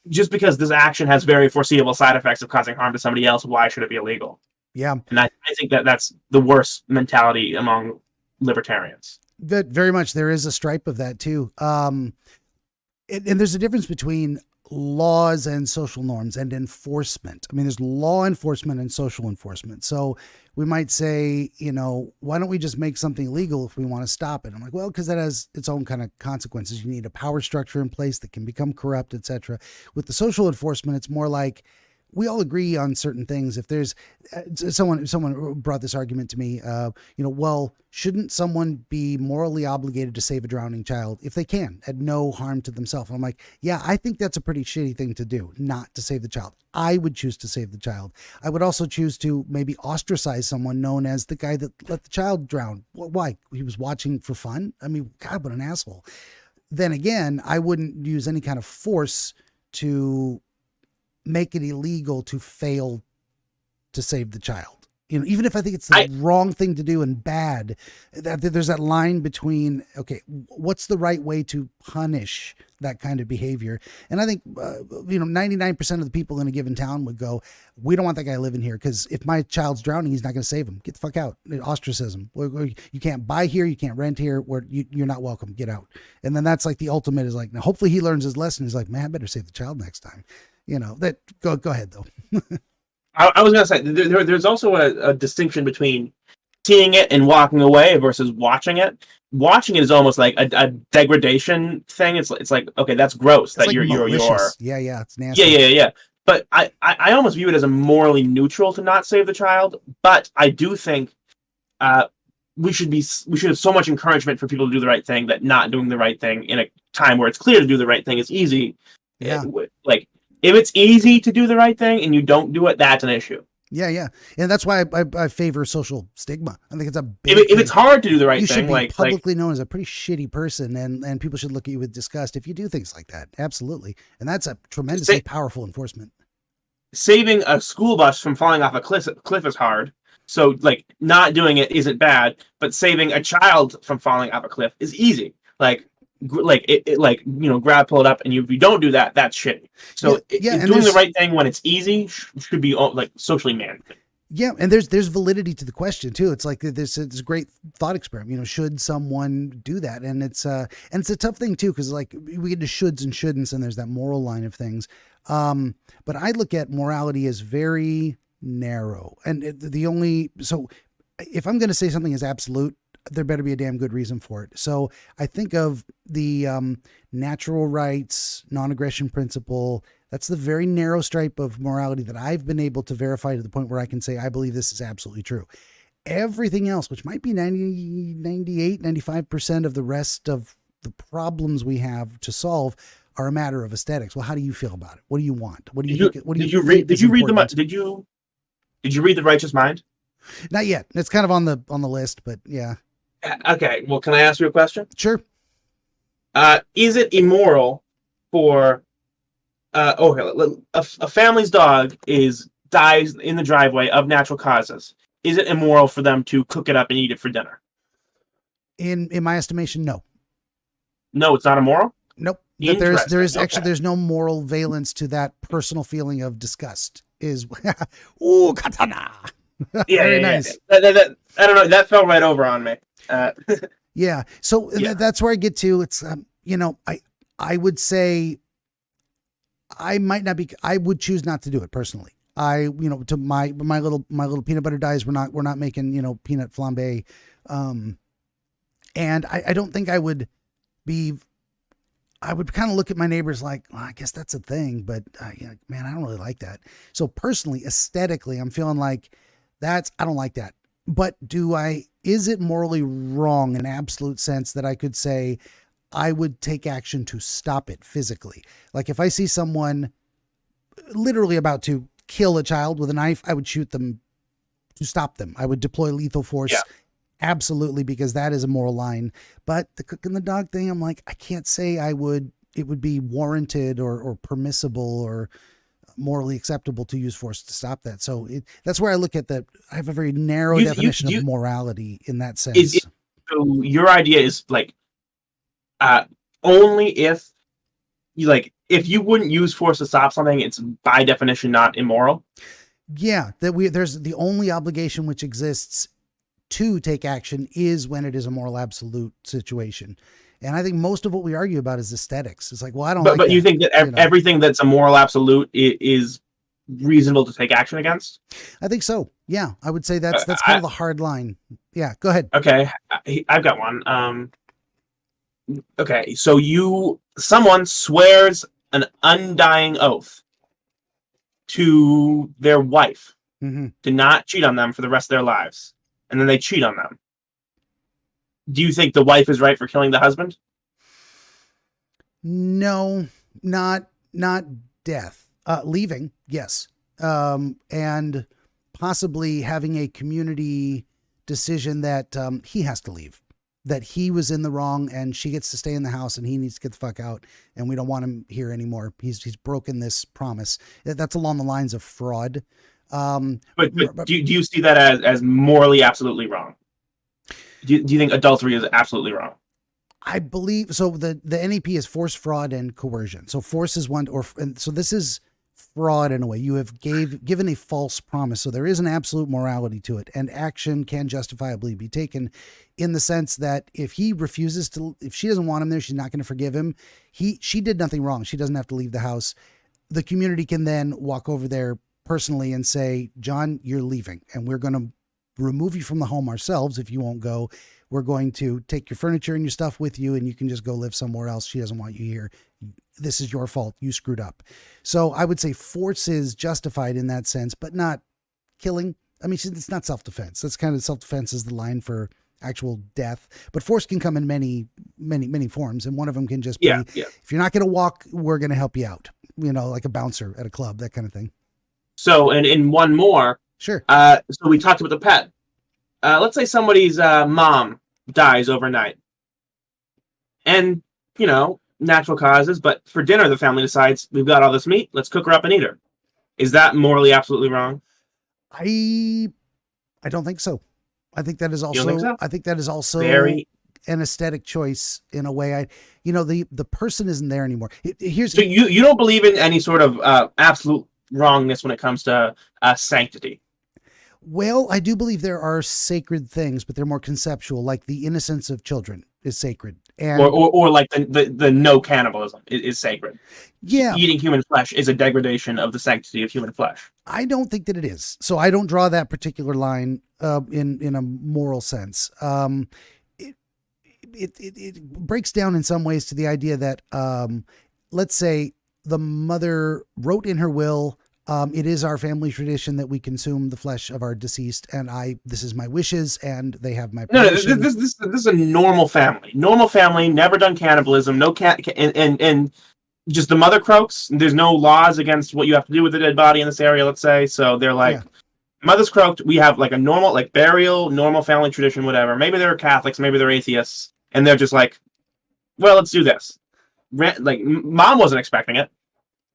Just because this action has very foreseeable side effects of causing harm to somebody else, why should it be illegal? Yeah. And I think that's the worst mentality among libertarians. Very much. There is a stripe of that too. And there's a difference between laws and social norms and enforcement. I mean, there's law enforcement and social enforcement. So we might say, why don't we just make something legal if we want to stop it? I'm like, well, because that has its own kind of consequences. You need a power structure in place that can become corrupt, etc. With the social enforcement, it's more like we all agree on certain things. If there's someone brought this argument to me, well, shouldn't someone be morally obligated to save a drowning child if they can at no harm to themselves? And I'm like, yeah, I think that's a pretty shitty thing to do, not to save the child. I would choose to save the child. I would also choose to maybe ostracize someone known as the guy that let the child drown. Why? He was watching for fun? I mean, God, what an asshole. Then again, I wouldn't use any kind of force to make it illegal to fail to save the child. Even if I think it's the wrong thing to do and bad, that there's that line between, okay, what's the right way to punish that kind of behavior? And I think, 99% of the people in a given town would go, we don't want that guy living here, because if my child's drowning, he's not going to save him. Get the fuck out. Ostracism. You can't buy here. You can't rent here. You're not welcome. Get out. And then that's like the ultimate is like, now hopefully he learns his lesson. He's like, man, I better save the child next time. Go ahead though. I was going to say, there's also a distinction between seeing it and walking away versus watching it. Watching it is almost like a degradation thing. It's like, okay, that's gross. It's that like you're yeah, it's nasty. Yeah. But I almost view it as a morally neutral to not save the child. But I do think we should have so much encouragement for people to do the right thing that not doing the right thing in a time where it's clear to do the right thing is easy. Yeah. Like, if it's easy to do the right thing and you don't do it, that's an issue. Yeah. And that's why I favor social stigma. I think it's a big if it's hard to do the right thing, thing, you should be publicly known as a pretty shitty person, and people should look at you with disgust if you do things like that. Absolutely. And that's a tremendously powerful enforcement. Saving a school bus from falling off a cliff is hard. So not doing it isn't bad, but saving a child from falling off a cliff is easy. Grab, pull it up, and if you don't do that, that's shitty. So doing the right thing when it's easy should be socially mandated. Yeah, and there's validity to the question too. It's like this great thought experiment. Should someone do that? And it's a tough thing too, because we get to shoulds and shouldn'ts, and there's that moral line of things. But I look at morality as very narrow, and so if I'm going to say something is absolute, there better be a damn good reason for it. So I think of the natural rights, non-aggression principle. That's the very narrow stripe of morality that I've been able to verify to the point where I can say, I believe this is absolutely true. Everything else, which might be 90, 98, 95% of the rest of the problems we have to solve, are a matter of aesthetics. Well, how do you feel about it? What do you want? What do you think? What do you read? Did you read The Righteous Mind? Not yet. It's kind of on the list, but yeah. Okay. Well, can I ask you a question? Sure. Is it immoral for a family's dog dies in the driveway of natural causes? Is it immoral for them to cook it up and eat it for dinner? In my estimation, no. No, it's not immoral? Nope. There's no moral valence to that personal feeling of disgust. Ooh, katana. Very nice. That, I don't know. That fell right over on me. Yeah. So that's where I get to. It's I would say I would choose not to do it personally. To my little peanut butter dies. We're not making peanut flambe, and I don't think I would be. I would kind of look at my neighbors like, well, I guess that's a thing, but man, I don't really like that. So personally, aesthetically, I'm feeling like I don't like that. But is it morally wrong in absolute sense that I could say I would take action to stop it physically? Like if I see someone literally about to kill a child with a knife, I would shoot them to stop them. I would deploy lethal force. Yeah. Absolutely, because that is a moral line. But the cook and the dog thing, I'm like, I can't say it would be warranted or permissible or morally acceptable to use force to stop that. So that's where I look at that. I have a very narrow definition of morality in that sense. So your idea is only if you wouldn't use force to stop something, it's by definition not immoral. Yeah, there's the only obligation which exists to take action is when it is a moral absolute situation. And I think most of what we argue about is aesthetics. It's like, well, I don't But like but that, you think that everything that's a moral absolute is reasonable to take action against? I think so. Yeah, I would say that's kind of the hard line. Yeah, go ahead. Okay, I've got one. Okay, so someone swears an undying oath to their wife to not cheat on them for the rest of their lives, and then they cheat on them. Do you think the wife is right for killing the husband? No, not death. Leaving, yes, and possibly having a community decision that he has to leave, that he was in the wrong, and she gets to stay in the house, and he needs to get the fuck out, and we don't want him here anymore. He's broken this promise. That's along the lines of fraud. But do you see that as morally absolutely wrong? Do you think adultery is absolutely wrong? I believe so. The NEP is force, fraud, and coercion. So force is one, so this is fraud in a way. You have given a false promise. So there is an absolute morality to it, and action can justifiably be taken in the sense that if he refuses to, if she doesn't want him there, she's not going to forgive him. She did nothing wrong. She doesn't have to leave the house. The community can then walk over there personally and say, John, you're leaving, and we're going to remove you from the home ourselves if you won't go. We're going to take your furniture and your stuff with you, and you can just go live somewhere else. She doesn't want you here. This is your fault. You screwed up. So I would say force is justified in that sense, but not killing. I mean, it's not self-defense. That's kind of self-defense is the line for actual death, but force can come in many, many, many forms. And one of them can just be, if you're not going to walk, we're going to help you out, like a bouncer at a club, that kind of thing. So, and in one more, sure. So we talked about the pet. Let's say somebody's mom dies overnight, and natural causes, but for dinner the family decides we've got all this meat, let's cook her up and eat her. Is that morally absolutely wrong? I don't think so. I think that is also, very an aesthetic choice in a way. The person isn't there anymore. So you don't believe in any sort of absolute wrongness when it comes to sanctity? Well, I do believe there are sacred things, but they're more conceptual, like the innocence of children is sacred. And or like the no cannibalism is sacred. Yeah. Eating human flesh is a degradation of the sanctity of human flesh. I don't think that it is. So I don't draw that particular line in a moral sense. It breaks down in some ways to the idea that, let's say the mother wrote in her will, it is our family tradition that we consume the flesh of our deceased, and this is my wishes, and they have my permission. No, this is a normal family. Normal family, never done cannibalism, no and just the mother croaks. There's no laws against what you have to do with the dead body in this area, let's say. So they're like, mother's croaked. We have like a normal, like burial, normal family tradition, whatever. Maybe they're Catholics, maybe they're atheists, and they're just like, well, let's do this. Like, mom wasn't expecting it.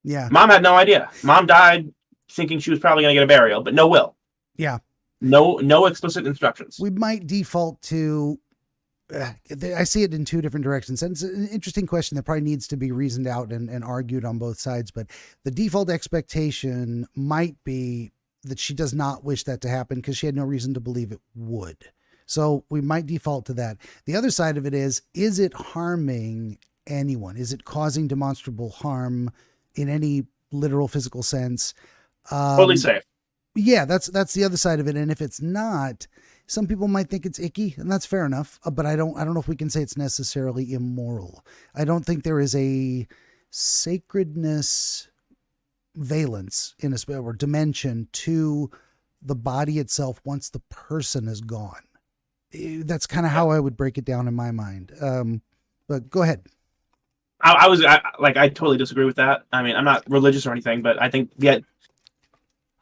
Yeah. Mom had no idea. Mom died thinking she was probably going to get a burial, but no will. Yeah. No explicit instructions. We might default to, I see it in two different directions. And it's an interesting question that probably needs to be reasoned out and argued on both sides. But the default expectation might be that she does not wish that to happen because she had no reason to believe it would. So we might default to that. The other side of it is it harming anyone? Is it causing demonstrable harm in any literal physical sense? Totally safe. Yeah, that's the other side of it. And if it's not, some people might think it's icky, and that's fair enough. But I don't know if we can say it's necessarily immoral. I don't think there is a sacredness valence or dimension to the body itself once the person is gone. That's kind of how I would break it down in my mind. But go ahead. I totally disagree with that. I mean, I'm not religious or anything, but I think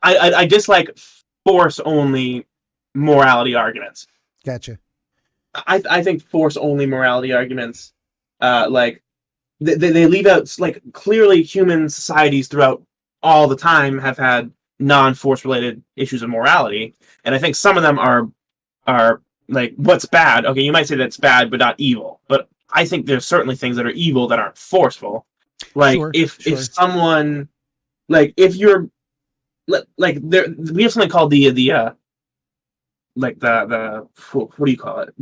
I dislike force only morality arguments. Gotcha. I think force only morality arguments, like they leave out, like, clearly human societies throughout all the time have had non-force related issues of morality, and I think some of them are like, what's bad? Okay, you might say that's bad, but not evil. But I think there's certainly things that are evil that aren't forceful. Like, if someone, like, if you're, like, we have something called the what do you call it?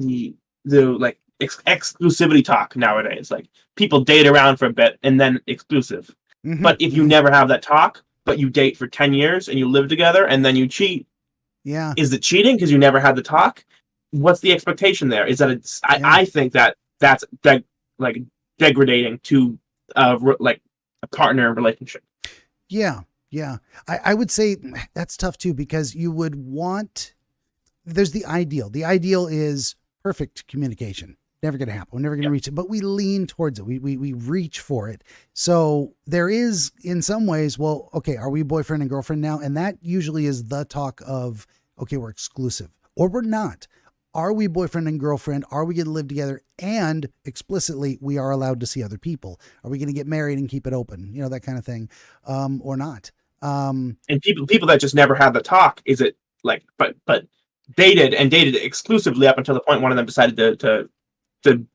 The like exclusivity talk nowadays. Like people date around for a bit and then exclusive. Mm-hmm. But if you never have that talk, but you date for 10 years and you live together and then you cheat, yeah, is it cheating because you never had the talk? What's the expectation there? Is that it's? I think that's like degrading to like a partner relationship. yeah, yeah. I would say that's tough too, because you would want, there's the ideal. The ideal is perfect communication. Never going to happen. We're never going to reach it, but we lean towards it. We reach for it. So there is, in some ways, well, okay, are we boyfriend and girlfriend now? And that usually is the talk of, okay, we're exclusive or we're not. Are we boyfriend and girlfriend? Are we going to live together? And explicitly, we are allowed to see other people. Are we going to get married and keep it open? You know, that kind of thing, or not. And people that just never had the talk, is it like, but dated exclusively up until the point one of them decided to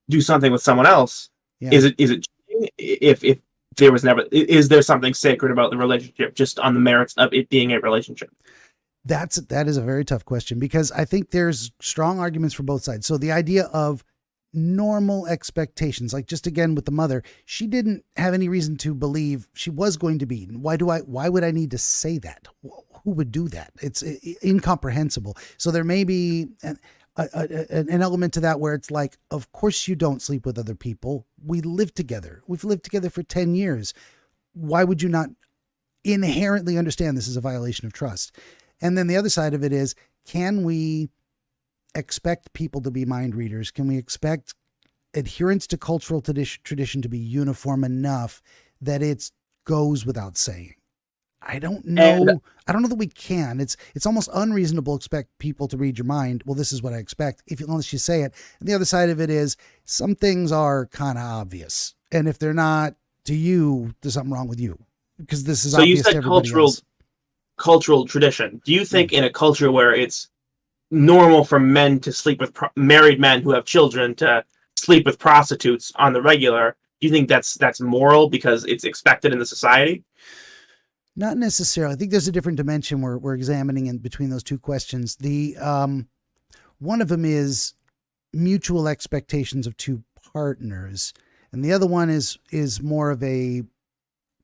do something with someone else. Yeah. Is it cheating if there was never, is there something sacred about the relationship just on the merits of it being a relationship? That is a very tough question, because I think there's strong arguments for both sides. So the idea of normal expectations, like just again with the mother, she didn't have any reason to believe she was going to be eaten. Why would I need to say that? Who would do that? It's incomprehensible. So there may be an element to that where it's like, of course you don't sleep with other people. We live together. We've lived together for 10 years. Why would you not inherently understand this is a violation of trust? And then the other side of it is, can we expect people to be mind readers? Can we expect adherence to cultural tradition to be uniform enough that it goes without saying? I don't know. I don't know that we can. It's almost unreasonable to expect people to read your mind. Well, this is what I expect, unless you say it. And the other side of it is, some things are kind of obvious. And if they're not to you, there's something wrong with you, because this is obvious to everybody else. Cultural tradition. Do you think in a culture where it's normal for men to sleep with married men who have children to sleep with prostitutes on the regular, do you think that's moral because it's expected in the society? Not necessarily. I think there's a different dimension we're examining in between those two questions. The one of them is mutual expectations of two partners, and the other one is more of a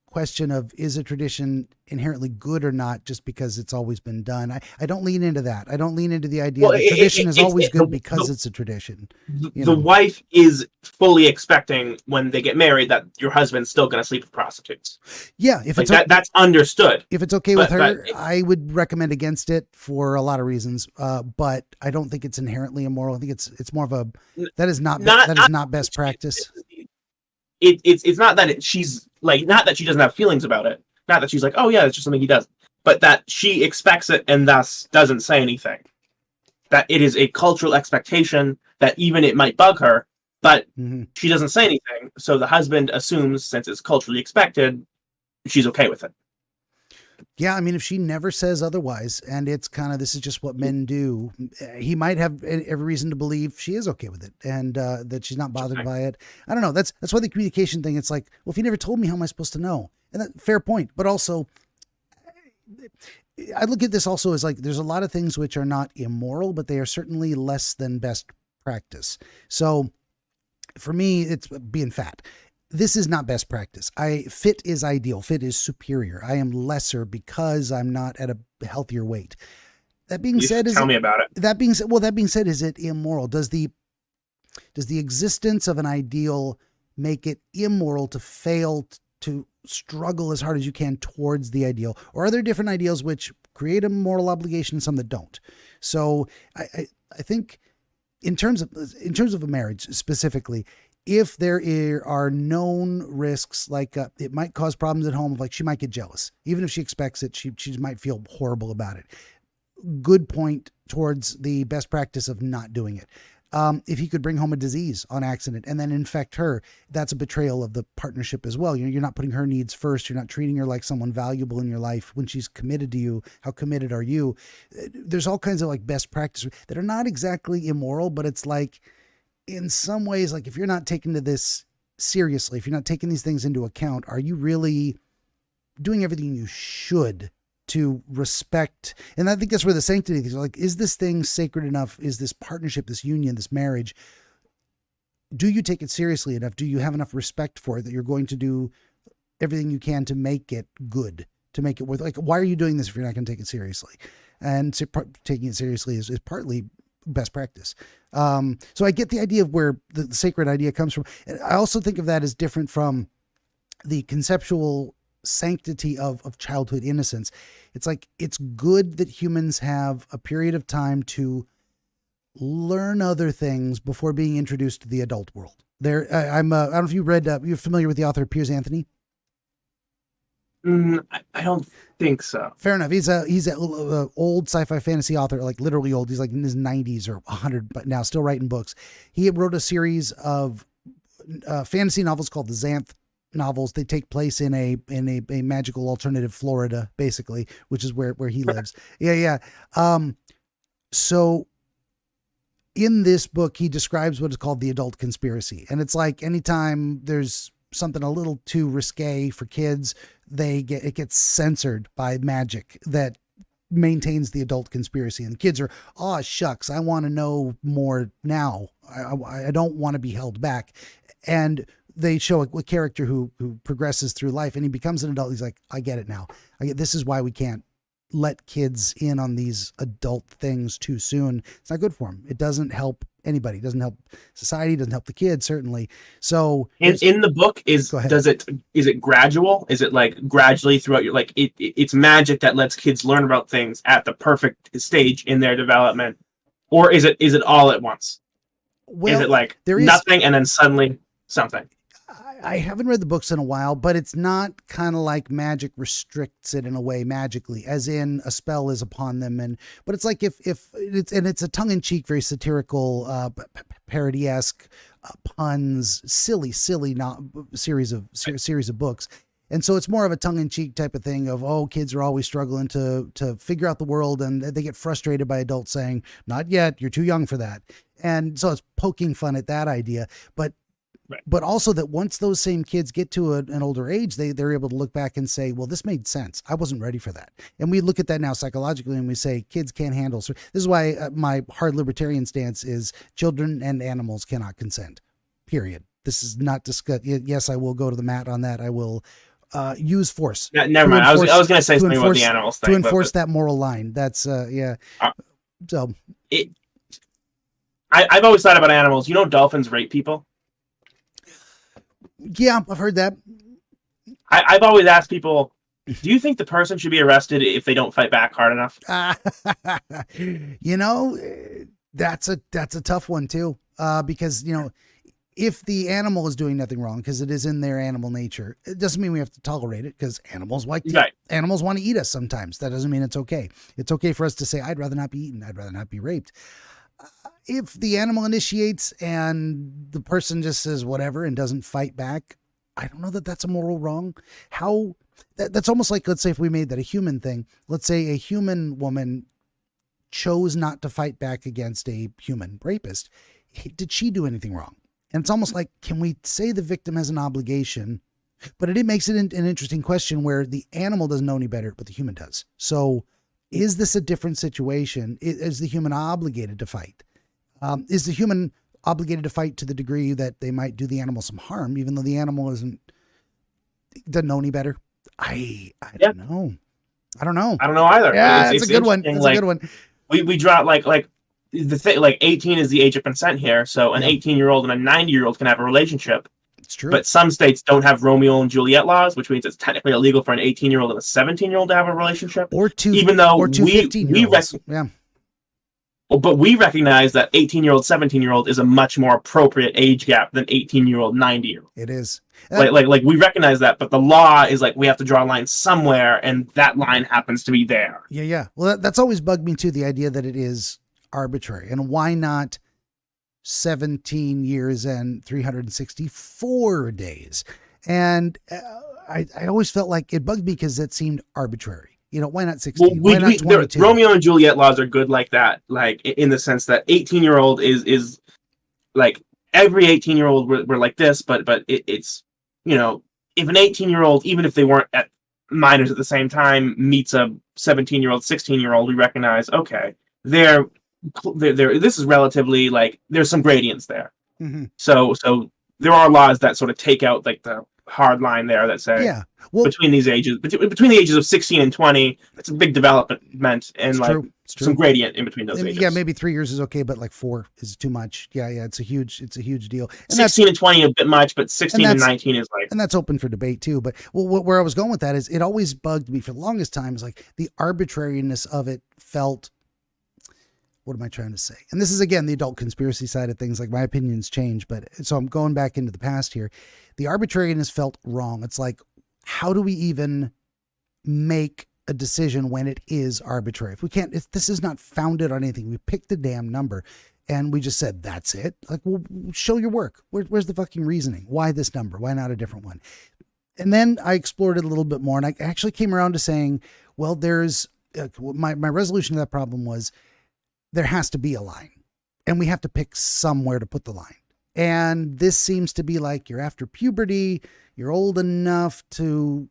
question of, is a tradition inherently good or not just because it's always been done? I don't lean into that. I don't lean into the idea that tradition is always good because it's a tradition. The wife is fully expecting when they get married that your husband's still going to sleep with prostitutes. Yeah, if like it's that's understood. If it's okay with her, I would recommend against it for a lot of reasons. But I don't think it's inherently immoral. I think it's more of a, that is not best practice. It's not that she's like, not that she doesn't have feelings about it, not that she's like, oh yeah, it's just something he does, but that she expects it and thus doesn't say anything. That it is a cultural expectation that even it might bug her, but she doesn't say anything. So the husband assumes, since it's culturally expected, she's okay with it. Yeah, I mean, if she never says otherwise, and it's kind of, this is just what men do, he might have every reason to believe she is okay with it, and that she's not bothered by it. I don't know. That's why the communication thing, it's like, well, if you never told me, how am I supposed to know? And that, fair point. But also, I look at this also as like, there's a lot of things which are not immoral, but they are certainly less than best practice. So for me, it's being fat. This is not best practice. Fit is ideal. Fit is superior. I am lesser because I'm not at a healthier weight. That being said, tell me about it. That being said, is it immoral? Does the existence of an ideal make it immoral to fail to struggle as hard as you can towards the ideal? Or are there different ideals which create a moral obligation and some that don't? So I think in terms of a marriage specifically, if there are known risks, like it might cause problems at home, like she might get jealous. Even if she expects it, she might feel horrible about it. Good point towards the best practice of not doing it. If he could bring home a disease on accident and then infect her, that's a betrayal of the partnership as well. You're not putting her needs first. You're not treating her like someone valuable in your life when she's committed to you. How committed are you? There's all kinds of like best practices that are not exactly immoral, but it's like, in some ways, like if you're not taking this seriously, if you're not taking these things into account, are you really doing everything you should to respect? And I think that's where the sanctity is like, is this thing sacred enough? Is this partnership, this union, this marriage do you take it seriously enough? Do you have enough respect for it that you're going to do everything you can to make it good, to make it worth, like, why are you doing this if you're not going to take it seriously? And so taking it seriously is partly best practice. So I get the idea of where the sacred idea comes from. And I also think of that as different from the conceptual sanctity of childhood innocence. It's like, it's good that humans have a period of time to learn other things before being introduced to the adult world. I don't know if you read, you're familiar with the author Piers Anthony? I don't think so. Fair enough. He's a old sci-fi fantasy author, like literally old. He's like in his 90s or 100, but now still writing books. He wrote a series of fantasy novels called the Xanth novels. They take place in a magical alternative Florida, basically, which is where he lives. Yeah. So in this book, he describes what is called the adult conspiracy. And it's like, anytime there's something a little too risque for kids, it gets censored by magic that maintains the adult conspiracy. And kids are, oh shucks, I want to know more now. I don't want to be held back. And they show a character who progresses through life, and he becomes an adult. He's like, I get it now. This is why we can't let kids in on these adult things too soon. It's not good for them. It doesn't help anybody. It doesn't help society. It doesn't help the kids, certainly. So in the book, is it gradual? Is it like gradually throughout your, like it's magic that lets kids learn about things at the perfect stage in their development? Or is it all at once? Well, is it like nothing and then suddenly something? I haven't read the books in a while, but it's not kind of like magic restricts it in a way magically, as in a spell is upon them. But it's like if it's a tongue-in-cheek, very satirical, parody-esque puns, silly series of books. And so it's more of a tongue-in-cheek type of thing of, oh, kids are always struggling to figure out the world, and they get frustrated by adults saying, not yet, you're too young for that. And so it's poking fun at that idea. But also that once those same kids get to an older age, they're able to look back and say, well, this made sense. I wasn't ready for that. And we look at that now psychologically, and we say kids can't handle. So this is why my hard libertarian stance is children and animals cannot consent, period. This is not discussed. Yes, I will go to the mat on that. I will use force. Never mind. I was going to say something about the animals thing. To enforce that moral line. That's, yeah. So I've always thought about animals. You know, dolphins rape people. Yeah, I've heard that. I've always asked people, do you think the person should be arrested if they don't fight back hard enough? You know, that's a tough one too. Because, you know, if the animal is doing nothing wrong, because it is in their animal nature, it doesn't mean we have to tolerate it, because animals animals want to eat us sometimes. That doesn't mean it's okay. It's okay for us to say, I'd rather not be eaten. I'd rather not be raped. If the animal initiates and the person just says whatever and doesn't fight back, I don't know that that's a moral wrong. That's almost like, let's say if we made that a human thing, let's say a human woman chose not to fight back against a human rapist. Did she do anything wrong? And it's almost like, can we say the victim has an obligation? But it makes it an interesting question where the animal doesn't know any better, but the human does. So is this a different situation? Is the human obligated to fight? Is the human obligated to fight to the degree that they might do the animal some harm, even though the animal doesn't know any better? I don't know. I don't know. I don't know either. Yeah, it's a good one. That's a good one. We draw like the thing, like 18 is the age of consent here. So an 18-year-old and a 90-year-old can have a relationship. It's true. But some states don't have Romeo and Juliet laws, which means it's technically illegal for an 18-year-old and a 17-year-old to have a relationship. Even though we 15-year-olds. Yeah. But we recognize that 18-year-old, 17-year-old is a much more appropriate age gap than 18-year-old, 90-year-old. It is. Like we recognize that, but the law is like we have to draw a line somewhere, and that line happens to be there. Yeah. Well, that's always bugged me too, the idea that it is arbitrary. And why not 17 years and 364 days? And I always felt like it bugged me because it seemed arbitrary. You know, why not 16? Why not 22? Romeo and Juliet laws are good like that, like in the sense that 18-year-old is like every 18-year-old were like this, but it's, you know, if an 18-year-old, even if they weren't at minors at the same time, meets a 17-year-old, 16-year-old, we recognize, okay, they're this is relatively like there's some gradients there. Mm-hmm. So there are laws that sort of take out like the hard line there that say Yeah. Well, between the ages of 16 and 20, that's a big development and it's like true. It's some true. gradient in between those Yeah, ages. maybe 3 years is okay, but like 4 is too much. Yeah, yeah, it's a huge deal, and 16 and 20 a bit much, but and 16 and that's 19 is like, and that's open for debate too. But where I was going with that is, it always bugged me for the longest time. Is like the arbitrariness of it felt. What am I trying to say? And this is again the adult conspiracy side of things. Like, my opinions change, but so I'm going back into the past here. The arbitrariness felt wrong. It's like, how do we even make a decision when it is arbitrary? If we can't, if this is not founded on anything, we picked the damn number and we just said, that's it. Like, well, show your work. Where's the fucking reasoning? Why this number? Why not a different one? And then I explored it a little bit more, and I actually came around to saying, well, there's my resolution to that problem was, there has to be a line, and we have to pick somewhere to put the line. And this seems to be like, you're after puberty, you're old enough to,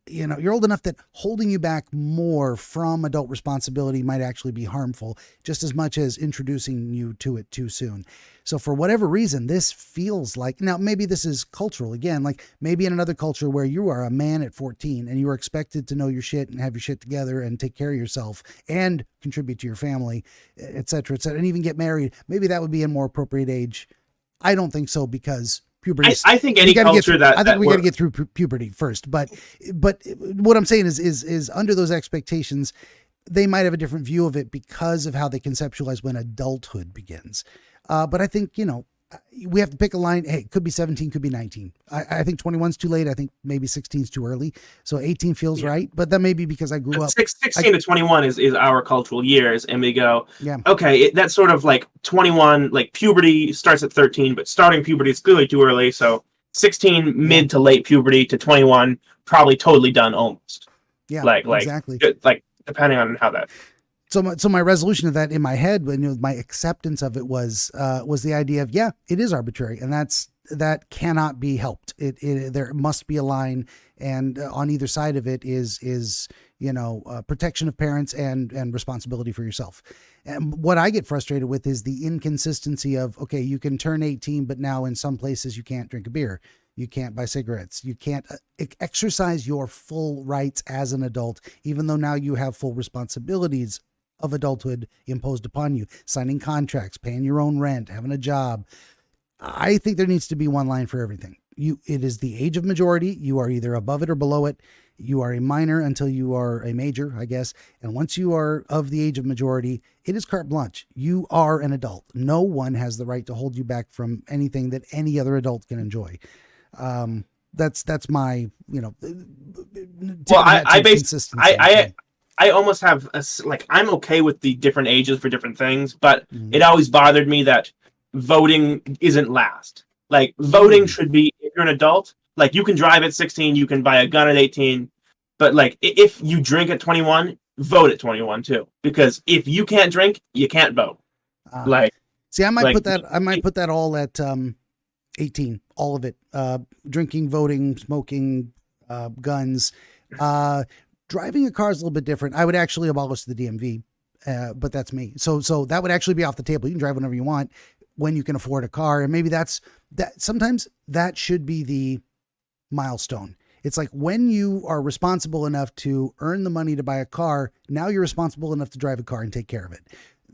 you're old enough that holding you back more from adult responsibility might actually be harmful, just as much as introducing you to it too soon. So for whatever reason, this feels like, now maybe this is cultural again, like maybe in another culture where you are a man at 14 and you are expected to know your shit and have your shit together and take care of yourself and contribute to your family, et cetera, and even get married. Maybe that would be a more appropriate age. I don't think so, because puberty. I think any culture I think we got to get through puberty first. But what I'm saying is under those expectations, they might have a different view of it because of how they conceptualize when adulthood begins. But I think, we have to pick a line. Hey, it could be 17, could be 19. I think 21's too late. I think maybe 16's too early. So 18 feels right. But that may be because I grew up. 16 to 21 is our cultural years. And we go, yeah, okay, that's sort of like 21, like puberty starts at 13, but starting puberty is clearly too early. So 16, mid to late puberty, to 21, probably totally done almost. Yeah, exactly. Like depending on how that. So my resolution of that in my head, when my acceptance of it was the idea of, yeah, it is arbitrary, and that cannot be helped. There must be a line, and on either side of it is protection of parents and responsibility for yourself. And what I get frustrated with is the inconsistency of, okay, you can turn 18, but now in some places you can't drink a beer. You can't buy cigarettes. You can't exercise your full rights as an adult, even though now you have full responsibilities of adulthood imposed upon you, signing contracts, paying your own rent, having a job. I think there needs to be one line for everything. It is the age of majority. You are either above it or below it. You are a minor until you are a major, I guess. And once you are of the age of majority, it is carte blanche. You are an adult. No one has the right to hold you back from anything that any other adult can enjoy. That's my, I almost have I'm okay with the different ages for different things, but it always bothered me that voting isn't last. Like, voting should be, if you're an adult, like, you can drive at 16, you can buy a gun at 18, but like, if you drink at 21, vote at 21 too, because if you can't drink, you can't vote. I might put that all at 18, all of it. Drinking, voting, smoking, guns. Driving a car is a little bit different. I would actually abolish the DMV, but that's me. So that would actually be off the table. You can drive whenever you want when you can afford a car. And maybe that sometimes that should be the milestone. It's like, when you are responsible enough to earn the money to buy a car, now you're responsible enough to drive a car and take care of it.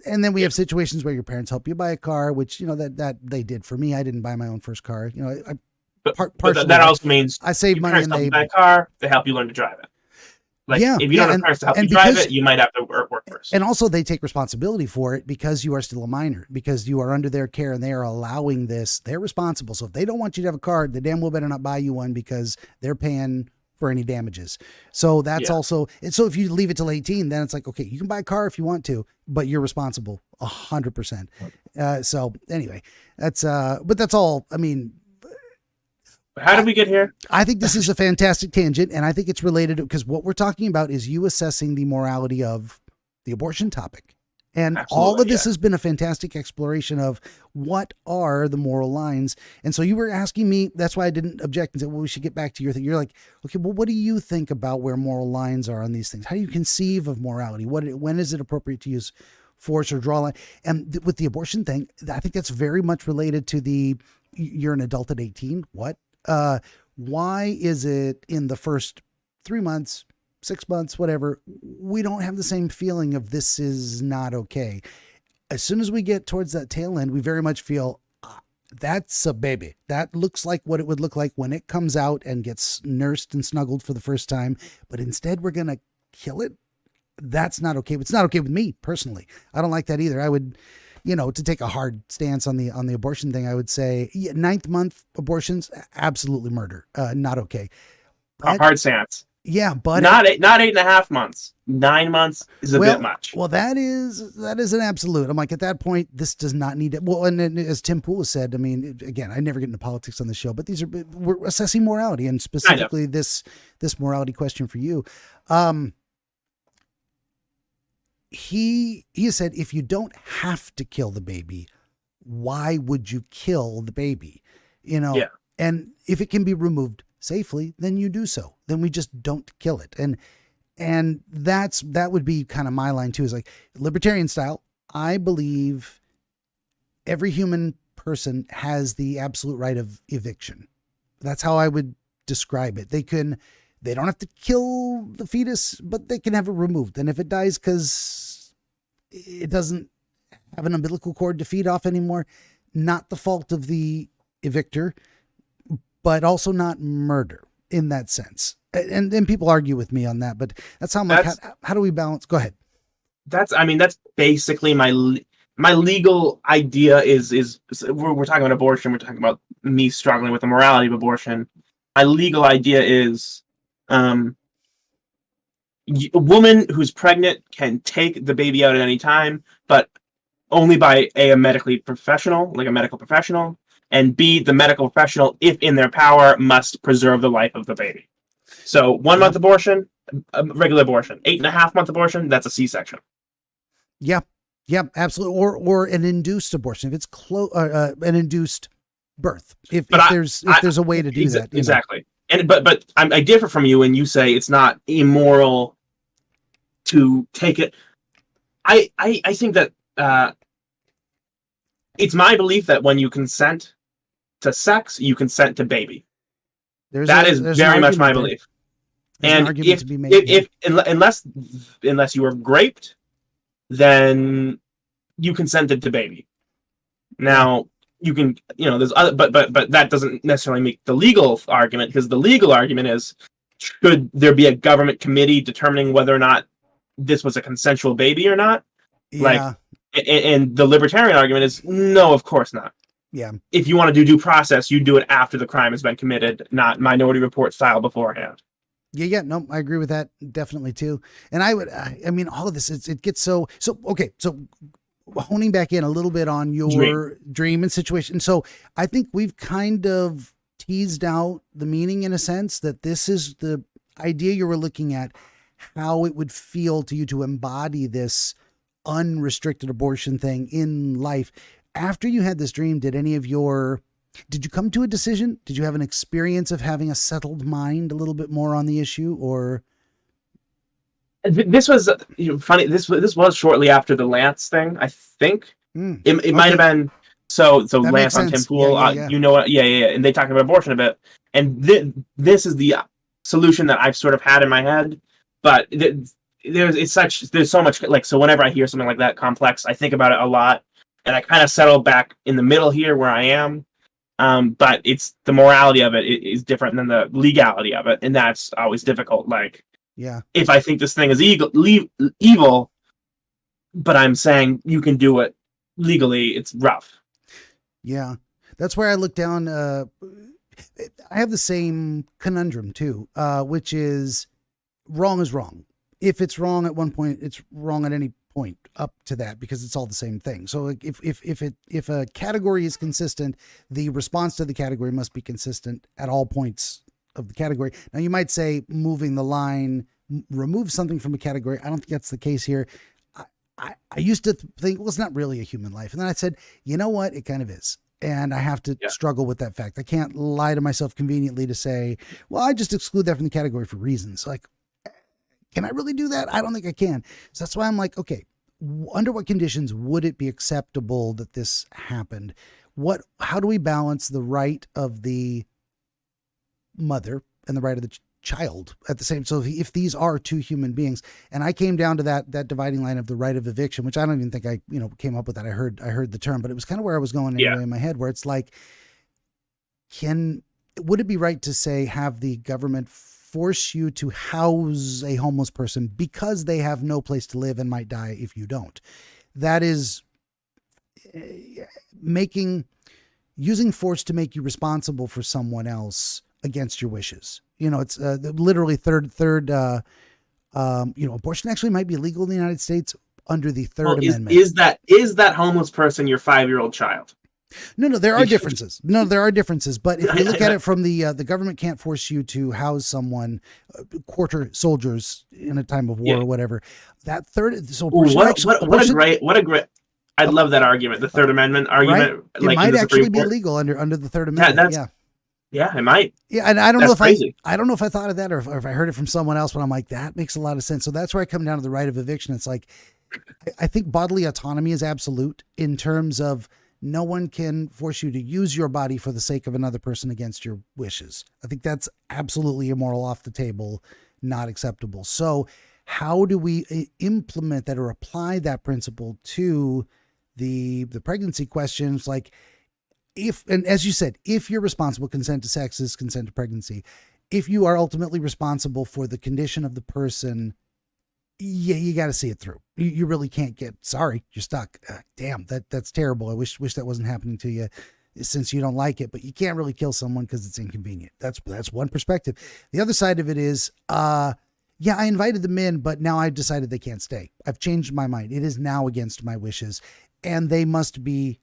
And then we have situations where your parents help you buy a car, which, that they did for me. I didn't buy my own first car. That also means I saved money, and they buy a car, they help you learn to drive it. If you don't have parents to help you drive it, you might have to work first. And also, they take responsibility for it because you are still a minor, because you are under their care and they are allowing this. They're responsible. So if they don't want you to have a car, they damn well better not buy you one, because they're paying for any damages. So that's also, and so if you leave it till 18, then it's like, okay, you can buy a car if you want to, but you're responsible 100%. So anyway, but that's all. I mean, how did we get here? I think this is a fantastic tangent, and I think it's related, because what we're talking about is you assessing the morality of the abortion topic. And all of this has been a fantastic exploration of what are the moral lines. And so you were asking me, that's why I didn't object and said, well, we should get back to your thing. You're like, okay, well, what do you think about where moral lines are on these things? How do you conceive of morality? When is it appropriate to use force or draw a line. And with the abortion thing, I think that's very much related to you're an adult at 18. What? Why is it in the first 3 months, 6 months, whatever, we don't have the same feeling of this is not okay. As soon as we get towards that tail end, we very much feel that's a baby. That looks like what it would look like when it comes out and gets nursed and snuggled for the first time. But instead, we're going to kill it. That's not okay. It's not okay with me personally. I don't like that either. I would, to take a hard stance on the abortion thing, I would say 9th month abortions, absolutely murder. Not okay. But, a hard stance. Yeah, but not 8.5 months. 9 months is a bit much. Well, that is an absolute. I'm like, at that point, this does not need it. Well, and as Tim Pool has said, I mean, again, I never get into politics on the show, but we're assessing morality, and specifically this morality question for you. He said, if you don't have to kill the baby, why would you kill the baby? Yeah. And if it can be removed safely, then you do so. Then we just don't kill it. And that would be kind of my line too, is like libertarian style. I believe every human person has the absolute right of eviction. That's how I would describe it. They don't have to kill the fetus, but they can have it removed. And if it dies because it doesn't have an umbilical cord to feed off anymore, not the fault of the evictor, but also not murder in that sense. And people argue with me on that, but that's how I'm like, how do we balance? Go ahead. That's basically my legal idea is we're talking about abortion. We're talking about me struggling with the morality of abortion. My legal idea is, a woman who's pregnant can take the baby out at any time, but only by a medical professional, and B, the medical professional, if in their power, must preserve the life of the baby. So 1 month abortion, regular abortion. 8.5 month abortion, that's a C-section. Yeah, absolutely. Or an induced abortion if it's an induced birth. If there's a way to do that. Exactly. And but I differ from you when you say it's not immoral to take it. I think that it's my belief that when you consent to sex, you consent to baby. That is very much my belief. And unless you were raped, then you consented to baby. Now you can, there's other, but that doesn't necessarily make the legal argument, because the legal argument is, should there be a government committee determining whether or not this was a consensual baby or not? Yeah. And the libertarian argument is, no, of course not. Yeah. If you want to do due process, you do it after the crime has been committed, not Minority Report style beforehand. Yeah. No, I agree with that definitely too. And I mean, all of this, it gets so okay. So honing back in a little bit on your dream and situation. So I think we've kind of teased out the meaning, in a sense, that this is the idea you were looking at, how it would feel to you to embody this unrestricted abortion thing in life. After you had this dream, did you come to a decision? Did you have an experience of having a settled mind a little bit more on the issue, or? This was funny. This was shortly after the Lance thing, I think. It might have been. So Lance on Tim Pool, yeah. Yeah. And they talked about abortion a bit. And this is the solution that I've sort of had in my head. But there's so much, like, so whenever I hear something like that complex, I think about it a lot. And I kind of settle back in the middle here where I am. But it's the morality of it is different than the legality of it. And that's always difficult. Like, yeah, if I think this thing is evil, but I'm saying you can do it legally, it's rough. Yeah, that's where I look down. I have the same conundrum too, which is wrong is wrong. If it's wrong at one point, it's wrong at any point up to that, because it's all the same thing. So if a category is consistent, the response to the category must be consistent at all points of the category. Now you might say moving the line removes something from a category. I don't think that's the case here. I used to think, well, it's not really a human life. And then I said, you know what? It kind of is. And I have to struggle with that fact. I can't lie to myself conveniently to say, well, I just exclude that from the category for reasons. Like, can I really do that? I don't think I can. So that's why I'm like, okay, under what conditions would it be acceptable that this happened? How do we balance the right of the mother and the right of the child at the same? So if these are two human beings, and I came down to that dividing line of the right of eviction, which I don't even think I, came up with that. I heard the term, but it was kind of where I was going anyway in my head, where it's like, would it be right to say, have the government force you to house a homeless person because they have no place to live and might die if you don't? That is using force to make you responsible for someone else against your wishes. It's literally abortion actually might be illegal in the United States under the Third Amendment. Is that homeless person your 5-year-old child? No, there are differences. But if you look at it from the government can't force you to house someone, quarter soldiers in a time of war or whatever. That third, so what a great. I love that argument. The Third Amendment argument. Right? It might actually be illegal under the Third Amendment. Yeah, it might. Yeah, and I don't know if I don't know if I thought of that or if I heard it from someone else, but I'm like, that makes a lot of sense. So that's where I come down to the right of eviction. It's like, I think bodily autonomy is absolute in terms of no one can force you to use your body for the sake of another person against your wishes. I think that's absolutely immoral, off the table, not acceptable. So how do we implement that or apply that principle to the pregnancy questions? Like, and as you said, if you're responsible, consent to sex is consent to pregnancy. If you are ultimately responsible for the condition of the person, you got to see it through. You really can't sorry, you're stuck. Damn, that's terrible. I wish that wasn't happening to you since you don't like it, but you can't really kill someone because it's inconvenient. That's one perspective. The other side of it is, I invited them in, but now I've decided they can't stay. I've changed my mind. It is now against my wishes, and they must be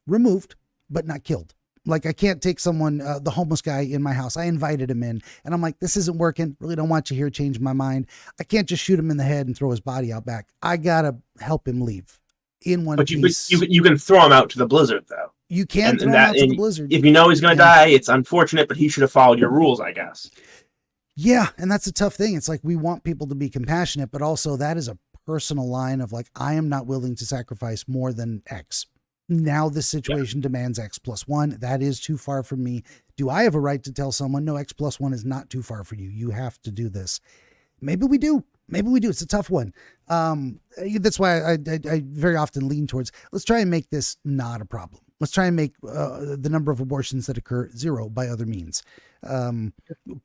removed, but not killed. Like, I can't take someone, the homeless guy in my house. I invited him in and I'm like, this isn't working. Really don't want you here. Change my mind. I can't just shoot him in the head and throw his body out back. I got to help him leave in one piece. But you can throw him out to the blizzard though. You can throw him out to the blizzard. If you know he's going to die, it's unfortunate, but he should have followed your rules, I guess. Yeah. And that's a tough thing. It's like, we want people to be compassionate, but also that is a personal line of like, I am not willing to sacrifice more than X. Now this situation demands X+1. That is too far for me. Do I have a right to tell someone, no, X+1 is not too far for you? You have to do this. Maybe we do. It's a tough one. That's why I very often lean towards, let's try and make this not a problem. Let's try and make the number of abortions that occur 0 by other means.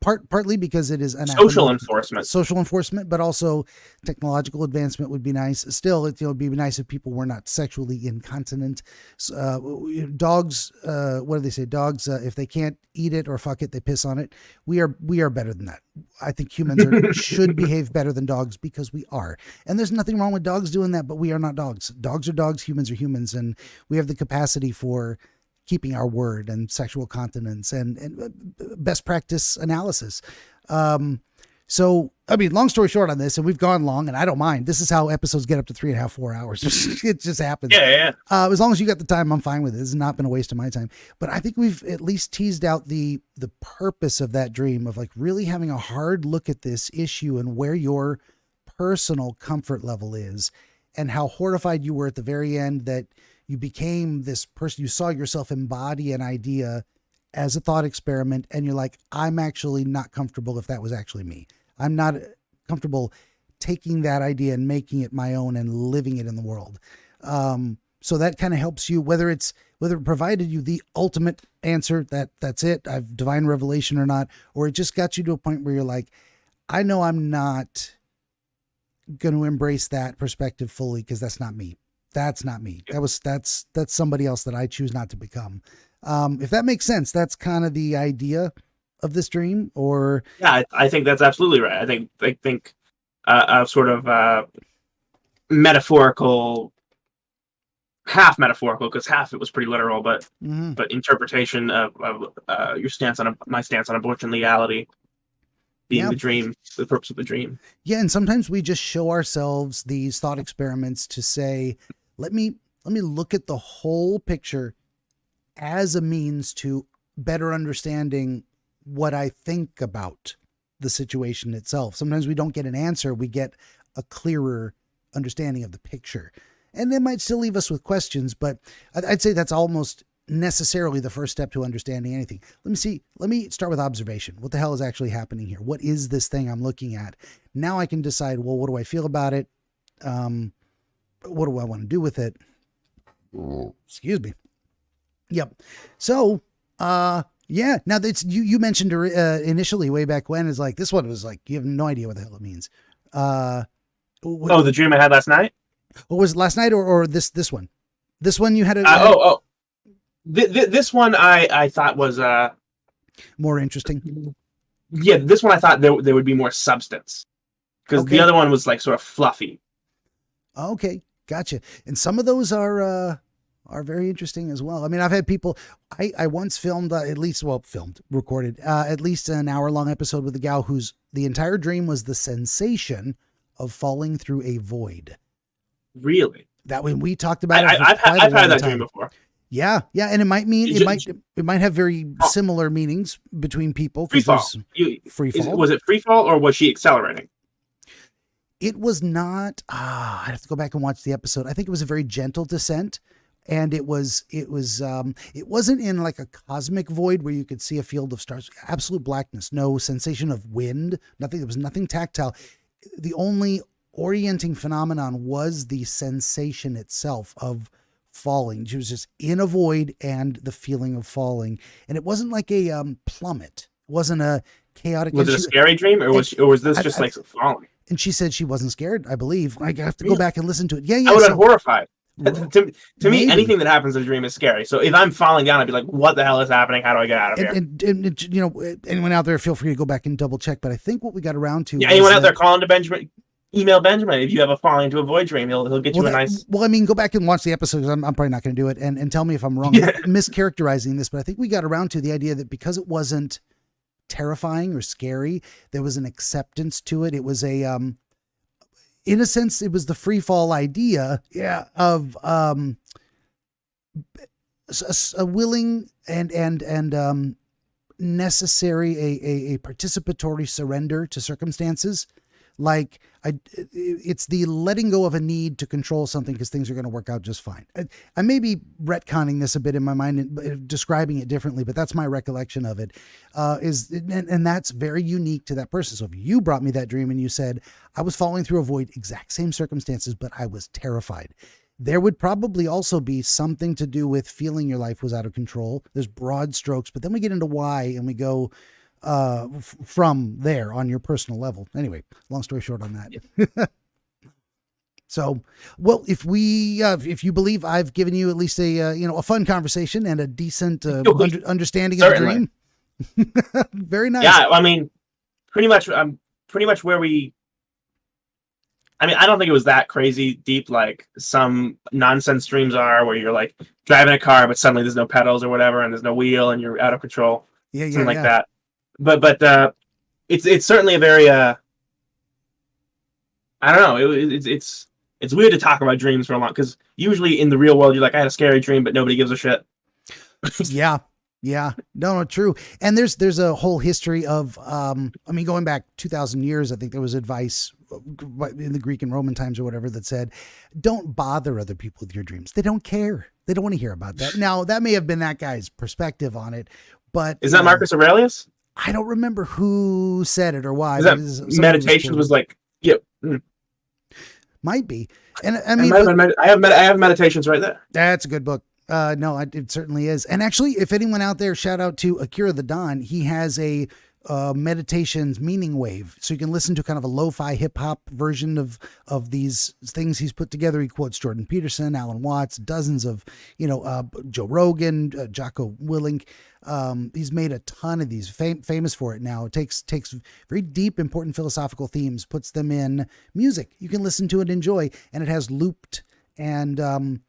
Partly because it is an social enforcement, but also technological advancement would be nice. Still, it would be nice if people were not sexually incontinent. Dogs, what do they say? Dogs, if they can't eat it or fuck it, they piss on it. We are better than that. I think humans should behave better than dogs because we are. And there's nothing wrong with dogs doing that, but we are not dogs. Dogs are dogs, humans are humans, and we have the capacity for keeping our word and sexual continence and best practice analysis. So, I mean, long story short on this, and we've gone long, and I don't mind. This is how episodes get up to 3.5, 4 hours. It just happens. Yeah. As long as you got the time, I'm fine with it. This has not been a waste of my time. But I think we've at least teased out the purpose of that dream of like really having a hard look at this issue and where your personal comfort level is and how horrified you were at the very end that you became this person. You saw yourself embody an idea as a thought experiment. And you're like, I'm actually not comfortable if that was actually me. I'm not comfortable taking that idea and making it my own and living it in the world. So that kind of helps you, whether it provided you the ultimate answer that's it, I've divine revelation or not, or it just got you to a point where you're like, I know I'm not going to embrace that perspective fully because that's not me. That's not me. That's somebody else that I choose not to become. If that makes sense, that's kind of the idea of this dream. Or yeah, I think that's absolutely right. I think a sort of metaphorical, half metaphorical, because half it was pretty literal, but interpretation of your stance on my stance on abortion legality being the dream, the purpose of the dream. Yeah, and sometimes we just show ourselves these thought experiments to say, let me look at the whole picture as a means to better understanding what I think about the situation itself. Sometimes we don't get an answer. We get a clearer understanding of the picture. And it might still leave us with questions, but I'd say that's almost necessarily the first step to understanding anything. Let me start with observation. What the hell is actually happening here? What is this thing I'm looking at? Now I can decide, well, what do I feel about it? What do I want to do with it? Excuse me. Yep. So, yeah. Now that's you mentioned initially way back when is like, this one was like, you have no idea what the hell it means. The dream I had last night. What was it, last night or this one? This one you had This one I thought was more interesting. Yeah, this one I thought there would be more substance because the other one was like sort of fluffy. Okay, gotcha. And some of those are very interesting as well. I mean, I've had people. I once filmed recorded at least an hour-long episode with a gal whose the entire dream was the sensation of falling through a void. Really? That when we talked about it, I've had that dream before. Yeah, and it might mean it might have very similar meanings between people. Free fall. Was it free fall or was she accelerating? It was not. I have to go back and watch the episode. I think it was a very gentle descent, and it wasn't in like a cosmic void where you could see a field of stars. Absolute blackness, no sensation of wind, nothing. There was nothing tactile. The only orienting phenomenon was the sensation itself of falling. She was just in a void and the feeling of falling, and it wasn't like a plummet. It wasn't a chaotic. Was it a scary dream, or was this just like falling? And she said she wasn't scared. I believe. I have to go back and listen to it. Yeah. I would have been horrified. To me, anything that happens in a dream is scary. So if I'm falling down, I'd be like, "What the hell is happening? How do I get out of here?" And you know, anyone out there, feel free to go back and double check. But I think what we got around to. Yeah, anyone out there, call into Benjamin. Email Benjamin if you have a falling into a void dream. He'll get you a nice. Well, I mean, go back and watch the episode because I'm probably not going to do it, and tell me if I'm wrong, mischaracterizing this. But I think we got around to the idea that because it wasn't terrifying or scary, there was an acceptance to it. It was a, in a sense, it was the free fall idea, of a willing and necessary a participatory surrender to circumstances. Like it's the letting go of a need to control something because things are going to work out just fine. I may be retconning this a bit in my mind and describing it differently, but that's my recollection of it. And that's very unique to that person. So if you brought me that dream and you said I was falling through a void, exact same circumstances, but I was terrified, there would probably also be something to do with feeling your life was out of control. There's broad strokes, but then we get into why and we go from there on your personal level. Anyway, long story short on that. Yeah. So, well, if you believe I've given you at least a fun conversation and a decent understanding Certainly. of the dream. Very nice. Yeah. I mean, pretty much where I don't think it was that crazy deep like some nonsense dreams are where you're like driving a car, but suddenly there's no pedals or whatever, and there's no wheel and you're out of control. Something like that. But it's certainly a very I don't know. It's weird to talk about dreams for a long because usually in the real world you're like I had a scary dream but nobody gives a shit. Yeah, no, true. And there's a whole history of going back 2,000 years. I think there was advice in the Greek and Roman times or whatever that said, don't bother other people with your dreams. They don't care. They don't want to hear about that. Now that may have been that guy's perspective on it, but is that Marcus Aurelius? I don't remember who said it or why. Meditation was like, yeah. Might be. And I mean, I have Meditations right there. That's a good book. No, it certainly is. And actually, if anyone out there, shout out to Akira the Don. He has a meditations meaning wave. So you can listen to kind of a lo-fi hip hop version of these things he's put together. He quotes Jordan Peterson, Alan Watts, dozens of, Joe Rogan, Jocko Willink. He's made a ton of these, famous for it now. It takes very deep, important philosophical themes, puts them in music. You can listen to it, enjoy, and it has looped and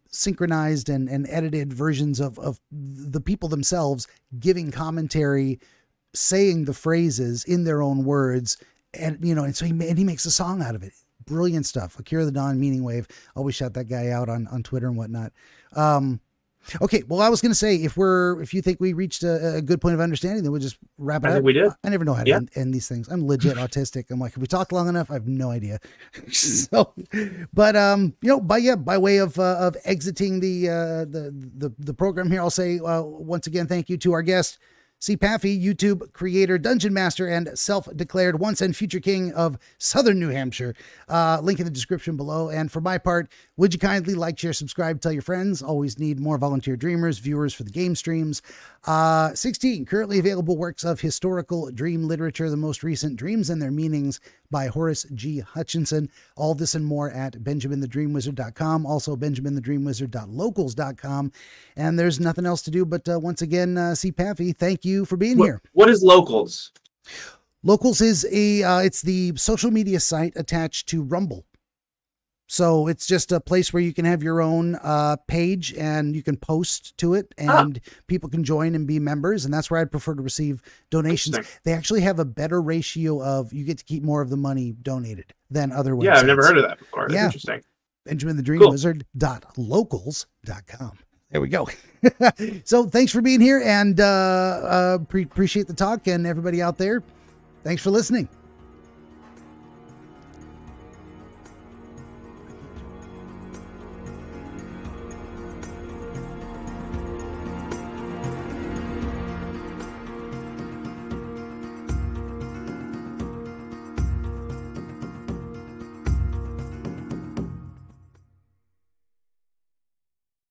synchronized and edited versions of the people themselves giving commentary, saying the phrases in their own words. And, and so he makes a song out of it. Brilliant stuff. Akira the Don, Meaning Wave. Always shout that guy out on Twitter and whatnot. Okay. Well, I was going to say, if you think we reached a good point of understanding, then we'll just wrap it up. I think we did. I never know how to end these things. I'm legit autistic. I'm like, if we talk long enough, I have no idea. So, but by way of exiting the program here, I'll say once again, thank you to our guest, Cpaffy, YouTube creator, dungeon master, and self-declared once and future king of Southern New Hampshire. Link in the description below. And for my part, would you kindly like, share, subscribe, tell your friends? Always need more volunteer dreamers, viewers for the game streams. 16 currently available works of historical dream literature, the most recent Dreams and Their Meanings by Horace G. Hutchinson. All this and more at benjaminthedreamwizard.com. Also benjaminthedreamwizard.locals.com. And there's nothing else to do but once again, Cpaffy, thank you for being here. What is Locals? Locals is it's the social media site attached to Rumble. So it's just a place where you can have your own page and you can post to it, and people can join and be members. And that's where I'd prefer to receive donations. They actually have a better ratio of, you get to keep more of the money donated than other websites. Yeah, I've never heard of that before. That's interesting. benjaminthedreamwizard.locals.com. There we go. So thanks for being here, and appreciate the talk, and everybody out there, thanks for listening.